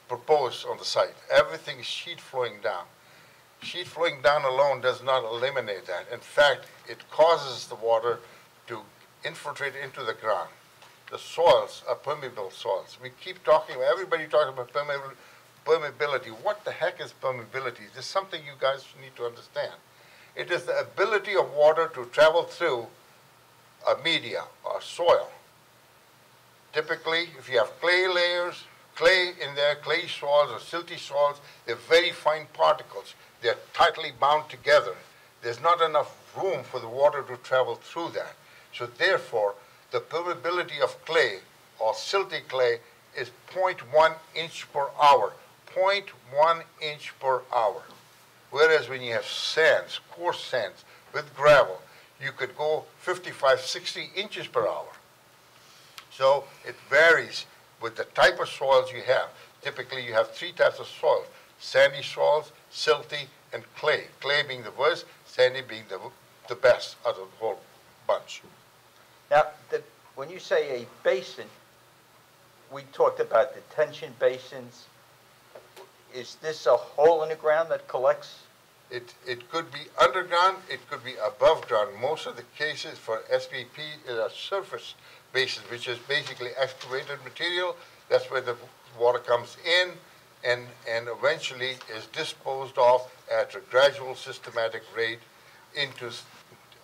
proposed on the site. Everything is sheet flowing down. Sheet flowing down alone does not eliminate that. In fact, it causes the water to infiltrate into the ground. The soils are permeable soils. We keep talking, everybody talking about permeability. What the heck is permeability? This is something you guys need to understand. It is the ability of water to travel through a media or soil. Typically, if you have clay layers, clay in there, clay soils or silty soils, they're very fine particles. They're tightly bound together. There's not enough room for the water to travel through that. So therefore, the permeability of clay or silty clay is 0.1 inch per hour. 0.1 inch per hour. Whereas when you have sands, coarse sands with gravel, you could go 55, 60 inches per hour. So it varies with the type of soils you have. Typically you have 3 types of soils: sandy soils, silty, and clay. Clay being the worst, sandy being the best out of the whole bunch. Now, when you say a basin, we talked about detention basins. Is this a hole in the ground that collects? It could be underground, it could be above ground. Most of the cases for SPP are surface basins, which is basically excavated material. That's where the water comes in and eventually is disposed of at a gradual systematic rate into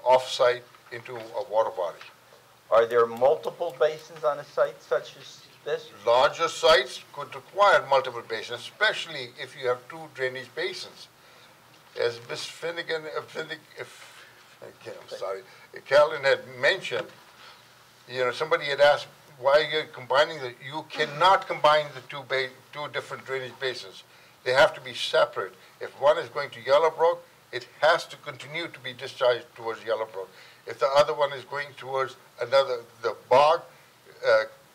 off-site into a water body. Are there multiple basins on a site such as this? Larger sites could require multiple basins, especially if you have 2 drainage basins. As Ms. Finnegan, Carolyn had mentioned, somebody had asked, why are you combining the, you cannot combine the two different drainage basins. They have to be separate. If one is going to Yellowbrook, it has to continue to be discharged towards Yellowbrook. If the other one is going towards the Bog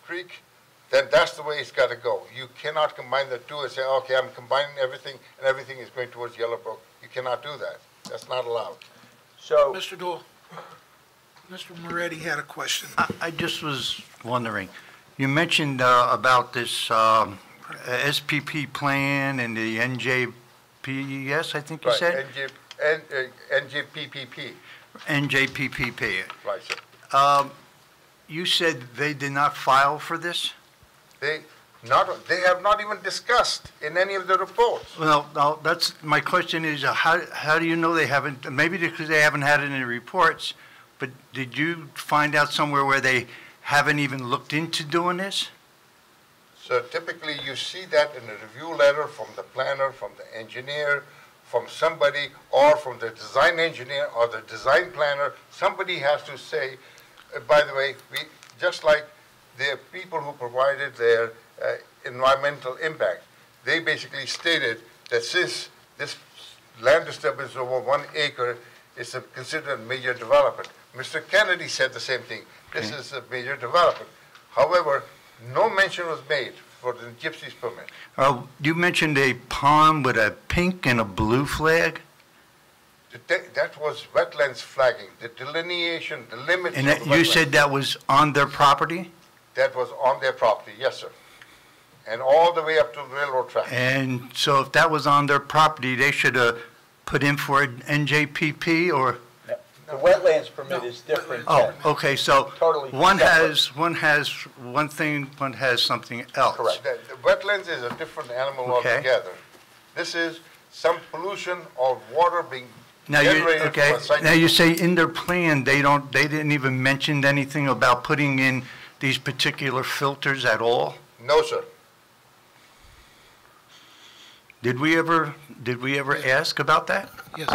Creek, then that's the way it's got to go. You cannot combine the two and say, okay, I'm combining everything, and everything is going towards Yellowbrook. You cannot do that. That's not allowed. So, Mr. Doyle, Mr. Moretti had a question. I just was wondering, you mentioned about this SPP plan and the NJPES, I think you said? NJPPP. NJPPP. Right, sir. You said they did not file for this? They have not even discussed in any of the reports. Well, no, that's, my question is, how do you know they haven't, maybe because they haven't had it in the reports, but did you find out somewhere where they haven't even looked into doing this? So typically you see that in a review letter from the planner, from the engineer, from somebody, or from the design engineer or the design planner. Somebody has to say, by the way, just like the people who provided their environmental impact, they basically stated that since this land disturbance over 1 acre is considered a major development. Mr. Kennedy said the same thing. This is a major development. However, no mention was made for the gypsies permit. You mentioned a pond with a pink and a blue flag? That was wetlands flagging, the delineation, the limits And of the you wetlands. said that was on their property? That was on their property, yes, sir. And all the way up to the railroad track. And so if that was on their property, they should have put in for an NJPP or? the wetlands permit is different. Oh, okay, so Totally one separate. has one thing, one has something else. Correct. The wetlands is a different animal Okay. altogether. This is some pollution of water being Now you, generated okay, from a site. now you say in their plan, they didn't even mention anything about putting in these particular filters at all? No, sir. Did we ever ask about that? Yes.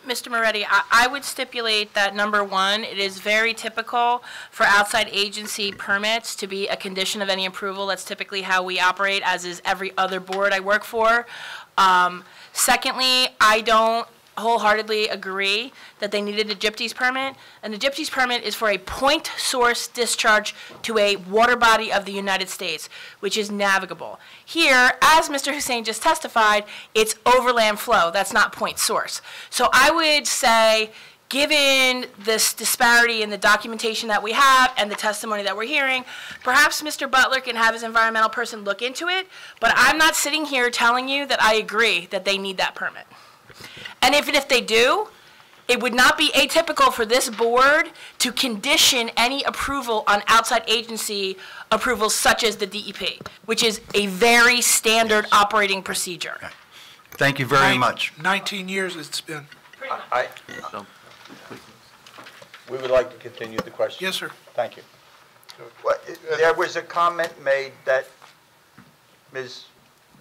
Mr. Moretti, I would stipulate that, number one, it is very typical for outside agency permits to be a condition of any approval. That's typically how we operate, as is every other board I work for. Secondly, I don't wholeheartedly agree that they needed a gypsies permit. And the gypsies permit is for a point source discharge to a water body of the United States, which is navigable. Here, as Mr. Hussein just testified, it's overland flow. That's not point source. So I would say, given this disparity in the documentation that we have and the testimony that we're hearing, perhaps Mr. Butler can have his environmental person look into it, but I'm not sitting here telling you that I agree that they need that permit. And if they do, it would not be atypical for this board to condition any approval on outside agency approvals such as the DEP, which is a very standard operating procedure. Thank you very much. 19 years it's been. We would like to continue the question. Yes, sir. Thank you. There was a comment made that Ms.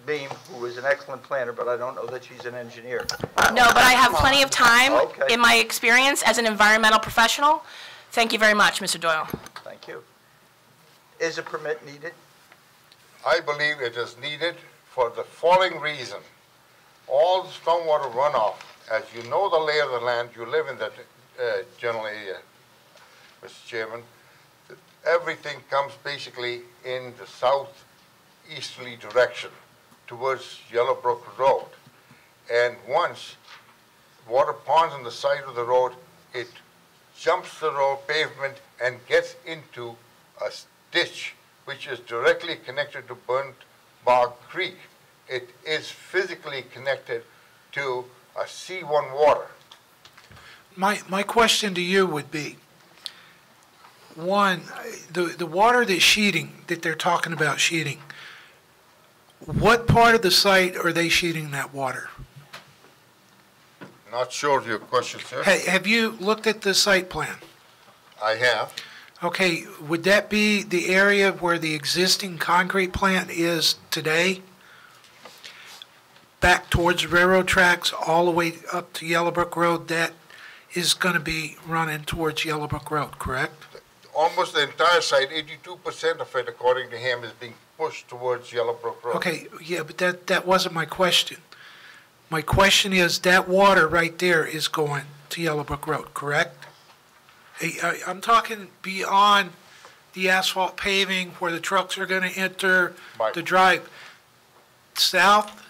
Beam, who is an excellent planner, but I don't know that she's an engineer. No, but I have plenty of time Okay. in my experience as an environmental professional. Thank you very much, Mr. Doyle. Thank you. Is a permit needed? I believe it is needed for the following reason. All the stormwater runoff, as you know the lay of the land, you live in that general area, Mr. Chairman, everything comes basically in the southeasterly direction towards Yellowbrook Road. And once water ponds on the side of the road, it jumps the road pavement and gets into a ditch which is directly connected to Burnt Bog Creek. It is physically connected to a C1 water. My question to you would be, one, the water that's sheeting, that they're talking about sheeting, what part of the site are they sheeting that water? Not sure of your question, sir. Have you looked at the site plan? I have. Okay, would that be the area where the existing concrete plant is today? Back towards railroad tracks, all the way up to Yellowbrook Road, that is going to be running towards Yellowbrook Road, correct? Almost the entire site, 82% of it, according to him, is being pushed towards Yellowbrook Road. Okay, yeah, but that wasn't my question. My question is, that water right there is going to Yellowbrook Road, correct? I'm talking beyond the asphalt paving where the trucks are going to enter the drive. South,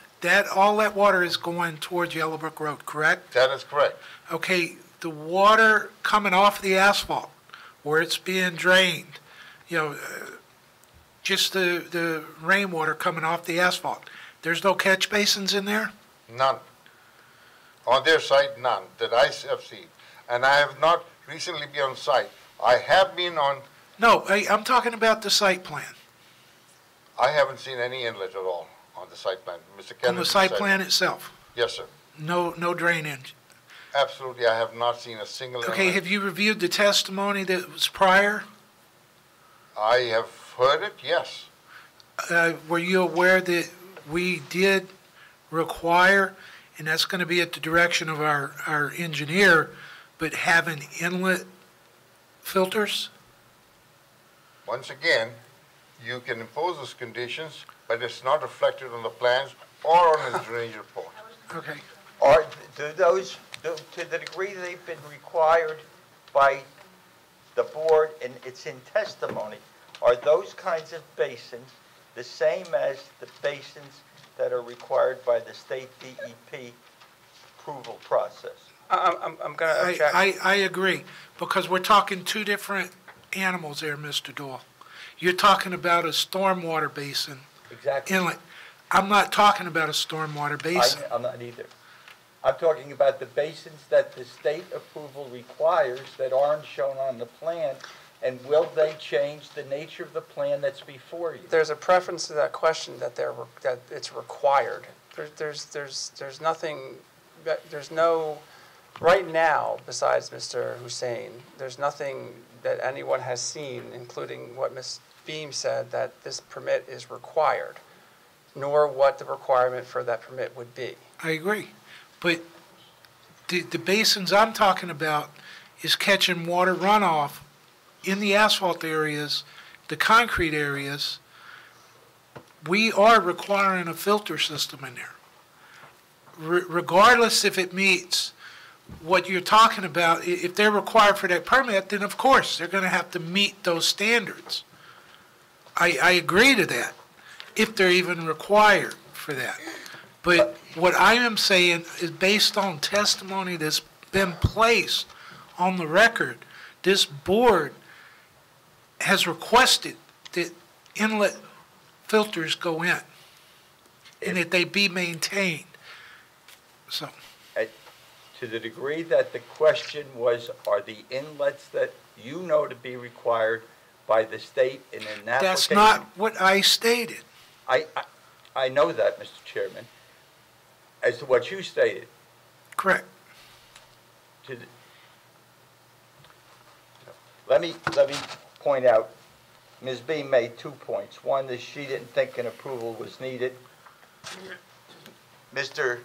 all that water is going towards Yellowbrook Road, correct? That is correct. Okay, the water coming off the asphalt where it's being drained, just the rainwater coming off the asphalt, there's no catch basins in there? None. On their site, none that I have seen. And I have not recently been on site. I have been on. No, I'm talking about the site plan. I haven't seen any inlet at all on the site plan. Mr. Kennedy. On the site plan itself? Yes, sir. No drainage? Absolutely, I have not seen a single inlet. Okay, have you reviewed the testimony that was prior? I have heard it, yes. Were you aware that we did require, and that's going to be at the direction of our engineer, but having inlet filters? Once again, you can impose those conditions, but it's not reflected on the plans or on the drainage report. Okay. To the degree they've been required by the board, and it's in testimony, are those kinds of basins the same as the basins that are required by the state DEP approval process? I'm going to object. I agree, because we're talking two different animals there, Mr. Doyle. You're talking about a stormwater basin. Exactly. Inlet. I'm not talking about a stormwater basin. I'm not either. I'm talking about the basins that the state approval requires that aren't shown on the plan, and will they change the nature of the plan that's before you? There's a preference to that question that it's required. There's nothing, there's no, right now, besides Mr. Hussein, there's nothing that anyone has seen, including what Ms. Beam said, that this permit is required, nor what the requirement for that permit would be. I agree. But the basins I'm talking about is catching water runoff in the asphalt areas, the concrete areas. We are requiring a filter system in there. Regardless if it meets what you're talking about, if they're required for that permit, then of course they're going to have to meet those standards. I agree to that, if they're even required for that. But what I am saying is based on testimony that's been placed on the record, this board has requested that inlet filters go in and that they be maintained. So, to the degree that the question was, are the inlets that you know to be required by the state in an application? That's not what I stated. I know that, Mr. Chairman. As to what you stated. Correct. Let me point out, Ms. B made 2 points. One is she didn't think an approval was needed. Mr.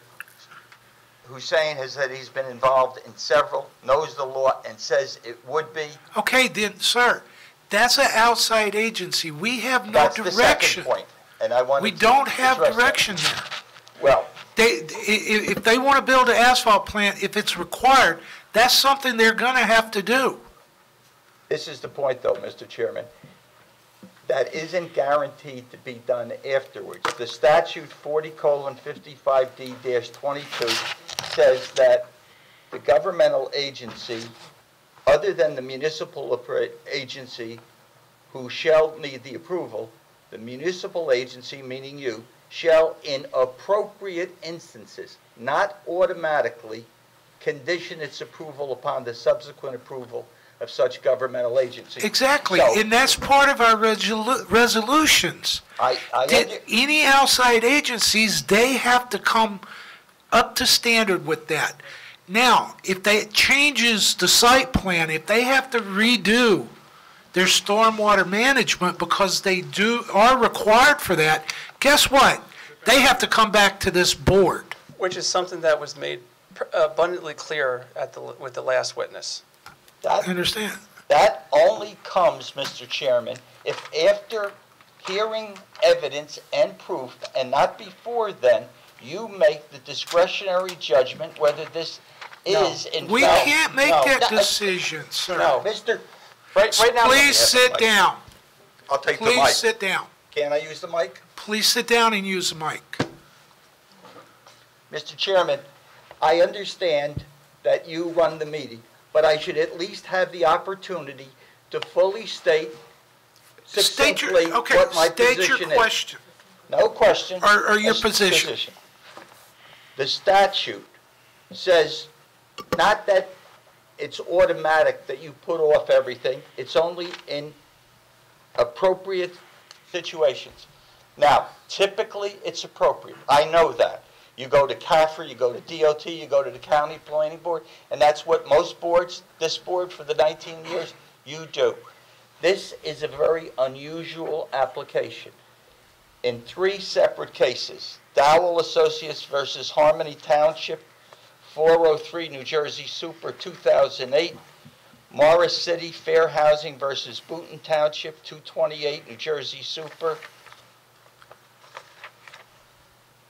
Hussein has said he's been involved in several, knows the law, and says it would be. Okay, then, sir, that's an outside agency. We have no That's direction. the second point, and I wanted We to don't have address direction that. there. Well, if they want to build an asphalt plant, if it's required, that's something they're going to have to do. this is the point, though, Mr. Chairman. That isn't guaranteed to be done afterwards. The statute 40:55D-22 says that the governmental agency, other than the municipal agency who shall need the approval, the municipal agency, meaning you, shall in appropriate instances, not automatically, condition its approval upon the subsequent approval of such governmental agency. Exactly, So, and that's part of our resolutions. Any outside agencies, they have to come up to standard with that. Now, if that changes the site plan, if they have to redo their stormwater management because they are required for that, guess what? They have to come back to this board. Which is something that was made abundantly clear with the last witness. I understand. That only comes, Mr. Chairman, if after hearing evidence and proof, and not before then, you make the discretionary judgment whether this is in fact... We can't make that No, decision, sir. No, Mr. Right now... Please sit down. I'll take the mic. Please sit down. Can I use the mic? Please sit down and use the mic. Mr. Chairman, I understand that you run the meeting, but I should at least have the opportunity to fully state succinctly what my position is. State your question. No question. Or your Just position. The statute says not that it's automatic that you put off everything. It's only in appropriate situations. Now, typically, it's appropriate. I know that. You go to CAFR, you go to DOT, you go to the county planning board, and that's what most boards, this board for the 19 years, you do. This is a very unusual application. In 3 separate cases, Howell Associates versus Harmony Township, 403 New Jersey Super, 2008, Morris City Fair Housing versus Boonton Township, 228 New Jersey Super,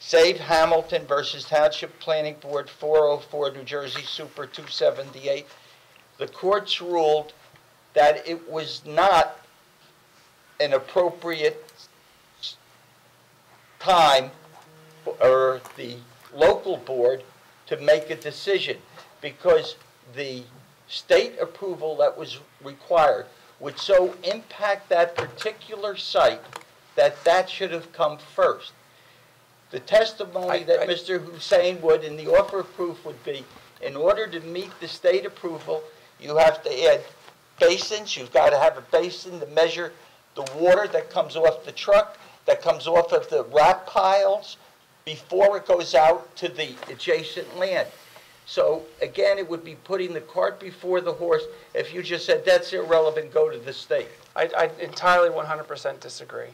Save Hamilton versus Township Planning Board, 404 New Jersey Super, 278. The courts ruled that it was not an appropriate time for the local board to make a decision because the state approval that was required would so impact that particular site that that should have come first. The testimony that Mr. Hussein would in the offer of proof would be, in order to meet the state approval, you have to add basins. You've got to have a basin to measure the water that comes off the truck, that comes off of the wrap piles before it goes out to the adjacent land. So again, it would be putting the cart before the horse if you just said, that's irrelevant, go to the state. I entirely 100% disagree.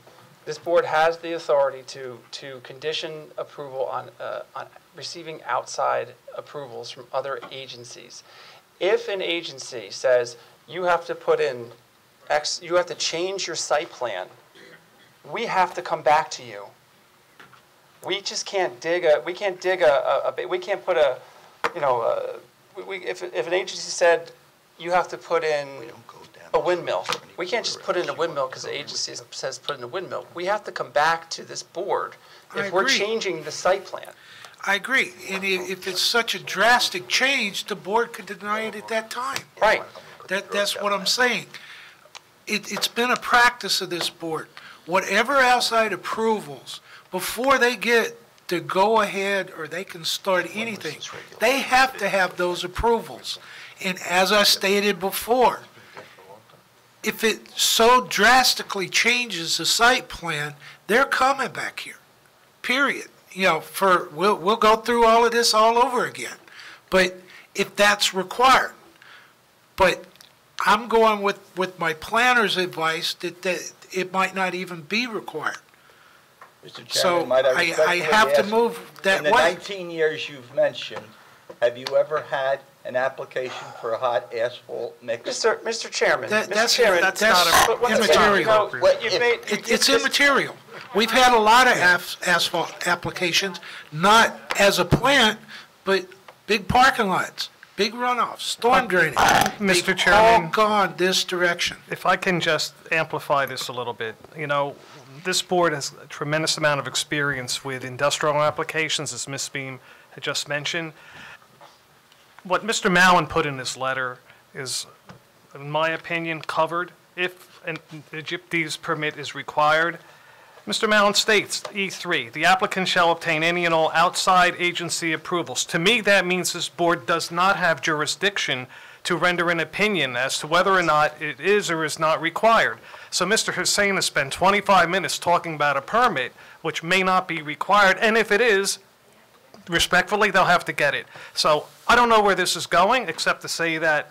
This board has the authority to condition approval on receiving outside approvals from other agencies. If an agency says you have to put in X, you have to change your site plan, we have to come back to you. We just can't dig a, we can't put a, you know, if an agency said you have to put in a windmill, we can't just put in a windmill because the agency says put in a windmill. We have to come back to this board if we're changing the site plan. I agree. And if it's such a drastic change, the board could deny it at that time. Right. That's what I'm saying. It's been a practice of this board. Whatever outside approvals, before they get to go ahead or they can start anything, they have to have those approvals. And as I stated before, if it so drastically changes the site plan, they're coming back here, period. You know, we'll go through all of this all over again. But if that's required. But I'm going with my planner's advice that it might not even be required. Mr. Chairman, So might I have to move that way. In the 19 years you've mentioned, have you ever had an application for a hot asphalt mix? Mr. Chairman, That's immaterial. It's immaterial. We've had a lot of asphalt applications, not as a plant, but big parking lots, big runoffs, storm drainage. Mr. Chairman, all gone this direction. if I can just amplify this a little bit, you know, this board has a tremendous amount of experience with industrial applications, as Ms. Beam had just mentioned. What Mr. Mallon put in his letter is, in my opinion, covered if an Egyptes permit is required. Mr. Mallon states, E3, the applicant shall obtain any and all outside agency approvals. To me, that means this board does not have jurisdiction to render an opinion as to whether or not it is or is not required. So Mr. Hussein has spent 25 minutes talking about a permit, which may not be required, and if it is, respectfully, they'll have to get it. So I don't know where this is going, except to say that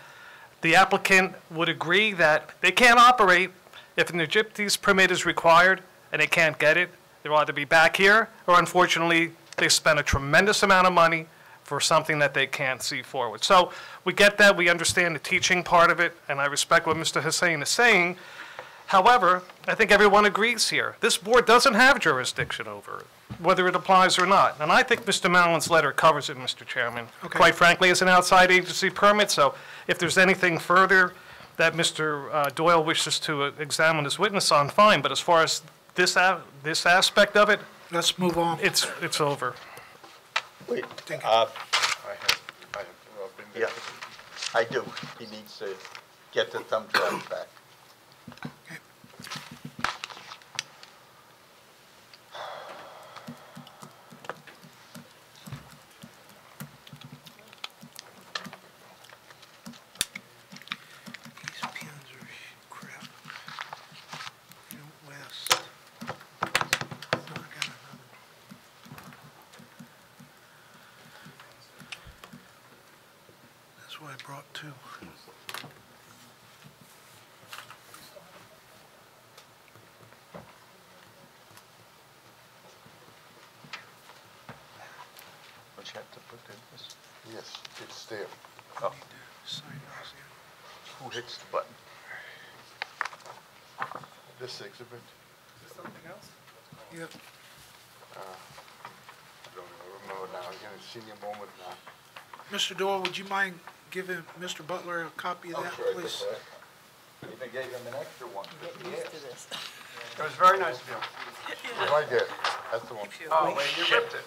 the applicant would agree that they can't operate if an Egyptes permit is required and they can't get it. They'll either be back here, or unfortunately, they spent a tremendous amount of money for something that they can't see forward. So we get that, we understand the teaching part of it, and I respect what Mr. Hussein is saying. However, I think everyone agrees here, this board doesn't have jurisdiction over it, whether it applies or not. And I think Mr. Mallon's letter covers it, Mr. Chairman. Okay. Quite frankly, it's an outside agency permit, so if there's anything further that Mr. Doyle wishes to examine as witness on, fine. But as far as this aspect of it, Let's move on. it's over. Wait, Thank you. yeah, I do. He needs to get the thumb drive back. Okay. These pins are crap. You know, West. No, I got another. That's why I brought two. Don't you have to put this? Yes, it's there. Oh, Sign those here. who hits the button? This exhibit, Yep. I don't remember now, again, it's senior moment now. Mr. Doyle, would you mind giving Mr. Butler a copy of that, please? Even gave him an extra one. It was very nice of you. Right there, that's the one. Oh, wait, you ripped it.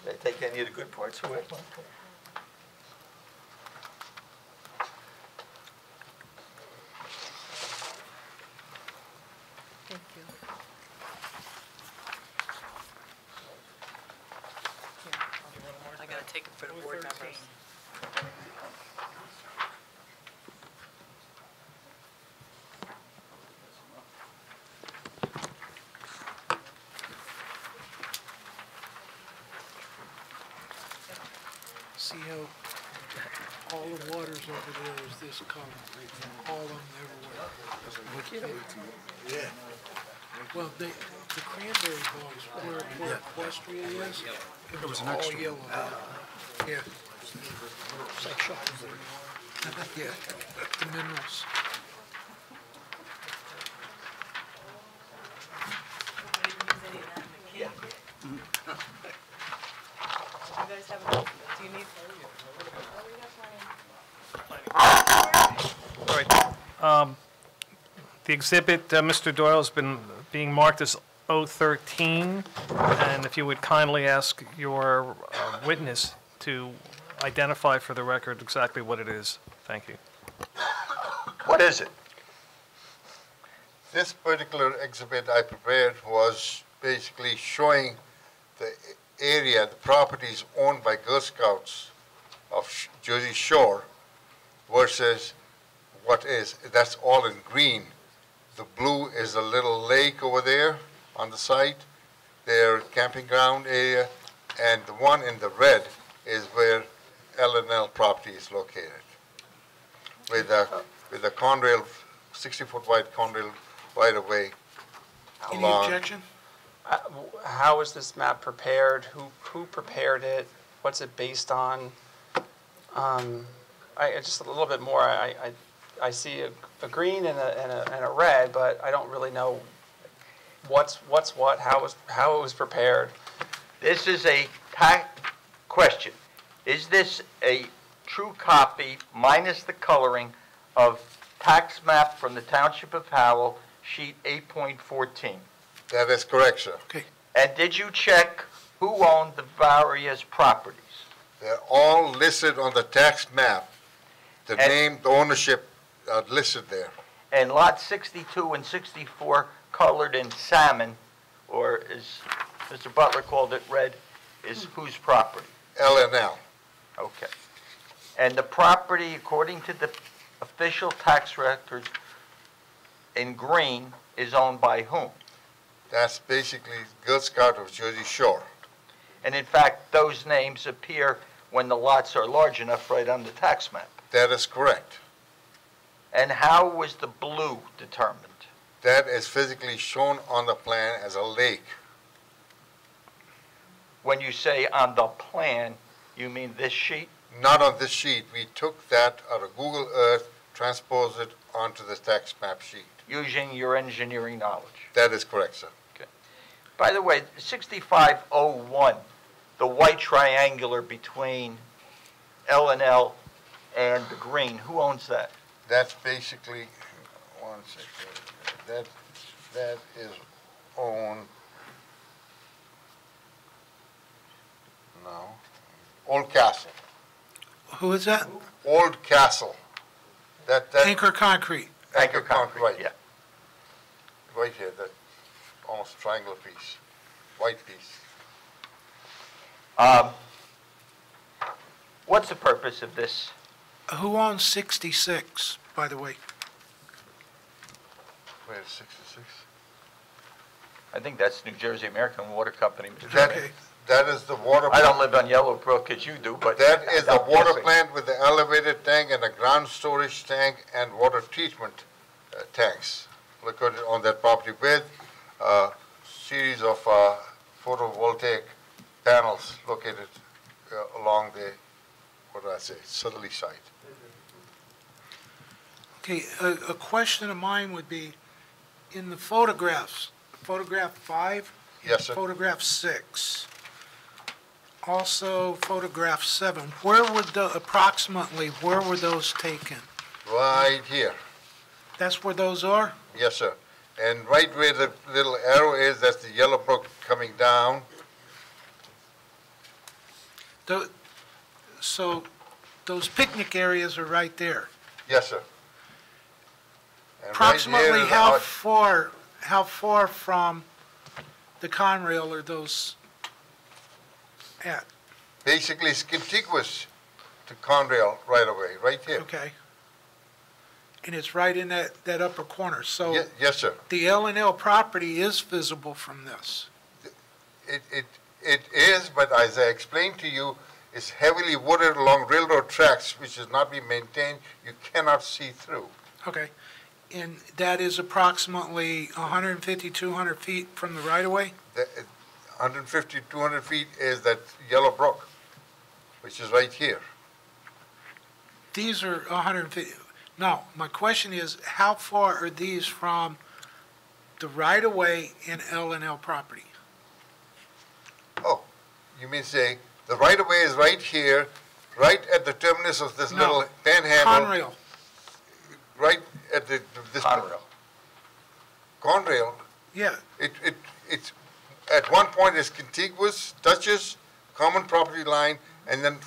They take any of the good parts away? Thank you. I gotta take it for the board members. See how all the waters over there is this color, all of them everywhere. Yeah. Well, the cranberry bogs, where Equestria is, it was all yellow there. Yeah. It's like chocolate. Yeah, the minerals. You guys have, do you need? All right. The exhibit, Mr. Doyle, has been being marked as 013, and if you would kindly ask your witness to identify for the record exactly what it is. Thank you. What is it? This particular exhibit I prepared was basically showing the area, the properties owned by Girl Scouts of Jersey Shore versus what is, that's all in green. The blue is a little lake over there on the site, their camping ground area, and the one in the red is where L&L property is located. With a Conrail, 60-foot wide Conrail right-of-way Any along. objection? How was this map prepared? Who prepared it? What's it based on? Just a little bit more. I see a green and a red, but I don't really know what's what, how it was prepared. This is a question. Is this a true copy, minus the coloring, of tax map from the Township of Howell, sheet 8.14? That is correct, sir. Okay. And did you check who owned the various properties? They're all listed on the tax map. The name, the ownership are listed there. And lot 62 and 64 colored in salmon, or as Mr. Butler called it, red, is whose property? L&L. Okay. And the property, according to the official tax records, in green, is owned by whom? That's basically Girl Scout of Jersey Shore. And in fact, those names appear when the lots are large enough right on the tax map. That is correct. And how was the blue determined? That is physically shown on the plan as a lake. When you say on the plan, you mean this sheet? not on this sheet. We took that out of Google Earth, transposed it onto the tax map sheet. Using your engineering knowledge. That is correct, sir. By the way, 6501, the white triangular between L&L and the green, who owns that? That's basically, one second, that is owned, no, Old Castle. Who is that? Old Castle. That Anchor Concrete. Anchor Concrete, right. Yeah. Right here, that almost triangular piece, white piece. What's the purpose of this? Who owns 66, by the way? Where is 66? I think that's New Jersey American Water Company, Mr. That, Chairman. that is the water. I don't live on Yellow Brook as you do, but. That is the I'm water guessing. plant with the elevated tank and a ground storage tank and water treatment tanks located on that property with a series of photovoltaic panels located along the, what do I say, southerly side. Okay, a question of mine would be, in the photographs, photograph 5? and Yes, sir. Photograph 6, also photograph 7, where would approximately, where were those taken? Right here. That's where those are? Yes, sir. And right where the little arrow is, that's the Yellow Brook coming down. So those picnic areas are right there? Yes, sir. And right Approximately here, how far from the Conrail are those at? basically it's contiguous to Conrail right away, right here. Okay. And it's right in that upper corner, so Yes, sir. the L&L property is visible from this? It is, but as I explained to you, it's heavily wooded along railroad tracks, which is not being maintained. You cannot see through. Okay. And that is approximately 150, 200 feet from the right-of-way? 150, 200 feet is that Yellow Brook, which is right here. These are 150. Now, my question is, how far are these from the right-of-way in L&L property? Oh, you mean say, the right-of-way is right here, right at the terminus of this No. little panhandle. Conrail. Right at this. Conrail. Conrail. Yeah. It's, at one point it's contiguous, touches common property line, and then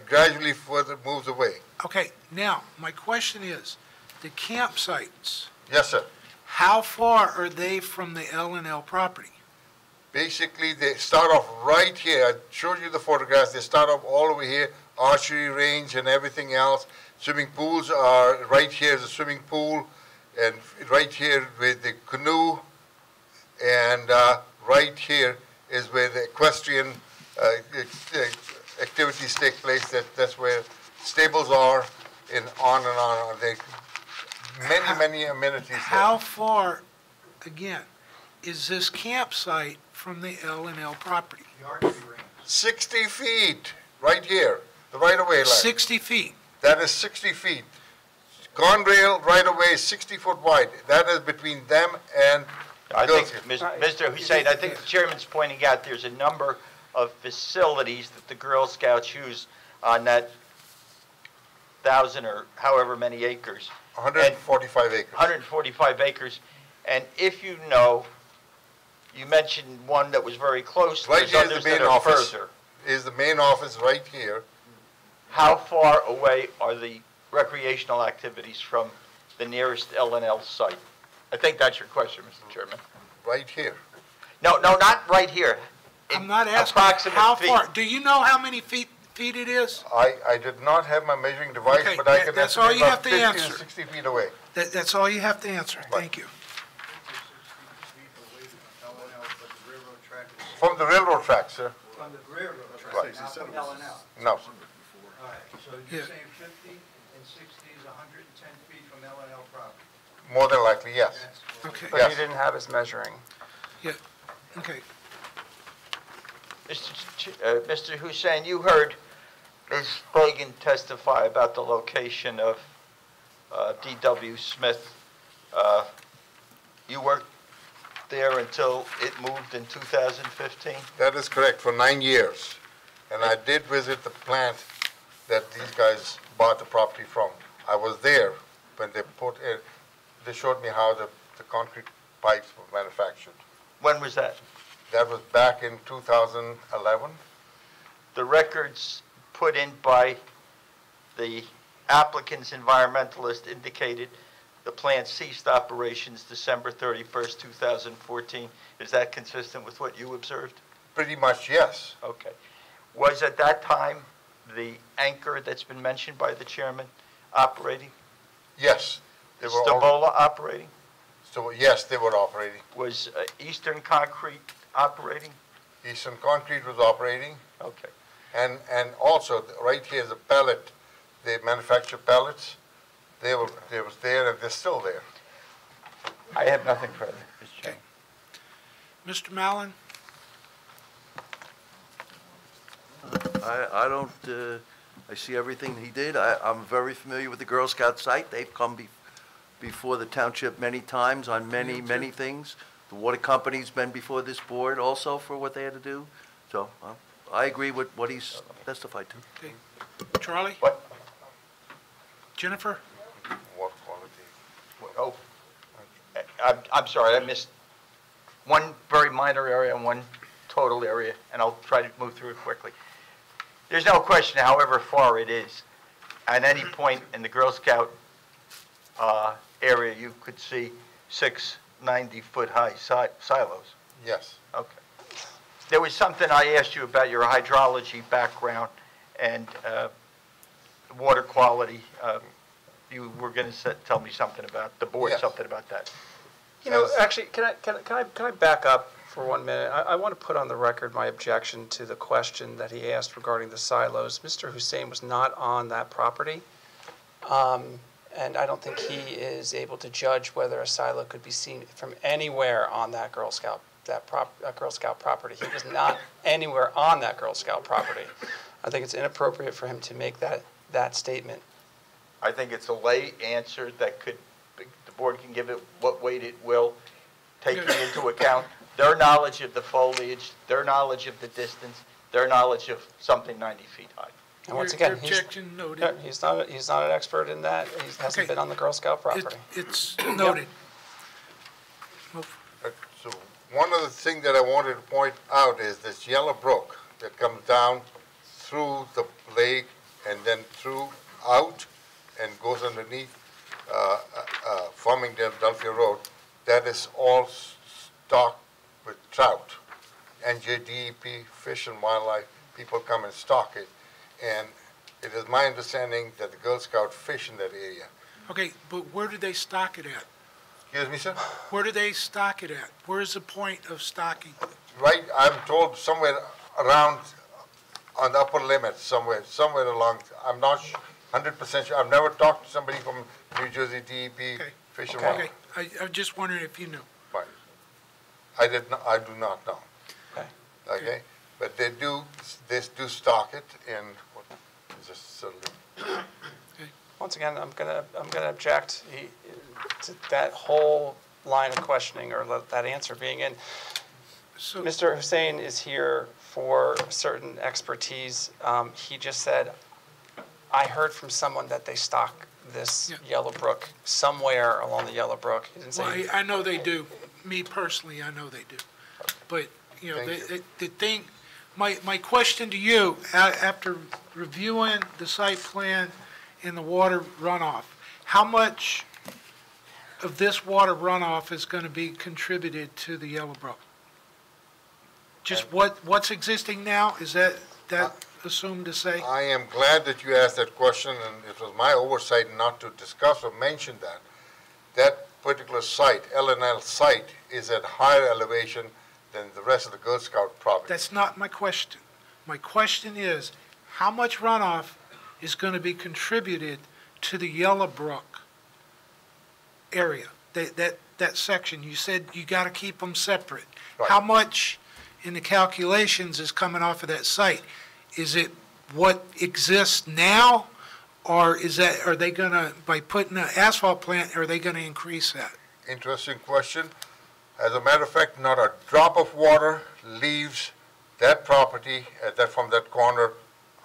gradually further moves away. Okay. Now, my question is, the campsites, Yes, sir. how far are they from the L&L property? Basically, they start off right here. I showed you the photographs. They start off all over here, archery range and everything else. Swimming pools are right here, the swimming pool, and right here with the canoe, and right here is where the equestrian activities take place. That's where stables are, and on and on. There are many amenities there. How far, again, is this campsite from the L&L property? 60 feet, right here, the right-of-way line. 60 feet. That is 60 feet. Conrail right-of-way is 60 foot wide. That is between them and I think, Girls Mr. Hussein, I think the chairman's pointing out there's a number of facilities that the Girl Scouts use on that 1,000 or however many acres. 145 acres. 145 acres. And if you know, you mentioned one that was very close. Right There's here is others the main that are office. further. Is the main office right here. How far away are the recreational activities from the nearest L&L site? I think that's your question, Mr. Chairman. Right here. No, not right here. I'm not asking Approximate how feet. far. Do you know how many feet it is? I did not have my measuring device, Okay, but I can that's all estimate you about have to 50 answer. to 60 feet away. That's all you have to answer. Thank you. From the railroad track, sir. From the railroad Right. not from L&L. No. All right, so Yeah. you're saying 50 and 60 is 110 feet from L&L property? More than likely, yes. Okay. But Yes. he didn't have his measuring. Yeah. Okay. Mr. Hussein, you heard Ms. Fagan testify about the location of D.W. Smith. You worked there until it moved in 2015? That is correct, for 9 years. And I did visit the plant that these guys bought the property from. I was there when they put it, they showed me how the concrete pipes were manufactured. When was that? That was back in 2011. The records put in by the applicant's environmentalist indicated the plant ceased operations December 31st, 2014. Is that consistent with what you observed? Pretty much, yes. Okay. Was at that time the anchor that's been mentioned by the chairman operating? Yes. They were Stabola operating? So, yes, they were operating. Was Eastern Concrete operating? Eastern Concrete was operating. Okay. And also, right here is a pellet. They manufacture pellets. They was there, and they're still there. I have nothing further, Mr. Chairman. Mr. Mallon? I don't, I see everything he did. I'm very familiar with the Girl Scout site. They've come before the township many times on many things. The water company's been before this board also for what they had to do. So I agree with what he's testified to. Okay. Charlie? What? Jennifer? Water quality. Oh, I'm sorry, I missed one very minor area and one total area, and I'll try to move through it quickly. There's no question, however far it is, at any point in the Girl Scout area, you could see 6 90-foot-high silos. Yes. Okay. There was something I asked you about your hydrology background and water quality. You were going to tell me something about the board, Yes. something about that. You know, actually, can I back up for 1 minute? I want to put on the record my objection to the question that he asked regarding the silos. Mr. Hussein was not on that property, and I don't think he is able to judge whether a silo could be seen from anywhere on that Girl Scout property. He was not anywhere on that Girl Scout property. I think it's inappropriate for him to make that statement. I think it's a lay answer that the board can give it what weight it will, taking into account their knowledge of the foliage, their knowledge of the distance, their knowledge of something 90 feet high. And once again, objection noted. he's not an expert in that. He hasn't been on the Girl Scout property. It's noted. So one of the things that I wanted to point out is this yellow brook that comes down through the lake and then through out and goes underneath Farmingdale, Delphia Road. That is all stocked with trout. NJDEP, Fish and Wildlife, people come and stock it. And it is my understanding that the Girl Scout fish in that area. Okay, but where do they stock it at? Excuse me, sir? Where do they stock it at? Where is the point of stocking? Right, I'm told somewhere around on the upper limit, somewhere along, I'm not 100% sure. I've never talked to somebody from New Jersey DEP, Fish and Wildlife. Okay, I'm just wondering if you knew. Right. I do not know. Okay. Okay, but they do stock it in, what is this, certainly. Once again, I'm gonna object to that whole line of questioning or that answer being in. So, Mr. Hussein is here for certain expertise. He just said, I heard from someone that they stock this Yellow Brook somewhere along the Yellow Brook. He didn't say. well, I know they do. Me personally, I know they do. But, you know, the thing, my question to you, after reviewing the site plan and the water runoff, how much of this water runoff is going to be contributed to the Yellow Brook? Just what's existing now? Is that assumed to say? I am glad that you asked that question, and it was my oversight not to discuss or mention that. That particular site, L&L site, is at higher elevation than the rest of the Girl Scout property. That's not my question. My question is, how much runoff is going to be contributed to the Yellow Brook area, that section? You said you got to keep them separate. Right. How much in the calculations is coming off of that site? Is it what exists now? Or are they gonna, by putting an asphalt plant, are they gonna increase that? Interesting question. As a matter of fact, not a drop of water leaves that property from that corner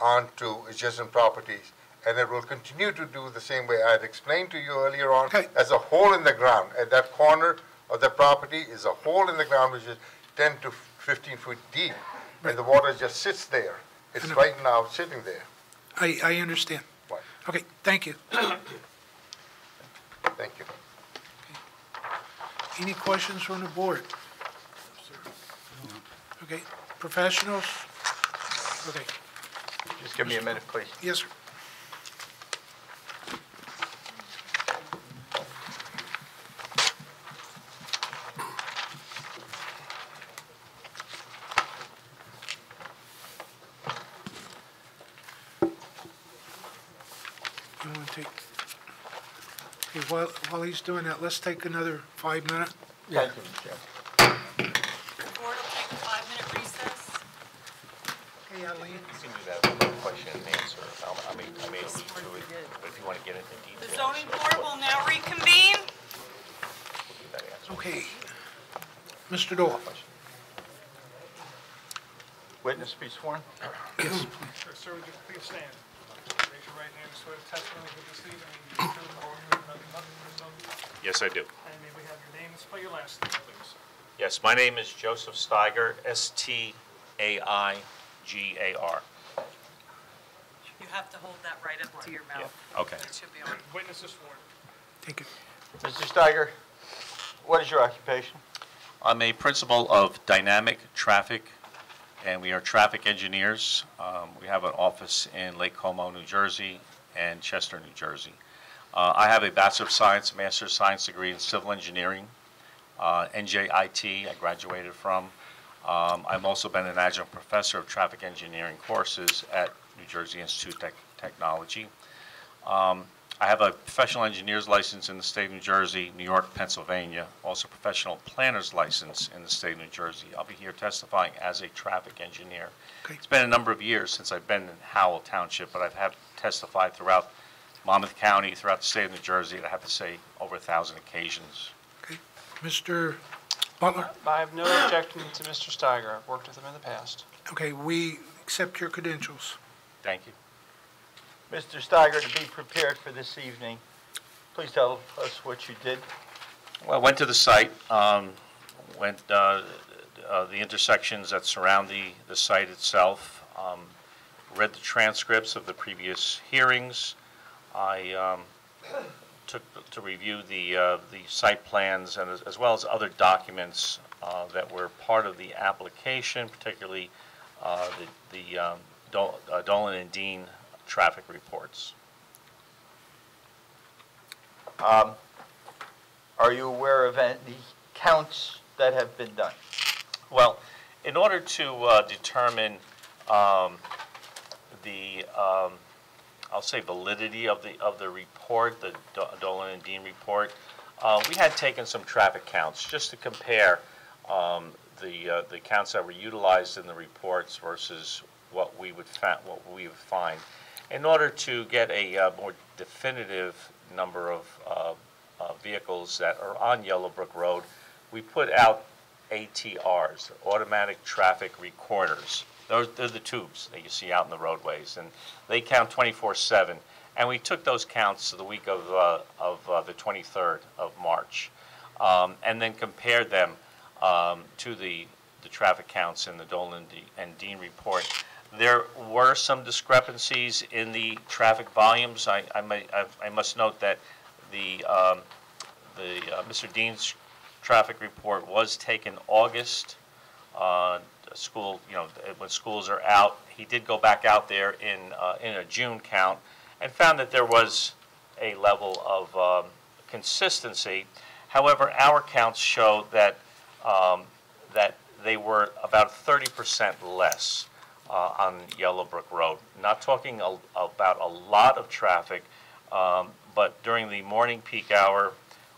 onto adjacent properties. And it will continue to do the same way I had explained to you earlier on. Okay. As a hole in the ground. At that corner of the property is a hole in the ground which is 10 to 15 feet deep. Right. And the water just sits there. It's right now sitting there. I understand. Right. Okay, thank you. Thank you. Any questions from the board? Okay, professionals? Okay, Just give me a minute, please. yes, sir. You want to take, okay, while he's doing that, let's take another 5 minutes. Thank you, Mr. Chairman. The board will take a 5-minute recess. Hey, Eileen. You can do that with question and answer. I may allude to it, but if you want to get into The details. zoning board will now reconvene. we'll do that answer. Okay. Mr. Doyle? Witness be sworn? Yes. Sir, would you please stand? Raise your right hand, swear the testimony you give this evening, you give the truth, the whole truth, nothing but the truth. Yes, I do. And may we have your name and spell your last name, please? Yes, my name is Joseph Steiger, Staigar. You have to hold that right up to your mouth. Okay. It should be on. Witness is sworn. Thank you. Mr. Steiger, what is your occupation? I'm a principal of Dynamic Traffic, and we are traffic engineers. We have an office in Lake Como, New Jersey, and Chester, New Jersey. I have a Bachelor of Science, Master of Science degree in Civil Engineering, NJIT I graduated from. I've also been an adjunct professor of traffic engineering courses at New Jersey Institute of Technology. I have a professional engineer's license in the state of New Jersey, New York, Pennsylvania, also professional planner's license in the state of New Jersey. I'll be here testifying as a traffic engineer. Okay. It's been a number of years since I've been in Howell Township, but I've had testified throughout Monmouth County, throughout the state of New Jersey, and I have to say over 1,000 occasions. Okay. Mr. Butler? I have no objection to Mr. Steiger. I've worked with him in the past. Okay, we accept your credentials. Thank you. Mr. Steiger, to be prepared for this evening, please tell us what you did. Well, I went to the site, the intersections that surround the site itself, read the transcripts of the previous hearings. I took to review the site plans and as well as other documents that were part of the application, particularly the Dolan and Dean traffic reports. Are you aware of any counts that have been done? Well, in order to determine the, I'll say validity of the report, the Dolan and Dean report, we had taken some traffic counts just to compare the counts that were utilized in the reports versus what we would find. In order to get a more definitive number of vehicles that are on Yellowbrook Road, we put out ATRs, automatic traffic recorders. They're the tubes that you see out in the roadways, and they count 24/7. And we took those counts the week of the 23rd of March, and then compared them to the traffic counts in the Dolan and Dean report. There were some discrepancies in the traffic volumes. I must note that Mr. Dean's traffic report was taken August. School, when schools are out, he did go back out there in a June count and found that there was a level of consistency. However, our counts show that that they were about 30% less on Yellowbrook Road. Not talking about a lot of traffic, but during the morning peak hour,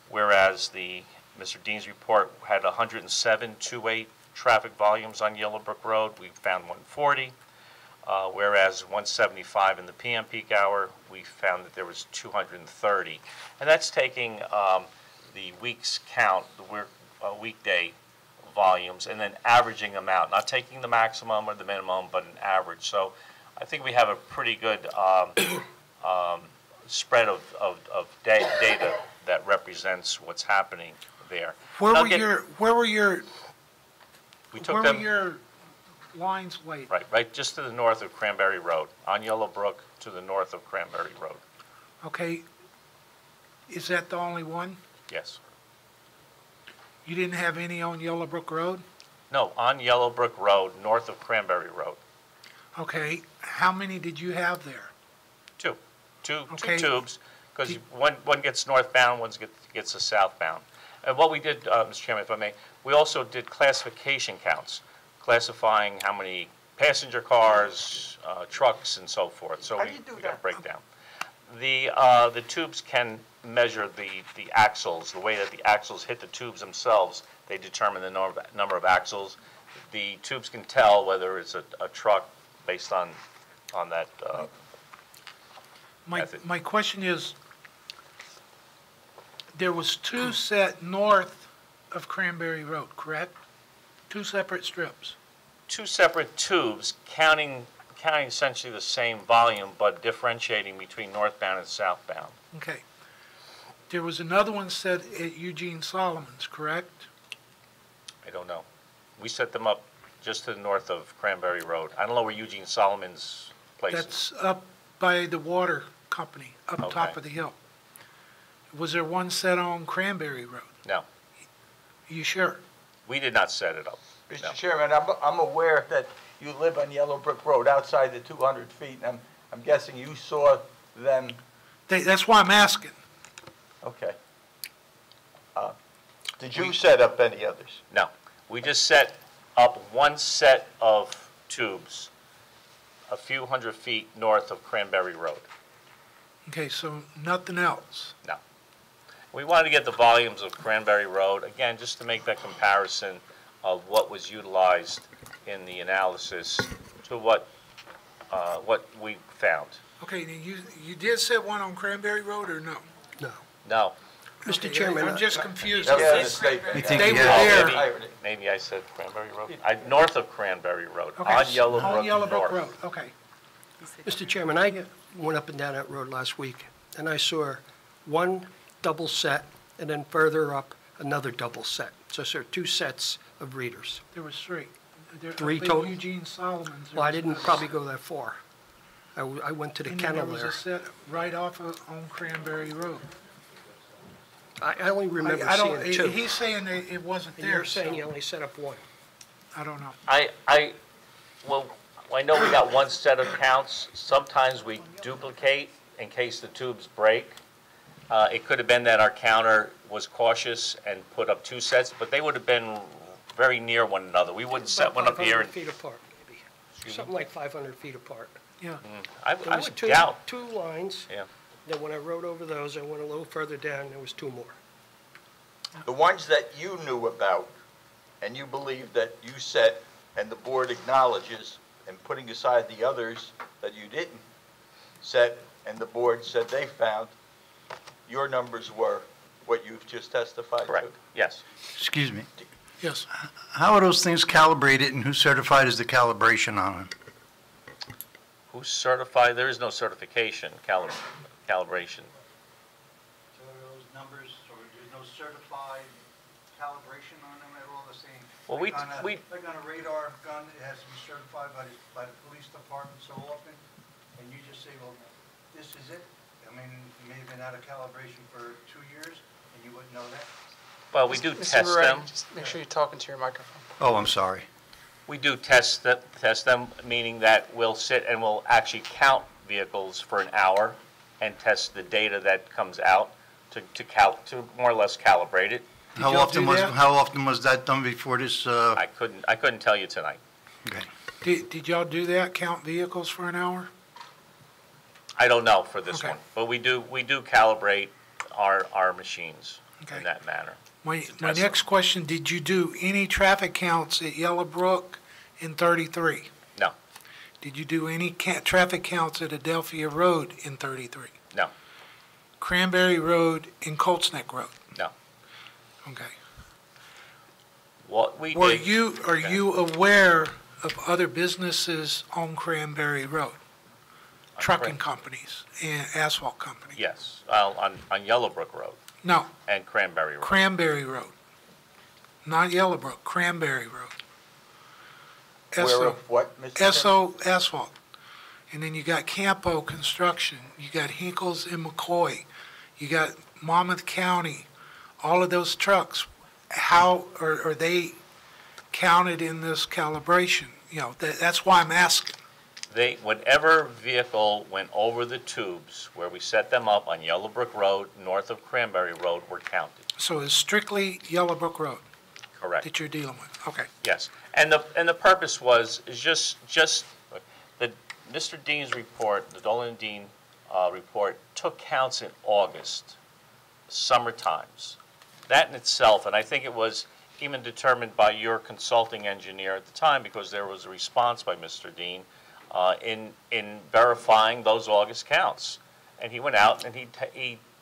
whereas Mr. Dean's report had 107 2-8 traffic volumes on Yellowbrook Road, we found 140. whereas 175 in the PM peak hour, we found that there was 230. And that's taking the week's count, the weekday volumes, and then averaging them out, not taking the maximum or the minimum, but an average. So I think we have a pretty good spread of data that represents what's happening there. Where were your lines laid? Right just to the north of Cranberry Road, on Yellowbrook to the north of Cranberry Road. Okay. Is that the only one? Yes. You didn't have any on Yellowbrook Road? No, on Yellowbrook Road, north of Cranberry Road. Okay. How many did you have there? Two Okay. tubes, because one gets northbound, one gets a southbound. And what we did, Mr. Chairman, if I may, we also did classification counts, classifying how many passenger cars, trucks, and so forth. So we got a breakdown. The tubes can measure the axles, the way that the axles hit the tubes themselves. They determine the number of axles. The tubes can tell whether it's a truck based on that method. My question is, there was two set north of Cranberry Road, correct? Two separate strips. Two separate tubes counting essentially the same volume, but differentiating between northbound and southbound. Okay. There was another one set at Eugene Solomon's, correct? I don't know. We set them up just to the north of Cranberry Road. I don't know where Eugene Solomon's place is. That's up by the water company, up top Okay. of the hill. Was there one set on Cranberry Road? No, You sure? we did not set it up. Mr. No. Chairman, I'm aware that you live on Yellowbrook Road outside the 200 feet, and I'm guessing you saw them. That's why I'm asking. Okay. Did you set up any others? No, we just set up one set of tubes a few hundred feet north of Cranberry Road. Okay, so nothing else. No. We wanted to get the volumes of Cranberry Road, again, just to make that comparison of what was utilized in the analysis to what we found. Okay, now you did set one on Cranberry Road or no? No. No. Mr. Okay, Chairman, I'm just confused. That was They- a statement. You think They he were has- there. Maybe I said Cranberry Road. North of Cranberry Road, Okay, on Yellowbrook On Yellowbrook North. Road, okay. Mr. Chairman, I went up and down that road last week, and I saw one double set, and then further up, another double set. So I saw two sets of readers. There was three. Three Up at total? Eugene Solomon's. there Well, I was didn't another probably set. go that far. I went to the And then kennel there was there. a set right off on Cranberry Road. I only remember I don't, seeing two. he's saying that it wasn't And there, you're saying so you only set up one. I don't know. Well, I know we got one set of counts. Sometimes we duplicate in case the tubes break. It could have been that our counter was cautious and put up two sets, but they would have been very near one another. We wouldn't set one up here. 500 feet apart, maybe. Something like 500 feet apart. Yeah. I There was would two, doubt. two lines. Yeah. Then when I rode over those, I went a little further down, there was two more. The ones that you knew about and you believe that you set and the board acknowledges, and putting aside the others that you didn't set and the board said they found, your numbers were what you've just testified to? Correct, yes. Excuse me. Yes. How are those things calibrated and who's certified as the calibration on them? Who's certified? There is no certification, calibration. So are those numbers, or there's no certified calibration on them, they're all the same? Well, Like on a radar gun, it has to be certified by the police department so often, and you just say, well, this is it? I mean, you may have been out of calibration for 2 years, and you wouldn't know that? Well, we do Mr. test Moretti, them. just make sure you're talking to your microphone. Oh, I'm sorry. We do test them, meaning that we'll sit and we'll actually count vehicles for an hour and test the data that comes out to more or less calibrate it. How y'all often do was, that? how often was that done before this, I couldn't tell you tonight. okay. Did y'all do that, count vehicles for an hour? I don't know for this Okay. one, but we do calibrate our machines Okay. in that manner. My To test next question, did you do any traffic counts at Yellowbrook in 33? No. Did you do any traffic counts at Adelphia Road in 33? No, Cranberry Road and Colts Neck Road? no. Okay. What we Are did. you aware of other businesses on Cranberry Road? Trucking companies and asphalt companies? Yes, on Yellowbrook Road No, and Cranberry Road. Cranberry Road. Not Yellowbrook, Cranberry Road. Where Esso, of what, Mr. Chairman? Esso Asphalt. And then you got Campo Construction, you got Hinkles and McCoy, you got Monmouth County, all of those trucks. How are they counted in this calibration? You know, that's why I'm asking. Whatever vehicle went over the tubes where we set them up on Yellowbrook Road, north of Cranberry Road, were counted. So it's strictly Yellowbrook Road Correct. that you're dealing with? Okay. Yes, and the purpose is just the Mr. Dean's report, the Dolan and Dean report, took counts in August, summer times. That in itself, and I think it was even determined by your consulting engineer at the time, because there was a response by Mr. Dean in verifying those August counts. And he went out and he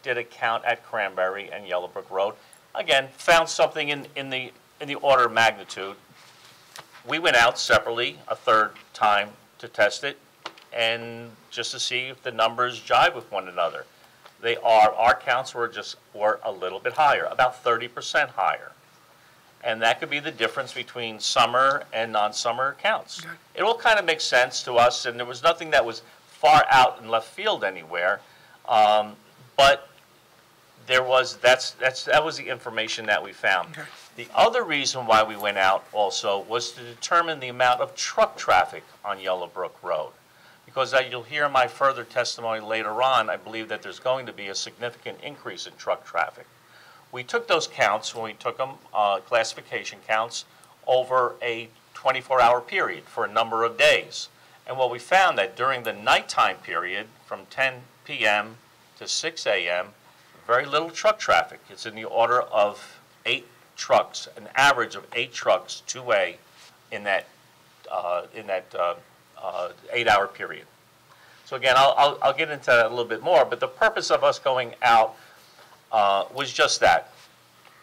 did a count at Cranberry and Yellowbrook Road. Again, found something in the order of magnitude. We went out separately a third time to test it, and just to see if the numbers jive with one another. Our counts were a little bit higher, about 30% higher. And that could be the difference between summer and non-summer counts. Okay. It all kind of makes sense to us, and there was nothing that was far out in left field anywhere. But that was the information that we found. Okay. The other reason why we went out also was to determine the amount of truck traffic on Yellowbrook Road. Because you'll hear in my further testimony later on, I believe that there's going to be a significant increase in truck traffic. We took those counts, when we took them, classification counts, over a 24-hour period for a number of days. And what we found that during the nighttime period, from 10 p.m. to 6 a.m., very little truck traffic. It's in the order of 8 trucks, an average of 8 trucks, two-way, in that 8-hour period. So again, I'll get into that a little bit more, but the purpose of us going out was just that,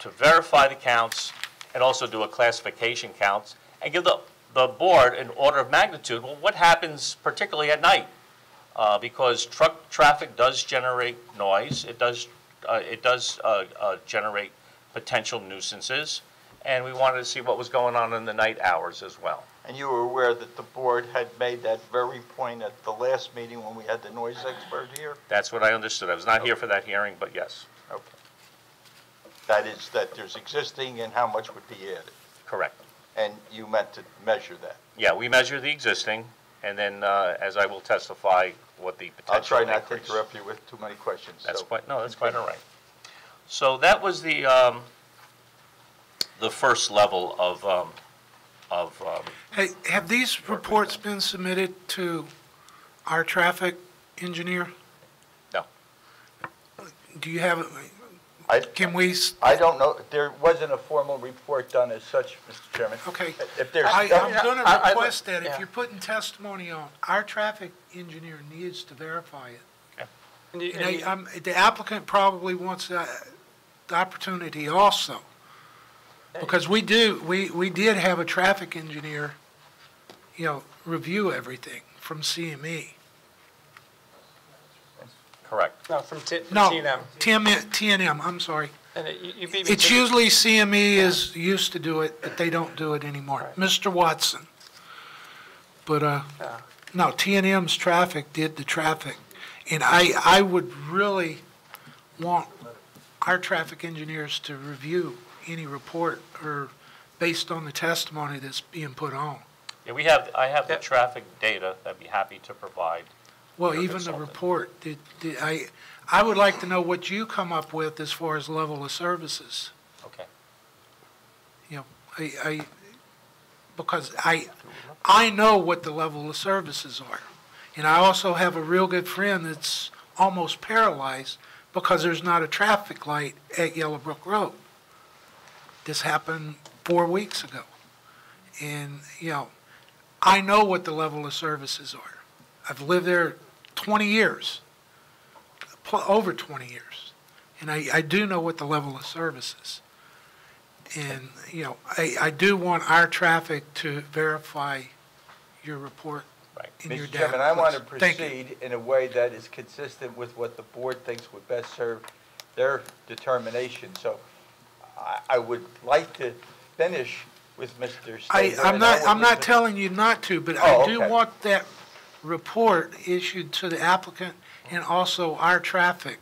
to verify the counts and also do a classification counts and give the board an order of magnitude. Well, what happens particularly at night? Because truck traffic does generate noise. It does generate potential nuisances, and we wanted to see what was going on in the night hours as well. And you were aware that the board had made that very point at the last meeting when we had the noise expert here? That's what I understood. I was not here for that hearing, but yes. Okay. That is that there's existing and how much would be added? Correct. And you meant to measure that? Yeah, we measure the existing, and then as I will testify, what the potential I'll try not increase. to interrupt you with too many questions. That's so quite all right. So that was the first level of Hey, have these reports been submitted to our traffic engineer? No. Do you have, can we? I don't know. There wasn't a formal report done as such, Mr. Chairman. Okay. If there's, I'm going to request that yeah. if you're putting testimony on, our traffic engineer needs to verify it. The applicant probably wants the opportunity also. Because we did have a traffic engineer, review everything from CME. correct. No, from No, T&M. T&M, I'm sorry. And you beat me It's to the- usually CME is used to do it, but they don't do it anymore. Right. Mr. Watson. But, Yeah. no, T&M's traffic did the traffic. And I would really want our traffic engineers to review any report or based on the testimony that's being put on. Yeah, I have the Yeah. traffic data I'd be happy to provide. Well, Your even the consultant. report, I would like to know what you come up with as far as level of services. Okay. Because I know what the level of services are. And I also have a real good friend that's almost paralyzed because there's not a traffic light at Yellowbrook Road. This happened 4 weeks ago. And, I know what the level of services are. I've lived there 20 years, over 20 years, and I do know what the level of service is. And, you know, I do want our traffic to verify your report in your Mr. data. Chairman, I want to please. Thank you. proceed in a way that is consistent with what the board thinks would best serve their determination. So I would like to finish with Mr. Stager. I'm not telling you not to, but Oh, I do okay. want that report issued to the applicant and also our traffic.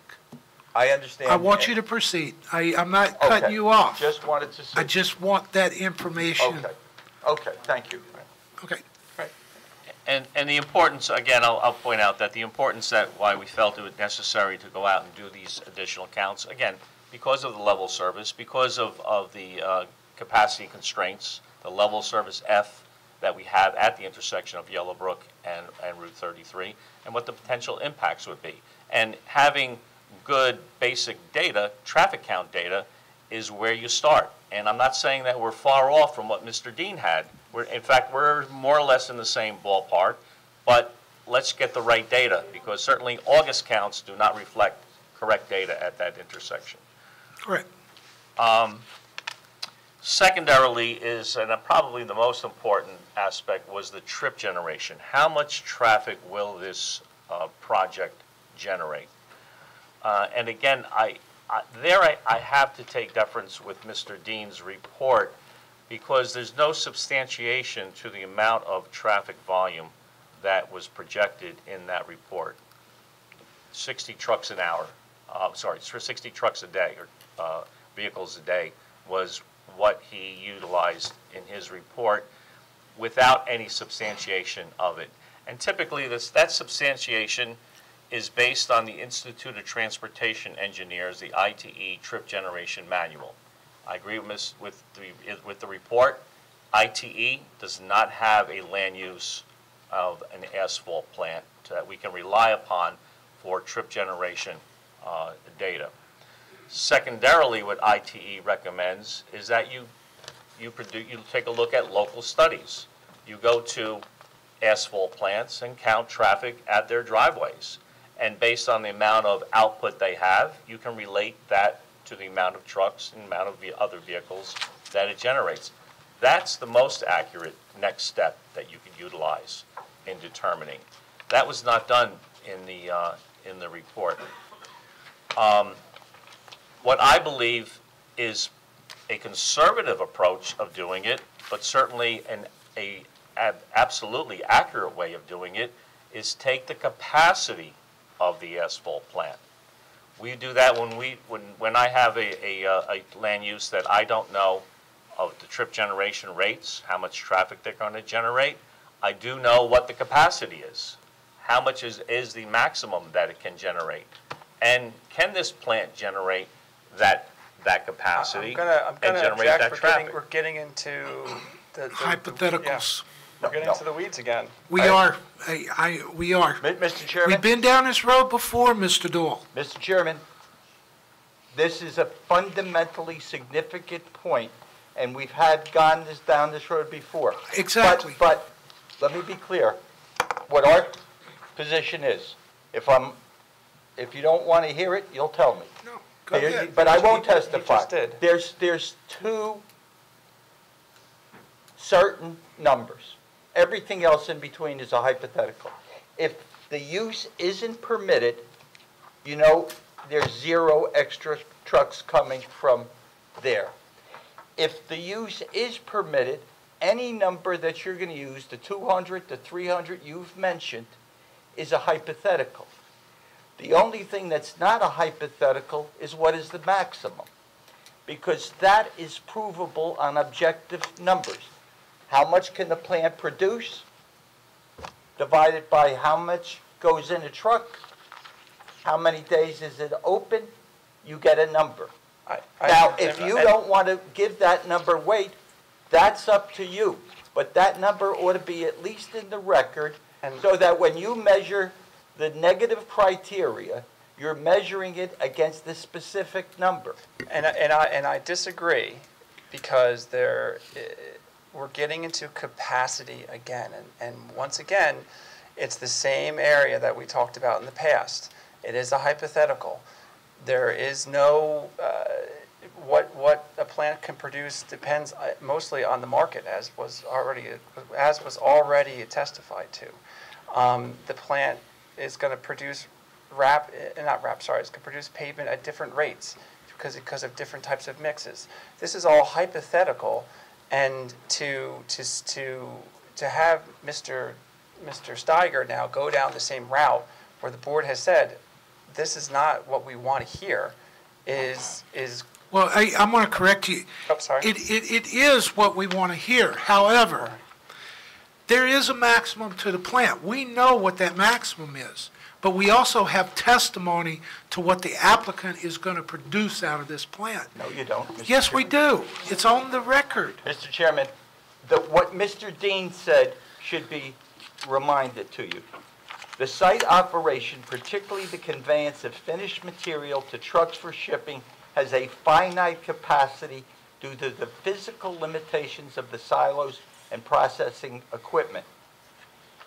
I understand. I want you to proceed. I'm not cutting Okay. you off. Just wanted to see. I just want that information. Okay, okay, thank you. Okay. And the importance, again, I'll point out that the importance that why we felt it was necessary to go out and do these additional counts, again, because of the level service, because of the capacity constraints, the level service F that we have at the intersection of Yellowbrook and Route 33, and what the potential impacts would be. And having good basic data, traffic count data, is where you start. And I'm not saying that we're far off from what Mr. Dean had. In fact, we're more or less in the same ballpark, but let's get the right data, because certainly August counts do not reflect correct data at that intersection. Correct. Secondarily is, and probably the most important aspect, was the trip generation. How much traffic will this project generate? And again, I have to take deference with Mr. Dean's report, because there's no substantiation to the amount of traffic volume that was projected in that report. 60 trucks an hour, 60 trucks a day, or vehicles a day, was what he utilized in his report without any substantiation of it. And typically that substantiation is based on the Institute of Transportation Engineers, the ITE Trip Generation Manual. I agree with the report. ITE does not have a land use of an asphalt plant that we can rely upon for trip generation data. Secondarily, what ITE recommends is that you take a look at local studies. You go to asphalt plants and count traffic at their driveways. And based on the amount of output they have, you can relate that to the amount of trucks and amount of other vehicles that it generates. That's the most accurate next step that you could utilize in determining. That was not done in the report. What I believe is a conservative approach of doing it, but certainly an absolutely accurate way of doing it, is take the capacity of the asphalt plant. We do that when I have a land use that I don't know of the trip generation rates, how much traffic they're going to generate. I do know what the capacity is. How much is the maximum that it can generate? And can this plant generate that capacity and generate that traffic? We're getting into the Hypotheticals. We're getting into the weeds again. We are. We are. Mr. Chairman? We've been down this road before, Mr. Doyle. Mr. Chairman, this is a fundamentally significant point, and we've gone down this road before. Exactly. But let me be clear. What our position is, if you don't want to hear it, you'll tell me. No, go ahead. But I won't testify. just did. There's two certain numbers. Everything else in between is a hypothetical. If the use isn't permitted, you know there's 0 extra trucks coming from there. If the use is permitted, any number that you're going to use, the 200, the 300 you've mentioned, is a hypothetical. The only thing that's not a hypothetical is what is the maximum, because that is provable on objective numbers. How much can the plant produce divided by how much goes in a truck, how many days is it open, you get a number. Now, if you don't want to give that number weight, that's up to you. But that number ought to be at least in the record, so that when you measure the negative criteria, you're measuring it against this specific number. And I disagree, because we're getting into capacity again. And once again, it's the same area that we talked about in the past. It is a hypothetical. There is no, what a plant can produce depends mostly on the market, as was already testified to. The plant is going to produce it's going to produce pavement at different rates because of different types of mixes. This is all hypothetical, and to have Mr. Steiger now go down the same route where the board has said this is not what we want to hear is. Well, I'm going to correct you. Oh, sorry. It is what we want to hear. However, there is a maximum to the plant. We know what that maximum is, but we also have testimony to what the applicant is going to produce out of this plant. No, you don't, Mr. Yes, we Chairman. do. It's on the record. Mr. Chairman, what Mr. Dean said should be reminded to you. The site operation, particularly the conveyance of finished material to trucks for shipping, has a finite capacity due to the physical limitations of the silos and processing equipment.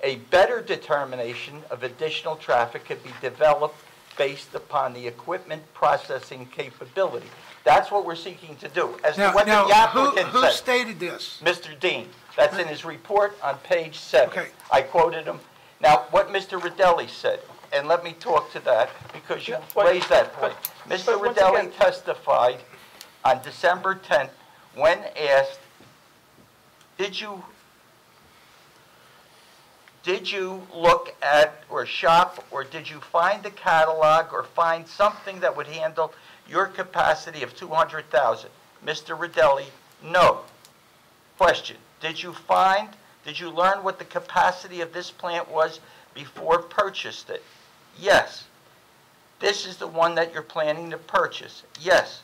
A better determination of additional traffic could be developed based upon the equipment processing capability. That's what we're seeking to do. As to what the applicant who said, stated this? Mr. Dean, that's in his report on page 7. Okay. I quoted him. Now, what Mr. Rodelli said, and let me talk to that because you raised that point. Mr. once Rodelli again- testified on December 10th when asked, did you look at or shop or did you find a catalog or find something that would handle your capacity of 200,000? Mr. Rodelli, no. Question, did you learn what the capacity of this plant was before purchased it? Yes. This is the one that you're planning to purchase? Yes.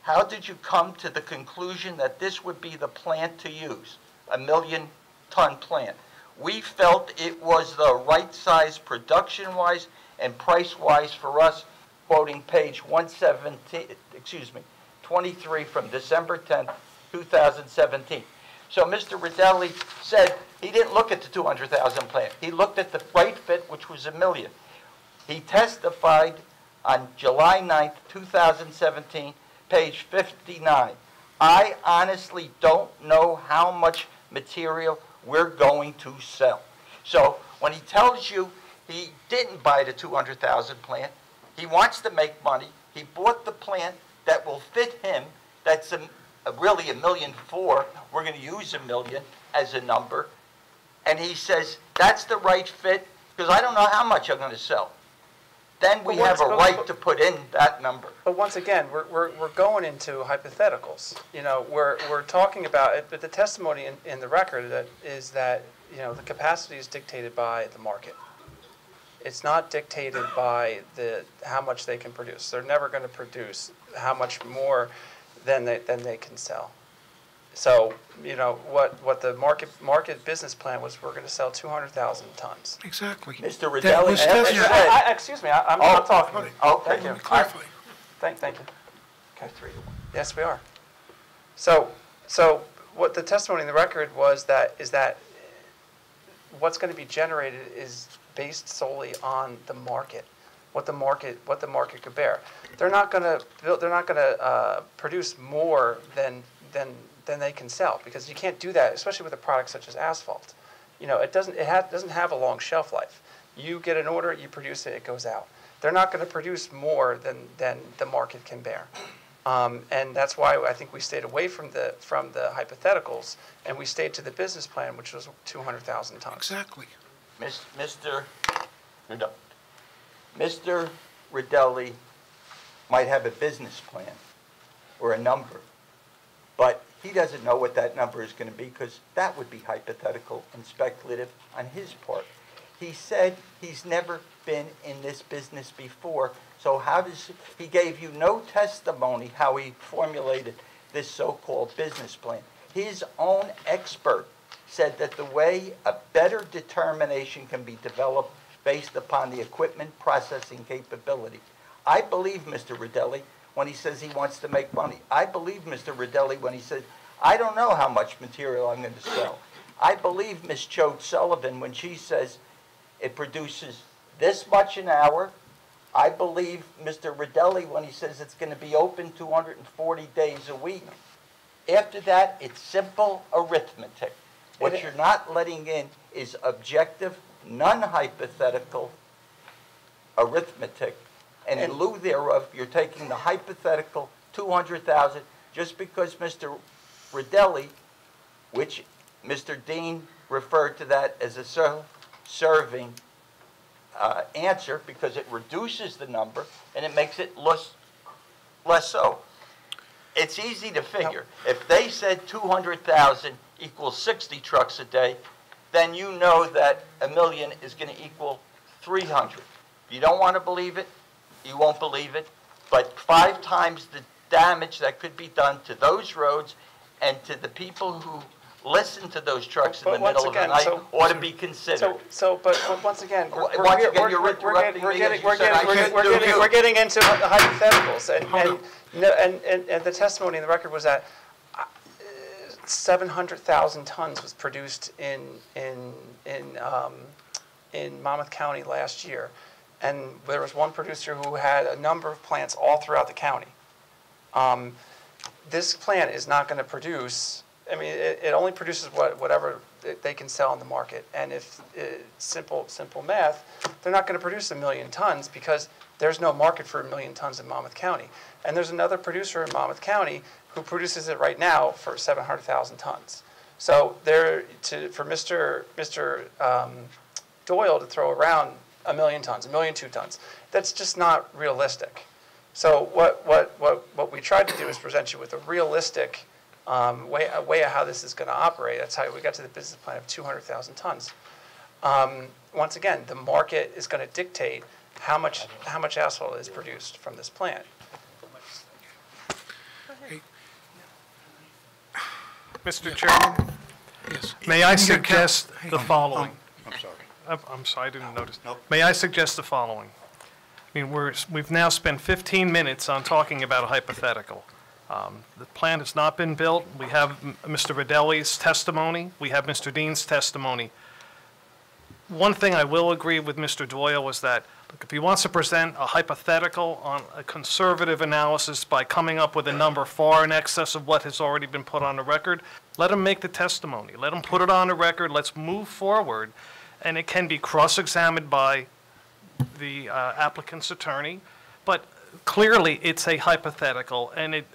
How did you come to the conclusion that this would be the plant to use, a 1 million ton plant? We felt it was the right size production-wise and price-wise for us, quoting page 23 from December 10th, 2017. So Mr. Rodelli said he didn't look at the 200,000 plant. He looked at the right fit, which was 1 million. He testified on July 9th, 2017, page 59. I honestly don't know how much material we're going to sell. So when he tells you he didn't buy the 200,000 plant, he wants to make money. He bought the plant that will fit him. That's really $1.4 million. We're going to use $1 million as a number. And he says, that's the right fit because I don't know how much I'm going to sell. Then we have a right to put in that number. But once again, we're going into hypotheticals. You know, we're talking about it, but the testimony in the record is that the capacity is dictated by the market. It's not dictated by how much they can produce. They're never going to produce how much more than they can sell. So what the market business plan was, we're going to sell 200,000 tons. Exactly. Mr. Rodelli, excuse me, I'm not talking. Okay. Thank you. Clarify. Thank you. Okay. Yes, we are. So what the testimony in the record is that what's going to be generated is based solely on the market, what the market could bear. They're not going to produce more than they can sell, because you can't do that, especially with a product such as asphalt. It doesn't have a long shelf life. You get an order, you produce it, it goes out. They're not going to produce more than the market can bear, and that's why I think we stayed away from the hypotheticals and we stayed to the business plan, which was 200,000 tons. Exactly. Mr. Rodelli might have a business plan or a number, but he doesn't know what that number is going to be because that would be hypothetical and speculative on his part. He said he's never been in this business before, so he gave you no testimony how he formulated this so-called business plan. His own expert said that the way a better determination can be developed based upon the equipment processing capability. I believe Mr. Rodelli when he says he wants to make money. I believe Mr. Rodelli when he says, I don't know how much material I'm going to sell. I believe Ms. Choate Sullivan when she says it produces this much an hour. I believe Mr. Rodelli when he says it's going to be open 240 days a week. After that, it's simple arithmetic. What you're not letting in is objective, non-hypothetical arithmetic. And in lieu thereof, you're taking the hypothetical 200,000 just because Mr. Rodelli, which Mr. Dean referred to that as a self-serving answer because it reduces the number and it makes it less so. It's easy to figure. If they said 200,000 equals 60 trucks a day, then you know that a million is going to equal 300. You don't want to believe it, you won't believe it, but 5 times the damage that could be done to those roads and to the people who listen to those trucks in the middle of the night ought to be considered. But once again, we're getting into the hypotheticals, and the testimony in the record was that 700,000 tons was produced in Monmouth County last year, and there was one producer who had a number of plants all throughout the county. This plant is not going to produce. I mean, it only produces whatever they can sell on the market. And if simple math, they're not going to produce 1 million tons because there's no market for 1 million tons in Monmouth County. And there's another producer in Monmouth County who produces it right now for 700,000 tons. So for Mr. Doyle to throw around 1 million tons, 1,000,002 tons, that's just not realistic. So what we tried to do is present you with a realistic way of how this is going to operate. That's how we got to the business plan of 200,000 tons. Once again, the market is going to dictate how much asphalt is produced from this plant. Mr. Chairman, Yes. may I suggest the on. following? I'm sorry. I'm sorry, I didn't notice. Nope. May I suggest the following? I mean, we've now spent 15 minutes on talking about a hypothetical. The plant has not been built. We have Mr. Rodelli's testimony. We have Mr. Dean's testimony. One thing I will agree with Mr. Doyle was that, look, if he wants to present a hypothetical on a conservative analysis by coming up with a number far in excess of what has already been put on the record, let him make the testimony. Let him put it on the record. Let's move forward. And it can be cross-examined by the applicant's attorney. But clearly, it's a hypothetical, and it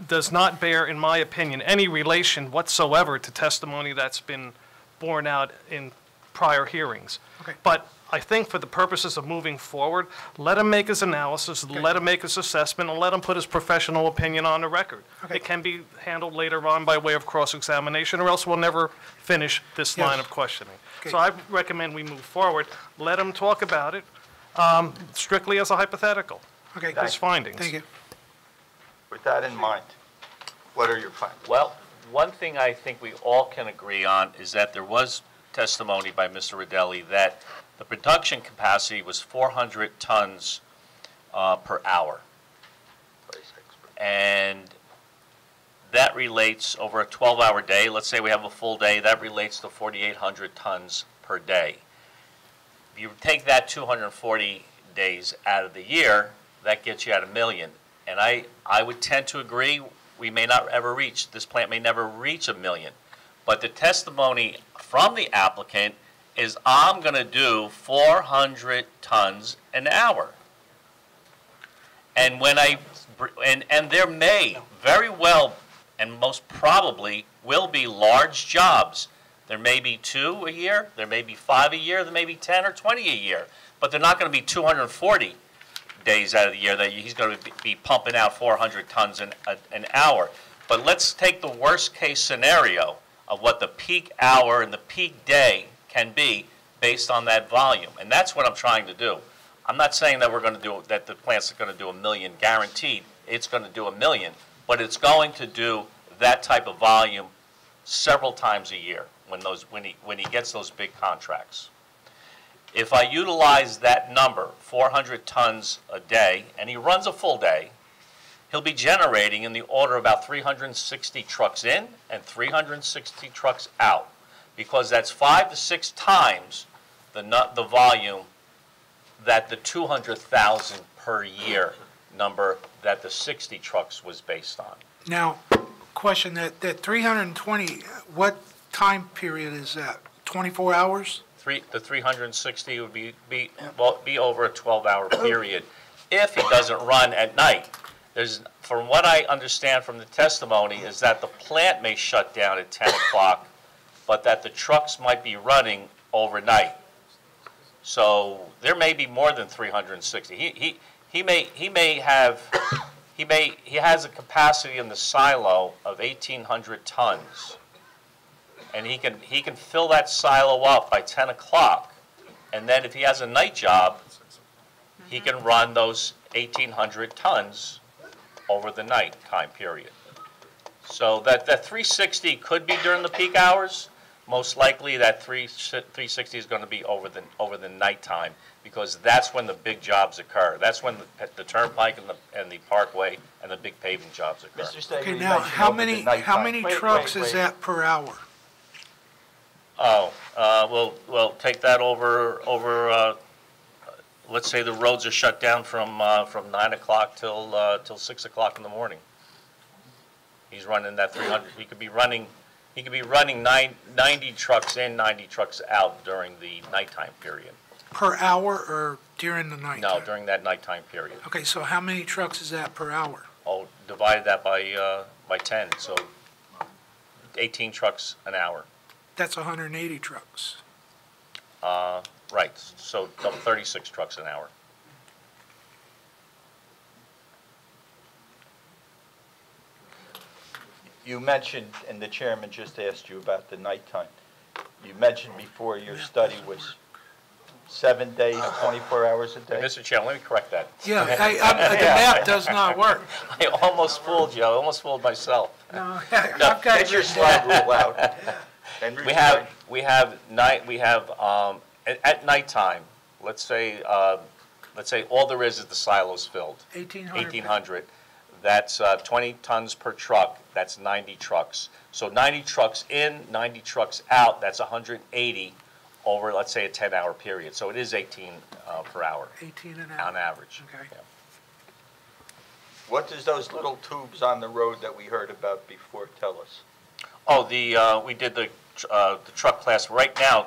does not bear, in my opinion, any relation whatsoever to testimony that's been borne out in prior hearings. Okay. But I think for the purposes of moving forward, let him make his analysis, let him make his assessment, and let him put his professional opinion on the record. Okay. It can be handled later on by way of cross-examination, or else we'll never finish this line of questioning. Okay. So I recommend we move forward. Let him talk about it strictly as a hypothetical. Okay, His findings. thank you. With that in mind, what are your findings? Well, one thing I think we all can agree on is that there was testimony by Mr. Rodelli that the production capacity was 400 tons per hour. And that relates over a 12-hour day. Let's say we have a full day. That relates to 4,800 tons per day. If you take that 240 days out of the year, that gets you at 1 million. And I would tend to agree we may not ever reach, this plant may never reach 1 million. But the testimony from the applicant is I'm going to do 400 tons an hour. And when and there may very well and most probably will be large jobs. There may be 2 a year, there may be 5 a year, there may be 10 or 20 a year, but they're not going to be 240 days out of the year that he's going to be pumping out 400 tons an hour. But let's take the worst case scenario of what the peak hour and the peak day can be based on that volume. And that's what I'm trying to do. I'm not saying that we're going to do, that the plant's going to do 1 million guaranteed. It's going to do 1 million, but it's going to do that type of volume several times a year when he gets those big contracts. If I utilize that number, 400 tons a day, and he runs a full day, he'll be generating in the order of about 360 trucks in and 360 trucks out, because that's 5 to 6 times the volume that the 200,000 per year number that the 60 trucks was based on. Now, question, that 320, what time period is that? 24 hours? The 360 would be over a 12-hour period if he doesn't run at night. From what I understand from the testimony, is that the plant may shut down at 10 o'clock, but that the trucks might be running overnight. So there may be more than 360. He has a capacity in the silo of 1,800 tons, and he can fill that silo up by 10 o'clock, and then if he has a night job, he can run those 1,800 tons over the night time period. So that 360 could be during the peak hours. Most likely that 360 is going to be over the nighttime, because that's when the big jobs occur. That's when the turnpike and the parkway and the big paving jobs occur. Mr. Stager, Okay, you now, mentioned how over the many nighttime. trucks is that per hour? Oh, we'll take that over. Let's say the roads are shut down from 9 o'clock till 6 o'clock in the morning. He's running that 300. He could be running 90 trucks in, 90 trucks out during the nighttime period. Per hour or during the night? No, during that nighttime period. Okay, so how many trucks is that per hour? Oh, divide that by 10, so 18 trucks an hour. That's 180 trucks. Right, so 36 trucks an hour. You mentioned, and the chairman just asked you about the nighttime. You mentioned before your study was 7 days, 24 hours a day? Mr. Chairman, let me correct that. Yeah, the map does not work. I almost fooled you. I almost fooled myself. No, I've got Get your slide rule out. And We have at nighttime. Let's say all there is the silos filled. 1,800. That's 20 tons per truck. That's 90 trucks. So 90 trucks in, 90 trucks out. That's 180 over, let's say, a 10-hour period. So it is 18 per hour. 18 an hour. On average. Okay. Yeah. What does those little tubes on the road that we heard about before tell us? Oh, we did the truck class. Right now,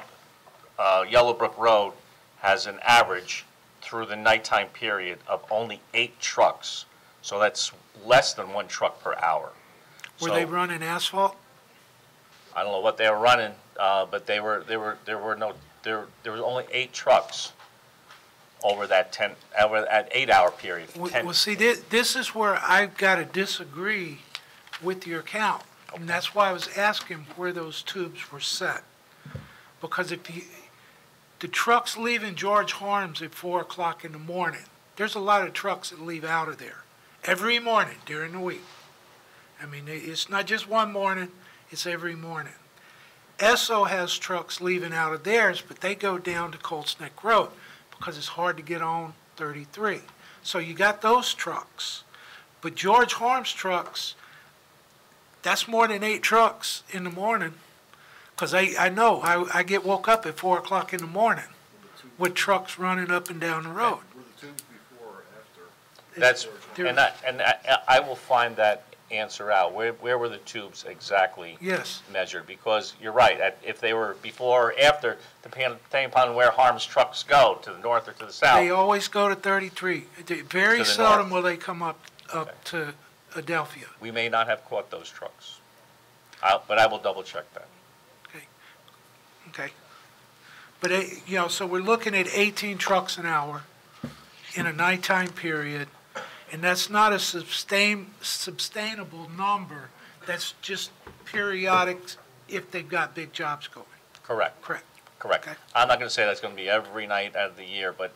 Yellowbrook Road has an average through the nighttime period of only 8 trucks. So that's less than 1 truck per hour. Were they running asphalt? I don't know what they were running, but there was only 8 trucks over that 8-hour period. Well, see, this is where I've got to disagree with your count. And that's why I was asking where those tubes were set. Because the trucks leaving George Harms at 4 o'clock in the morning, there's a lot of trucks that leave out of there every morning during the week. I mean, it's not just one morning, it's every morning. Esso has trucks leaving out of theirs, but they go down to Colts Neck Road because it's hard to get on 33. So you got those trucks. But George Harms trucks, that's more than 8 trucks in the morning. Because I know, I get woke up at 4 o'clock in the morning with trucks running up and down the road. Were the tubes before or after? That's, and I will find that answer out. Where were the tubes exactly measured? Because you're right, if they were before or after, depending upon where Harms trucks go, to the north or to the south. They always go to 33. Very seldom will they come up to Adelphia. We may not have caught those trucks, but I will double check that. Okay. But, so we're looking at 18 trucks an hour in a nighttime period, and that's not a sustainable number. That's just periodic if they've got big jobs going. Correct. Correct. Okay. I'm not going to say that's going to be every night out of the year, but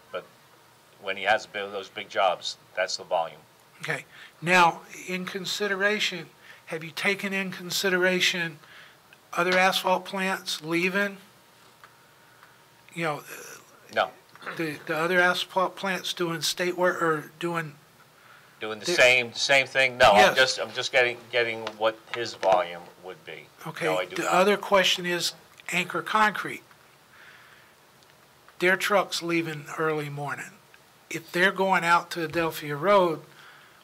when he has those big jobs, that's the volume. Okay. Now, in consideration, have you taken in consideration other asphalt plants leaving? No. The other asphalt plants doing state work or doing Doing the same thing? No, Yes. I'm just getting what his volume would be. Okay, No, I do the not. other question is Anchor Concrete. Their truck's leaving early morning. If they're going out to Adelphia Road,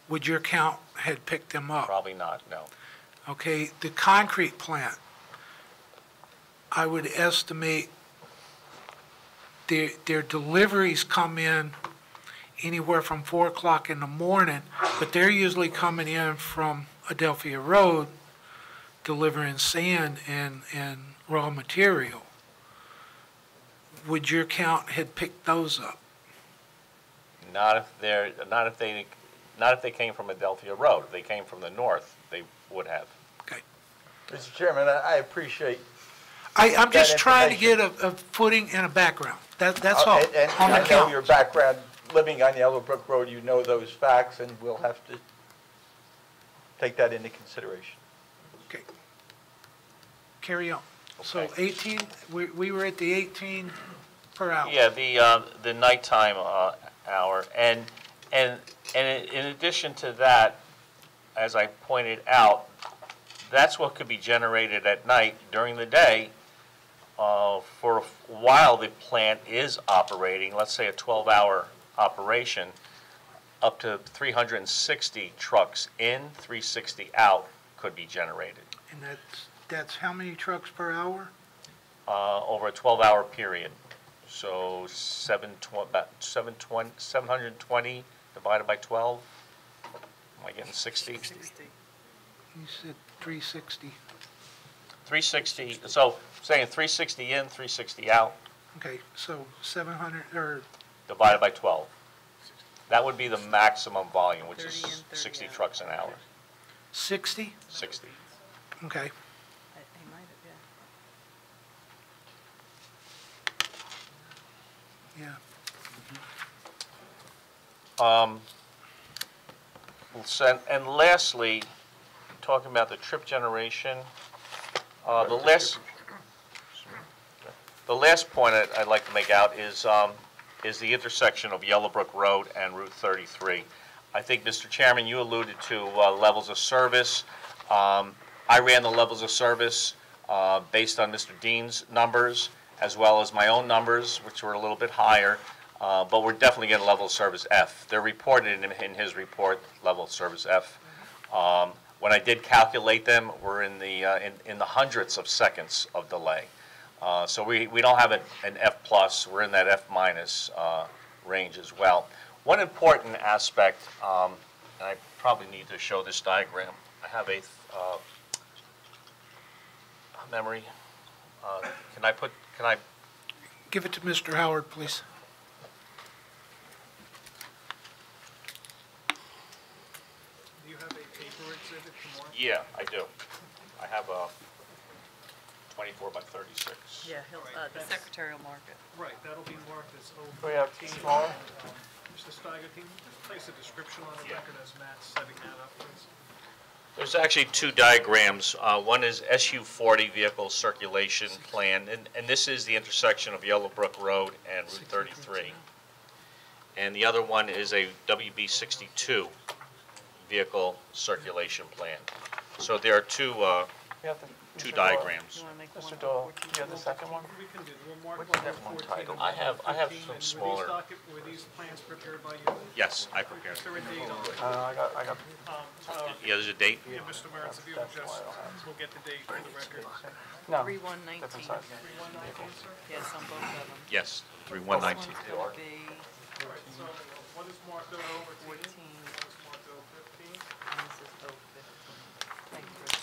would your count had picked them up? Probably not, no. Okay, the concrete plant, I would estimate their deliveries come in anywhere from 4 o'clock in the morning, but they're usually coming in from Adelphia Road, delivering sand and raw material. Would your count had picked those up? Not if they came from Adelphia Road. If they came from the north, they would have. Okay. Mr. Chairman, I appreciate I'm just that trying to get information. a footing and a background. That's all, And on the I know count. your background, living on Yellowbrook Road, you know those facts, and we'll have to take that into consideration. Okay. Carry on. So Okay. 18, we were at the 18 per hour. Yeah, the nighttime hour, and in addition to that, as I pointed out, that's what could be generated at night. During the day, for a while the plant is operating, let's say a 12-hour operation, up to 360 trucks in, 360 out could be generated And that's how many trucks per hour? over a 12-hour period. So 720 divided by 12, am I getting 60? You said 360. 360, so saying 360 in, 360 out, Okay, so 700, or, divided by 12. That would be the maximum volume, which 30 is in, 30 60 out. trucks an hour. 60? 60. Okay. He might have, yeah. Yeah. And lastly, talking about the trip generation, the last point I'd like to make out is the intersection of Yellowbrook Road and Route 33. I think, Mr. Chairman, you alluded to levels of service. I ran the levels of service based on Mr. Dean's numbers, as well as my own numbers, which were a little bit higher. But we're definitely getting level of service F. They're reported in his report, level of service F. When I did calculate them, we're in the hundreds of seconds of delay. So we don't have an F plus, we're in that F minus range as well. One important aspect, and I probably need to show this diagram. I have a memory. Can I Give it to Mr. Howard, please. Do you have a paper exhibit for more? Yeah, I do. I have a 24 by 36. Yeah, the secretarial market. Right, that'll be marked as We have 014. smaller? Mr. Steiger, can you just place a description on the record as Matt's setting that up, please? There's actually two diagrams. One is SU-40 vehicle circulation plan, and this is the intersection of Yellowbrook Road and Route 33. And the other one is a WB-62 vehicle circulation plan. So there are two Mr. diagrams. You want to make one? Mr. Doyle, do you have the second one? We can do, we'll mark What's one that as one 14 title? and I have one 15, some and smaller. Were these plans prepared by you? Yes, I prepared Is it. there a date on it? I got, Yeah, there's a date? Yeah, Mr. Meritz, if you would just, we'll get the date for the record. no, 3119. different size. 3119, sir? Yes, on both of them. Yes, This 3119. one's going to be All right, so one is marked 014, 14, one is marked 015. and this is 015. Thank you, Rich.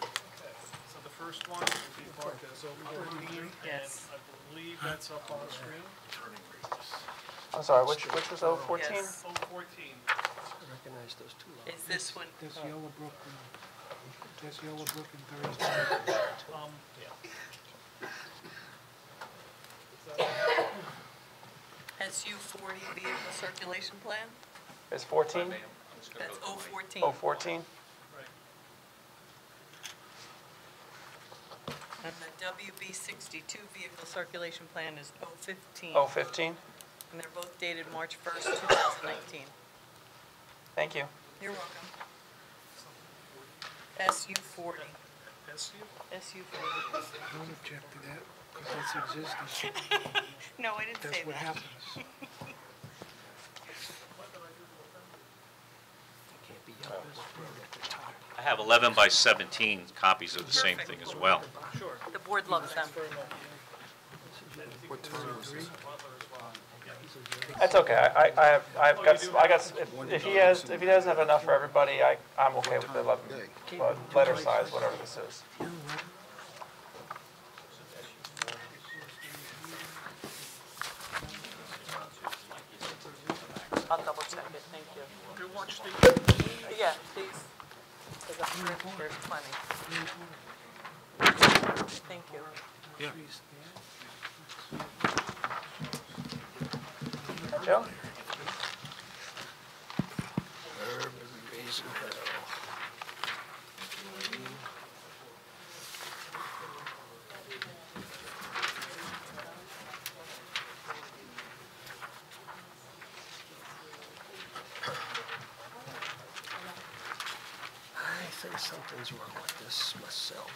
Okay, so the first one will be marked as 014, Yes. and I believe that's up on the screen. I'm sorry, which was 014? Yes. 014. Recognize those two lots. Is this one, That's Yellowbrook and 33. SU-40 vehicle circulation plan? It's 14? That's 014. 014? And the WB-62 vehicle circulation plan is 015. 015? And they're both dated March 1st, 2019. Thank you. You're welcome. SU40. SU40. Don't object to that, because that's existing. No, I didn't say That's what that. happens. I have 11 by 17 copies of the same thing as well. The board loves them. That's okay. I've got, if he doesn't have enough for everybody, I'm okay with the 11 letter size, whatever this is. I'll double check it, thank you. Yeah, please. Because I'm sure there's plenty. Thank you. Joe? I think something's wrong with this myself.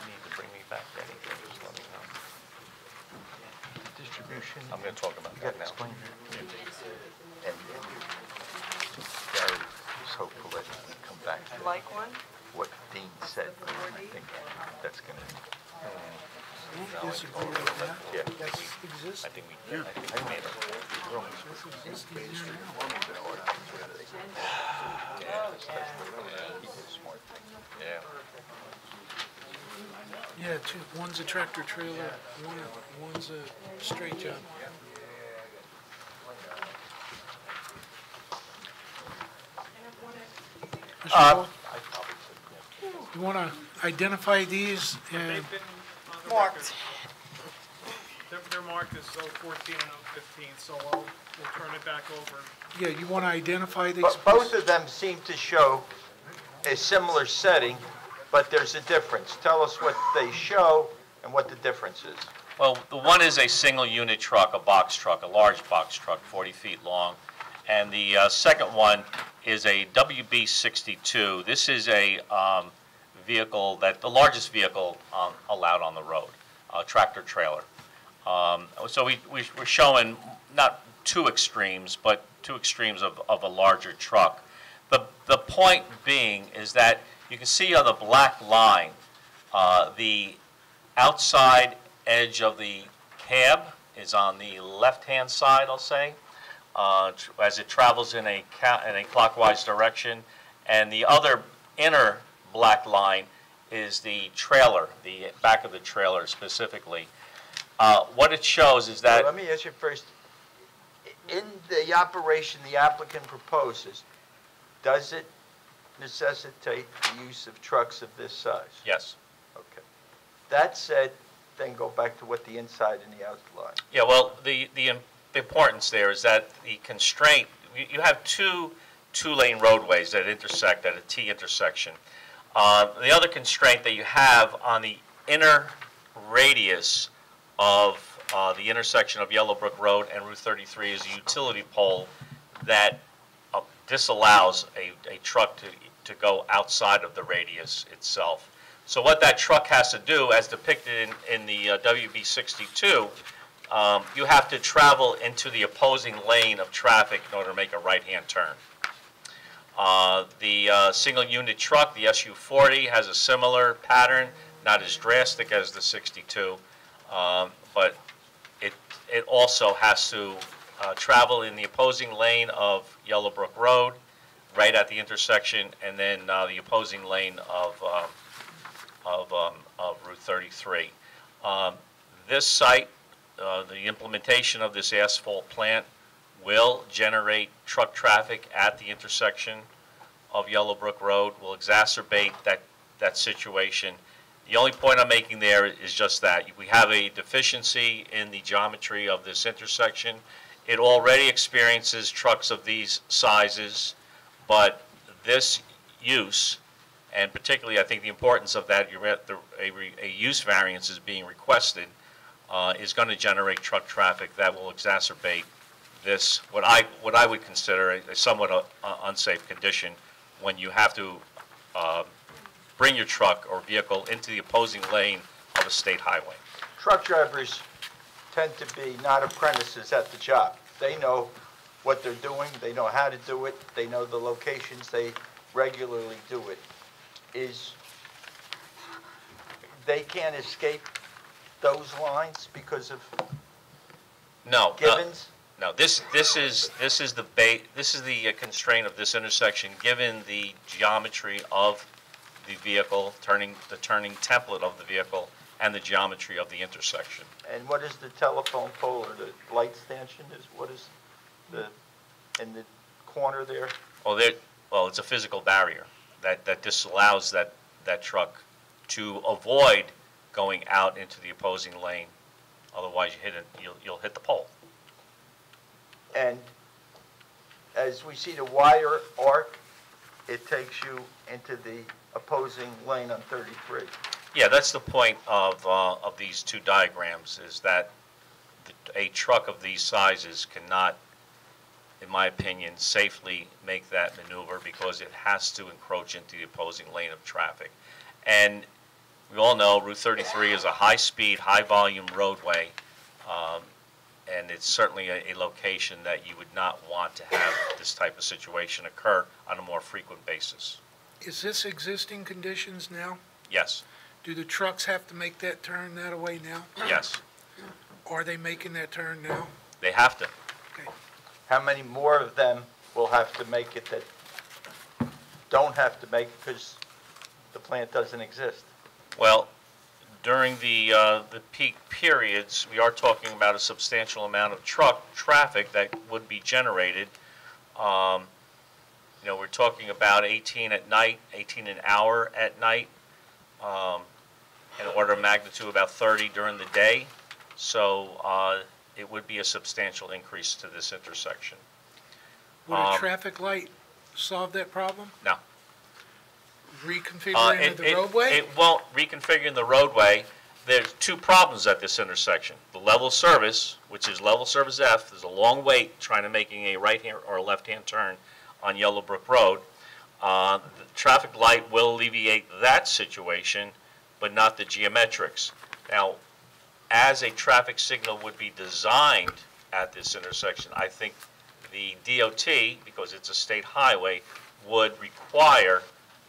You need to bring me back anything, just let me know. Distribution. I'm going to talk about You got that to now. explain. And Gary was hopeful that he'd come back to Like one? what Dean said. I think that's going to. Disagree with that. Yeah. That's I existing. think we did. I think we made it. Yeah. Yeah, two, one's a tractor trailer, one's a straight job. Mr. Hall, you want to identify these? They've been on the Marked. record. They're marked as 014 and 015, so we'll turn it back over. Yeah, you want to identify these? But both of them seem to show a similar setting, but there's a difference. Tell us what they show and what the difference is. Well, the one is a single unit truck, a box truck, a large box truck, 40 feet long. And the second one is a WB62. This is a vehicle the largest vehicle allowed on the road, a tractor trailer. So we're showing not two extremes, but two extremes of a larger truck. The point being is that you can see on the black line, the outside edge of the cab is on the left-hand side, I'll say, as it travels in a clockwise direction. And the other inner black line is the trailer, the back of the trailer specifically. What it shows is that... Let me ask you first, in the operation the applicant proposes, does it necessitate the use of trucks of this size? Yes. Okay. That said, then go back to what the inside and the outline. Yeah, well, the importance there is that the constraint, you have two two-lane roadways that intersect at a T intersection. The other constraint that you have on the inner radius of the intersection of Yellowbrook Road and Route 33 is a utility pole that disallows a truck to go outside of the radius itself. So what that truck has to do, as depicted in the WB62, you have to travel into the opposing lane of traffic in order to make a right-hand turn. The single unit truck, the SU40, has a similar pattern, not as drastic as the 62, but it also has to travel in the opposing lane of Yellowbrook Road, right at the intersection, and then the opposing lane of Route 33. This site, the implementation of this asphalt plant will generate truck traffic at the intersection of Yellowbrook Road, will exacerbate that situation. The only point I'm making there is just that. We have a deficiency in the geometry of this intersection. It already experiences trucks of these sizes, but this use And particularly, I think the importance of that, a use variance is being requested, is going to generate truck traffic that will exacerbate this, what I would consider a somewhat unsafe condition when you have to bring your truck or vehicle into the opposing lane of a state highway. Truck drivers tend to be not apprentices at the job. They know what they're doing, they know how to do it, they know the locations, they regularly do it. They can't escape those lines because of No. givens? No, this is the constraint of this intersection, given the geometry of the vehicle, the turning template of the vehicle, and the geometry of the intersection. And what is the telephone pole or the light stanchion what is in the corner there? Well, it's a physical barrier that disallows that truck to avoid going out into the opposing lane. Otherwise, you'll hit the pole. And as we see the wire arc, it takes you into the opposing lane on 33. Yeah, that's the point of these two diagrams, is that a truck of these sizes cannot, in my opinion, safely make that maneuver because it has to encroach into the opposing lane of traffic. And we all know Route 33 is a high-speed, high-volume roadway, and it's certainly a location that you would not want to have this type of situation occur on a more frequent basis. Is this existing conditions now? Yes, Do the trucks have to make that turn that way now? yes, Are they making that turn now? they have to. Okay. How many more of them will have to make it that don't have to make it because the plant doesn't exist? Well, during the peak periods, we are talking about a substantial amount of truck traffic that would be generated. We're talking about 18 at night, 18 an hour at night, an order of magnitude about 30 during the day. So it would be a substantial increase to this intersection. Would a traffic light solve that problem? No. Reconfiguring the roadway? It won't reconfigure the roadway. There's two problems at this intersection. The level of service, which is level service F, there's a long wait trying to making a right-hand or a left-hand turn on Yellowbrook Road. The traffic light will alleviate that situation, but not the geometrics. Now, as a traffic signal would be designed at this intersection, I think the DOT, because it's a state highway, would require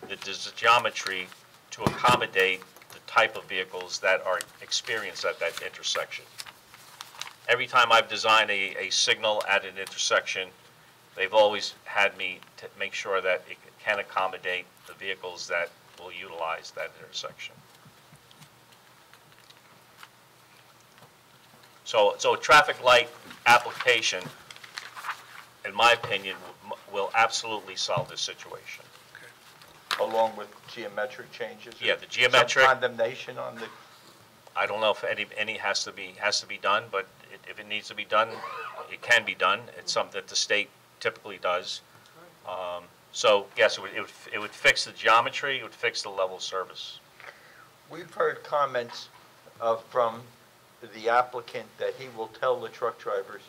the geometry to accommodate the type of vehicles that are experienced at that intersection. Every time I've designed a signal at an intersection, they've always had me to make sure that it can accommodate the vehicles that will utilize that intersection. So a traffic light application, in my opinion, will absolutely solve this situation. Along with geometric changes? Yeah, the geometric. Some condemnation on the... I don't know if any has to be done, but if it needs to be done, it can be done. It's something that the state typically does. So yes, it would fix the geometry. It would fix the level of service. We've heard comments from the applicant that he will tell the truck drivers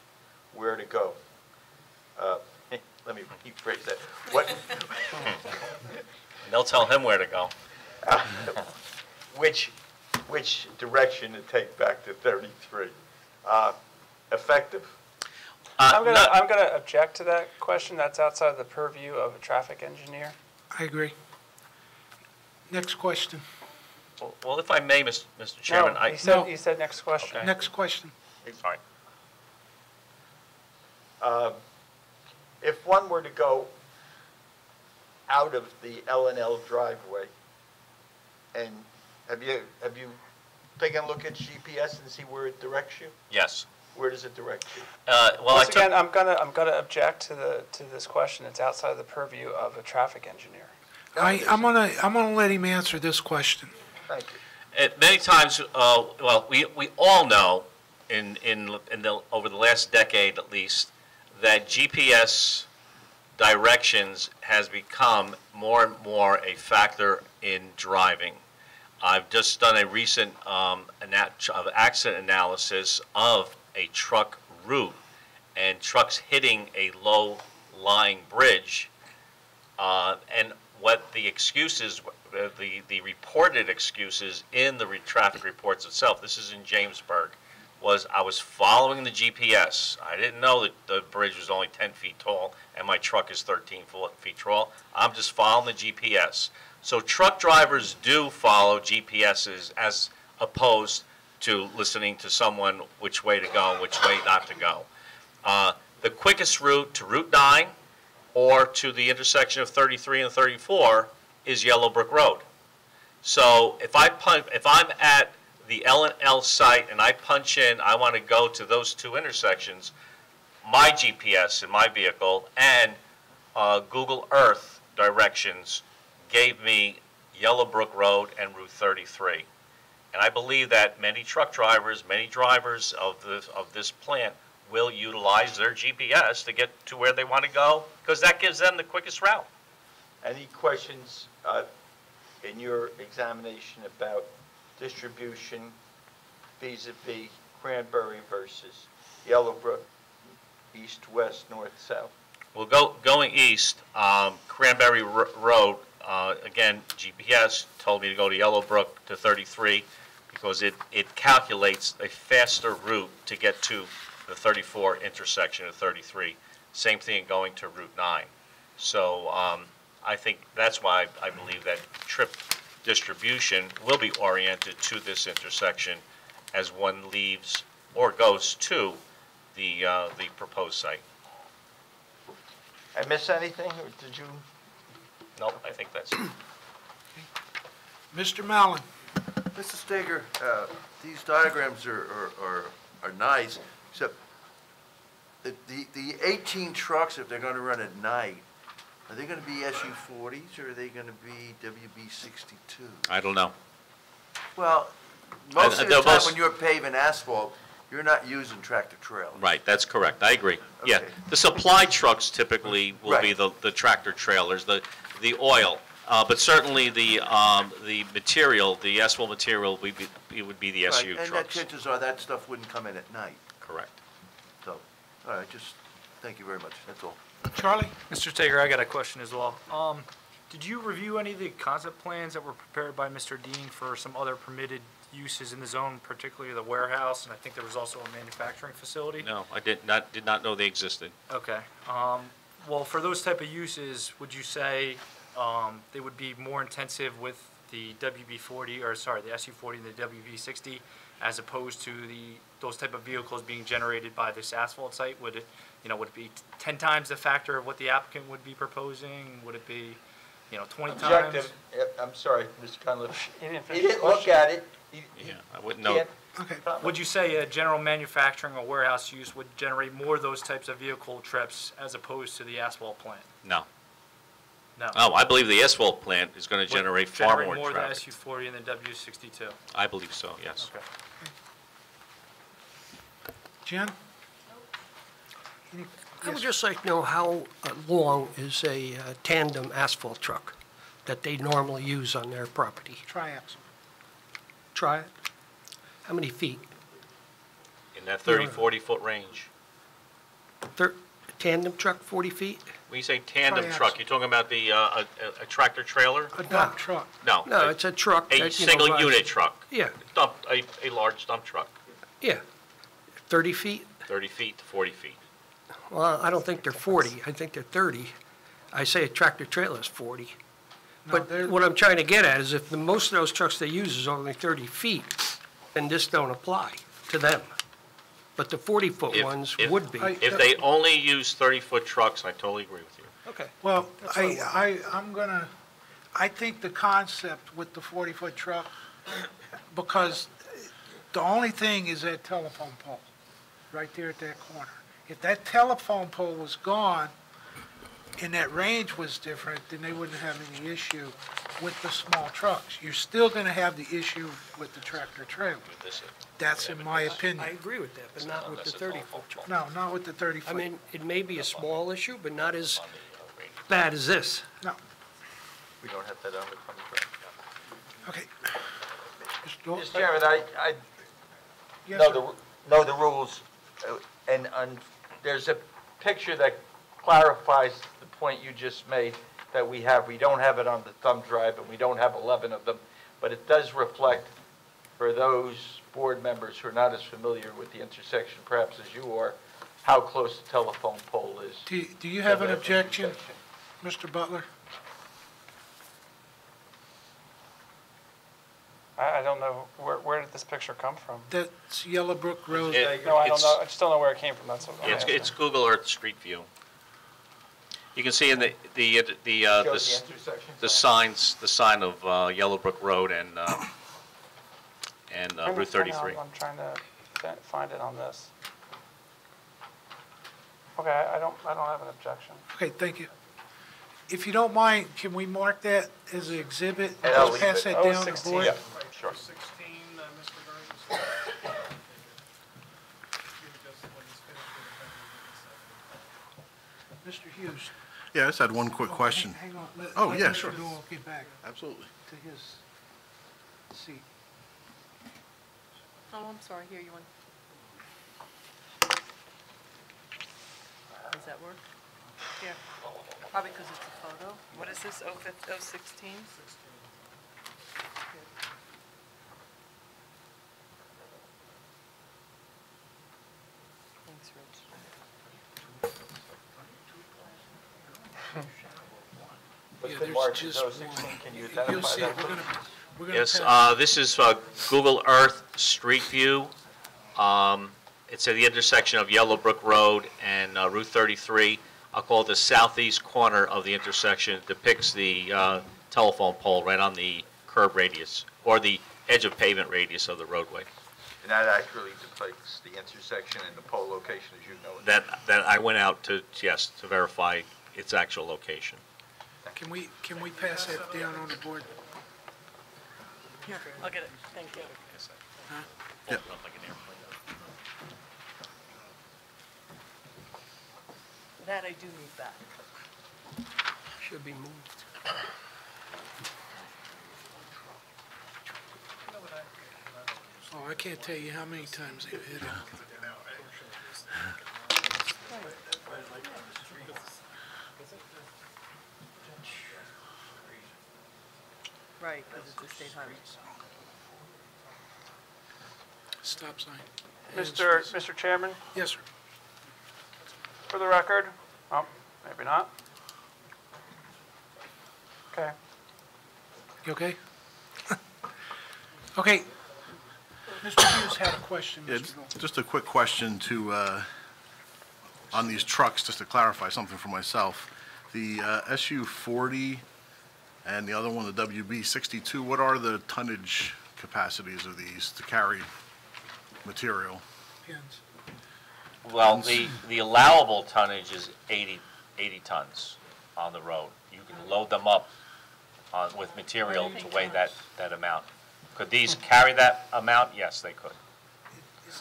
where to go. Let me rephrase that. What? They'll tell him where to go. Which direction to take back to 33? Effective? I'm gonna object to that question. That's outside of the purview of a traffic engineer. I agree. Next question. Well, if I may, Mr. Chairman, No, he said next question. Okay. Next question. Sorry. If one were to go out of the L&L driveway, and have you taken a look at GPS and see where it directs you? Yes. Where does it direct you? Once again, I'm gonna object to this question. It's outside of the purview of a traffic engineer. I'm gonna let him answer this question. Thank you. Many times, we all know over the last decade at least, that GPS directions has become more and more a factor in driving. I've just done a recent accident analysis of a truck route and trucks hitting a low-lying bridge, and what the excuses, the reported excuses in the traffic reports itself, this is in Jamesburg, was I was following the GPS. I didn't know that the bridge was only 10 feet tall and my truck is 13 feet tall. I'm just following the GPS. So truck drivers do follow GPSs as opposed to listening to someone which way to go, which way not to go. The quickest route to Route 9 or to the intersection of 33 and 34 is Yellow Brick Road. So if I'm at the L&L site and I punch in, I want to go to those two intersections, my GPS in my vehicle and Google Earth directions gave me Yellow Brick Road and Route 33. And I believe that many truck drivers, many drivers of this plant will utilize their GPS to get to where they want to go because that gives them the quickest route. Any questions in your examination about distribution vis-a-vis Cranberry versus Yellowbrook, east, west, north, south? Well, going east, Cranberry Road, again, GPS told me to go to Yellowbrook to 33 because it calculates a faster route to get to the 34 intersection of 33. Same thing going to Route 9. So I think that's why I believe that trip distribution will be oriented to this intersection as one leaves or goes to the proposed site. I miss anything, or did you? Nope, I think that's it. Mr. Mallon. Mr. Steger, these diagrams are nice, except the 18 trucks, if they're going to run at night, are they going to be SU-40s or are they going to be WB-62? I don't know. Well, most of the time most- when you're paving asphalt, you're not using tractor trailers. Right, that's correct. I agree. Yeah, Okay. the supply trucks typically will be Right. the tractor trailers, the oil, but certainly the material, the asphalt material, it would be the SU Right, and that trucks. chances are that stuff wouldn't come in at night. Correct. So, all right, just, thank you very much, that's all. Charlie? Mr. Steger, I got a question as well. Did you review any of the concept plans that were prepared by Mr. Dean for some other permitted uses in the zone, particularly the warehouse, and I think there was also a manufacturing facility? No, I did not know they existed. Okay. Well, for those type of uses, would you say they would be more intensive with the WB-40, or sorry, the SU-40 and the WB-60, as opposed to those type of vehicles being generated by this asphalt site? Would it be 10 times the factor of what the applicant would be proposing? Would it be, 20 times? Objective, I'm sorry, Mr. Conlon. He didn't look at it. Yeah, I wouldn't know. Okay. Would you say a general manufacturing or warehouse use would generate more of those types of vehicle trips as opposed to the asphalt plant? No. No. Oh, I believe the asphalt plant is going to generate far more more than traffic. SU-40 and the W-62? I believe so, yes. Okay. Jen? I would just like to know how long is a tandem asphalt truck that they normally use on their property? Triaxle. Try it. How many feet? In that 30, 40-foot range. Tandem truck, 40 feet? When you say tandem Triaxle. truck, you're talking about the a tractor trailer? A dump truck. No. No, it's a truck. A that, single rides- unit truck. Yeah, A large dump truck, yeah. 30 feet? 30 feet to 40 feet. Well, I don't think they're 40. I think they're 30. I say a tractor trailer is 40. No, they're- But what I'm trying to get at is if most of those trucks they use is only 30 feet, then this don't apply to them. But the 40-foot ones would be. If they only use 30-foot trucks, I totally agree with you. Okay. Well, That's what I want. I think the concept with the 40-foot truck, because the only thing is that telephone pole, right there at that corner. If that telephone pole was gone and that range was different, then they wouldn't have any issue with the small trucks. You're still going to have the issue with the tractor trailer. That's in my opinion. I agree with that, but not with the 30-foot truck. No, not with the 30-foot. I mean, it may be a small issue, but not as bad as this. No. We don't have that on the thumb drive. Okay. Mr. Dole? Mr. Chairman, I Yes, know the rules, and there's a picture that clarifies the point you just made that we don't have it on the thumb drive, and we don't have 11 of them, but it does reflect, for those board members who are not as familiar with the intersection perhaps as you are, how close the telephone pole is. Do you have to an the objection, intersection. Mr. Butler? I don't know, where did this picture come from? That's Yellowbrook Road. No, I don't know, I just don't know where it came from, that's what I'm asking. It's Google Earth Street View. You can see in the signs, the sign of Yellowbrook Road and Route 33. I'm trying to find it on this. Okay, I don't have an objection. Okay, thank you. If you don't mind, can we mark that as an exhibit? And I'll Just pass leave that it. down to the board? Yeah, sure. 16, Mr. Burns. Mr. Hughes? Yeah, I just had one quick question. Hang on. Oh, let yeah, Mr. sure. Dole get back Absolutely. to his seat. Oh, I'm sorry, here you went. Does that work? Yeah, probably because it's a photo. What is this, 016? Thanks, Rich. But Yeah, the there's mark just is 016, can you You'll identify see that? it. We're gonna Yes, pass. this is Google Earth Street View. It's at the intersection of Yellowbrook Road and Route 33. I'll call it the southeast corner of the intersection. It depicts the telephone pole right on the curb radius, or the edge of pavement radius of the roadway. And that accurately depicts the intersection and the pole location as you know it. That I went out to, yes, to verify its actual location. Can we pass that down on the board? Here, I'll get it, thank you. Yep. That I do need back. Should be moved. Oh, I can't tell you how many times they've hit it. Right, because it's a state highway. Stop sign. Mr. Chairman, Yes, sir. for the record, oh, maybe not. Okay. You okay? Okay. Mr. Hughes had a question, Yeah, Mr. Dole. just a quick question to, on these trucks, just to clarify something for myself. The SU-40 and the other one, the WB-62, what are the tonnage capacities of these to carry material? Depends. Well, the allowable tonnage is 80 tons on the road. You can load them up with material to weigh that amount. Could these carry that amount? Yes, they could.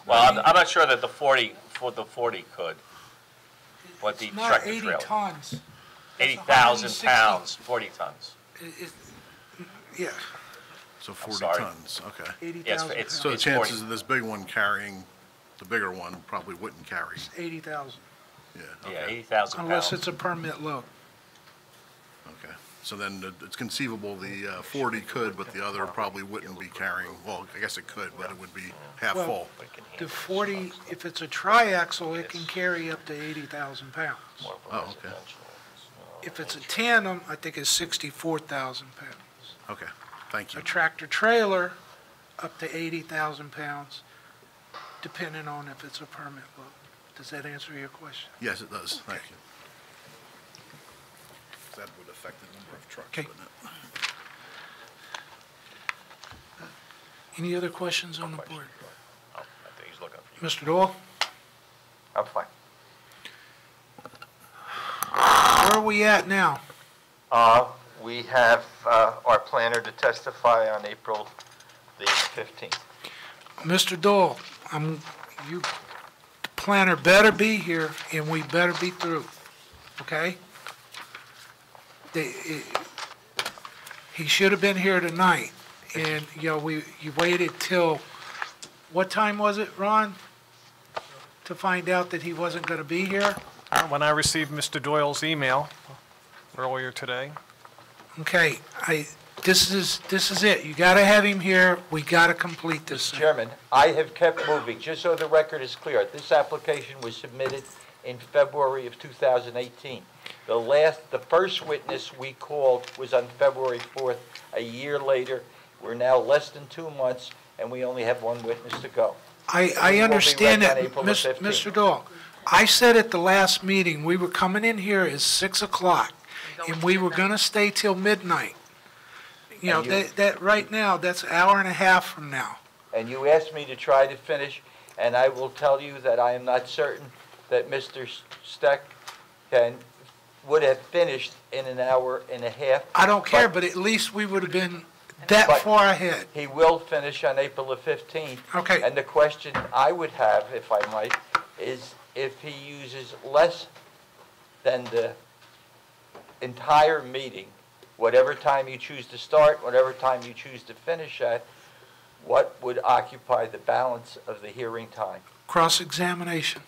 Well, I'm not sure that the 40 could, but the It's not tractor 80 trailer. tons. 80,000 160. pounds, 40 tons. Yeah, So 40 sorry. tons, okay. 80,000 Yes, pounds. it's- So the 40. chances of this big one carrying the bigger one probably wouldn't carry, 80,000, yeah, Yeah, okay. 80,000 pounds. unless it's a permit load. Okay, so then it's conceivable the 40 could, but the other probably wouldn't be carrying, well, I guess it could, but it would be half Well, full. The 40, if it's a triaxle, it can carry up to 80,000 pounds. Oh, okay, If it's a tandem, I think it's 64,000 pounds. okay, thank you. A tractor trailer, up to 80,000 pounds, depending on if it's a permit load. Does that answer your question? Yes, it does, thank you. That would affect the number of trucks, Okay. wouldn't it? Any other questions on the board? Oh, I think he's looking for you. Mr. Doyle, I'm fine. where are we at now? We have our planner to testify on April the 15th. Mr. Doyle, the planner better be here, and we better be through, okay? he should have been here tonight, and, you waited till, what time was it, Ron? To find out that he wasn't going to be here? When I received Mr. Doyle's email earlier today. Okay, this is it. You got to have him here. We got to complete this thing. Chairman, I have kept moving, just so the record is clear. This application was submitted in February of 2018. The first witness we called was on February 4th. A year later, we're now less than 2 months, and we only have one witness to go. I understand that, April the 15th. Mr. Doyle. I said at the last meeting, we were coming in here at 6 o'clock, and we were going to stay till midnight. That right now, that's an hour and a half from now. And you asked me to try to finish, and I will tell you that I am not certain that Mr. Steck would have finished in an hour and a half. I don't care, but at least we would have been that far ahead. He will finish on April the 15th. Okay. And the question I would have, if I might, is if he uses less than the entire meeting, whatever time you choose to start, whatever time you choose to finish at, what would occupy the balance of the hearing time? Cross-examination.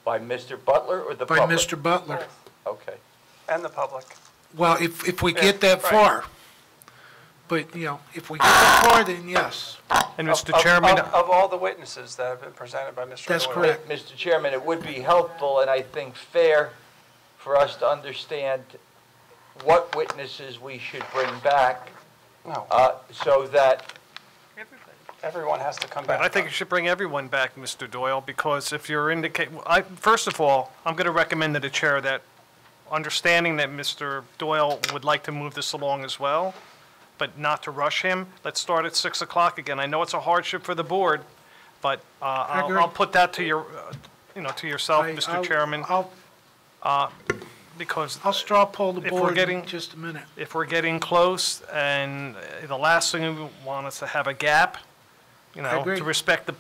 By Mr. Butler or the By public? Mr. Butler. Okay. And the public. Well, if we get that far. But, if we get that far, then yes. And Mr. Chairman. Of all the witnesses that have been presented by Mr. That's Doyle. correct. Mr. Chairman, it would be helpful and I think fair for us to understand what witnesses we should bring back so that everyone has to come back. I think you should bring everyone back, Mr. Doyle, because if you're first of all, I'm going to recommend to the chair that, understanding that Mr. Doyle would like to move this along as well, but not to rush him, let's start at 6 o'clock again. I know it's a hardship for the board, but I'll put that to your, to yourself, Mr. Chairman. Because I'll straw poll the if we're board getting, in just a minute. if we're getting close, and the last thing we want is to have a gap, I agree. to respect the,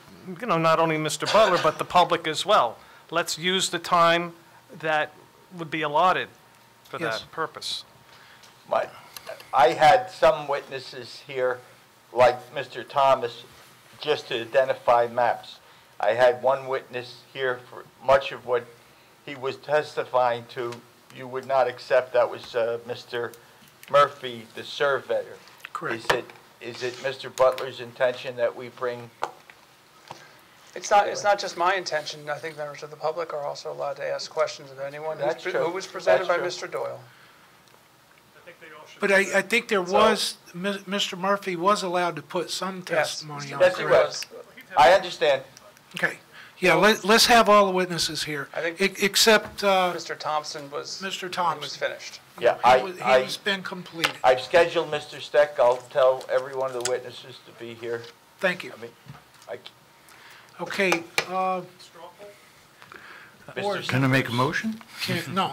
not only Mr. Butler, but the public as well. Let's use the time that would be allotted for Yes. that purpose. I had some witnesses here, like Mr. Thomas, just to identify maps. I had one witness here for much of what he was testifying to. You would not accept. That was Mr. Murphy, the surveyor. Correct. Is it Mr. Butler's intention that we bring? It's not just my intention. I think members of the public are also allowed to ask questions of anyone That's true. who was presented by That's true. Mr. Doyle. But I think there was, Mr. Murphy was allowed to put some testimony on. Yes, he was. I understand. Okay. Yeah, let's have all the witnesses here, I think except Mr. Thompson was. Mr. Thompson. He was finished. Yeah, he was been completed. I've scheduled Mr. Steck. I'll tell every one of the witnesses to be here. Thank you. I mean, Okay, Mr. Can I make a motion? no.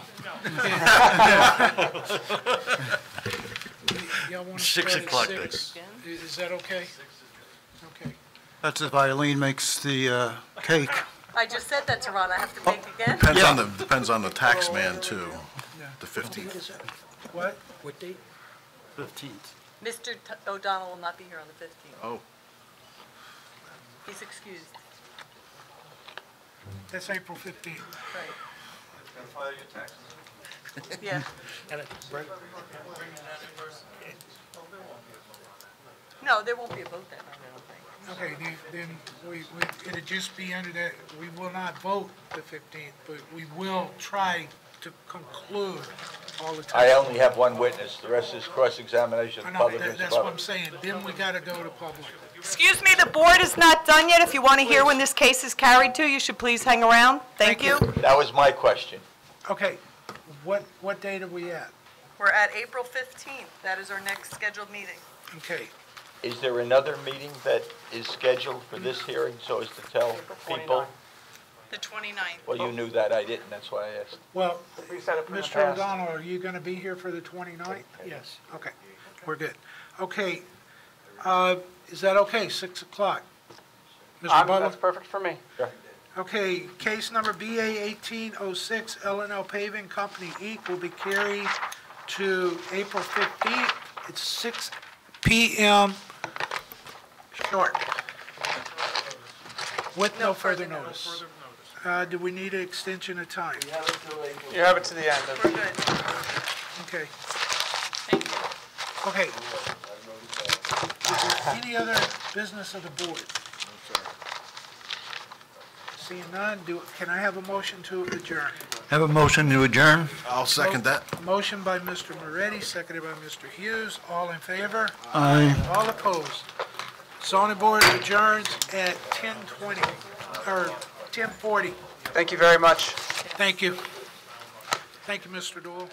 Y'all want to 6 start at o'clock. 6? Is that okay? Okay. That's if Eileen makes the cake. I just said that to Ron, I have to make again? Depends on the tax man, too, the 15th. What? What date? 15th. Mr. O'Donnell will not be here on the 15th. Oh, He's excused. That's April 15th. Right. Yeah. No, there won't be a vote that night, I don't think. Okay, then it'll just be under that, we will not vote the 15th, but we will try to conclude all the I testimony. only have one witness. The rest is cross-examination. I of know, public that's is what I'm saying. Then we got to go to public. Excuse me, the board is not done yet. If you want to hear when this case is carried to, you should please hang around. Thank you. That was my question. Okay, what date are we at? We're at April 15th. That is our next scheduled meeting. Okay, Is there another meeting that is scheduled for this hearing so as to tell people? The 29th. Well, you knew that. I didn't. That's why I asked. well, We said it from the Mr. past. O'Donnell, are you going to be here for the 29th? Yes. Okay, we're good. Okay, is that okay, 6 o'clock? Mr. Butler? That's perfect for me. Okay, case number BA 1806, L&L Paving Company, Inc. will be carried to April 15th. It's 6 p.m. short, with no further notice. Do we need an extension of time? You have it to the end. We're good. Okay, Thank you. okay. Is there any other business of the board? Seeing none, can I have a motion to adjourn? Have a motion to adjourn? I'll second that. Motion by Mr. Moretti, seconded by Mr. Hughes. All in favor? Aye. All opposed? Zoning board adjourns at 10:20, or 10:40. Thank you very much. Thank you. Thank you, Mr. Doyle.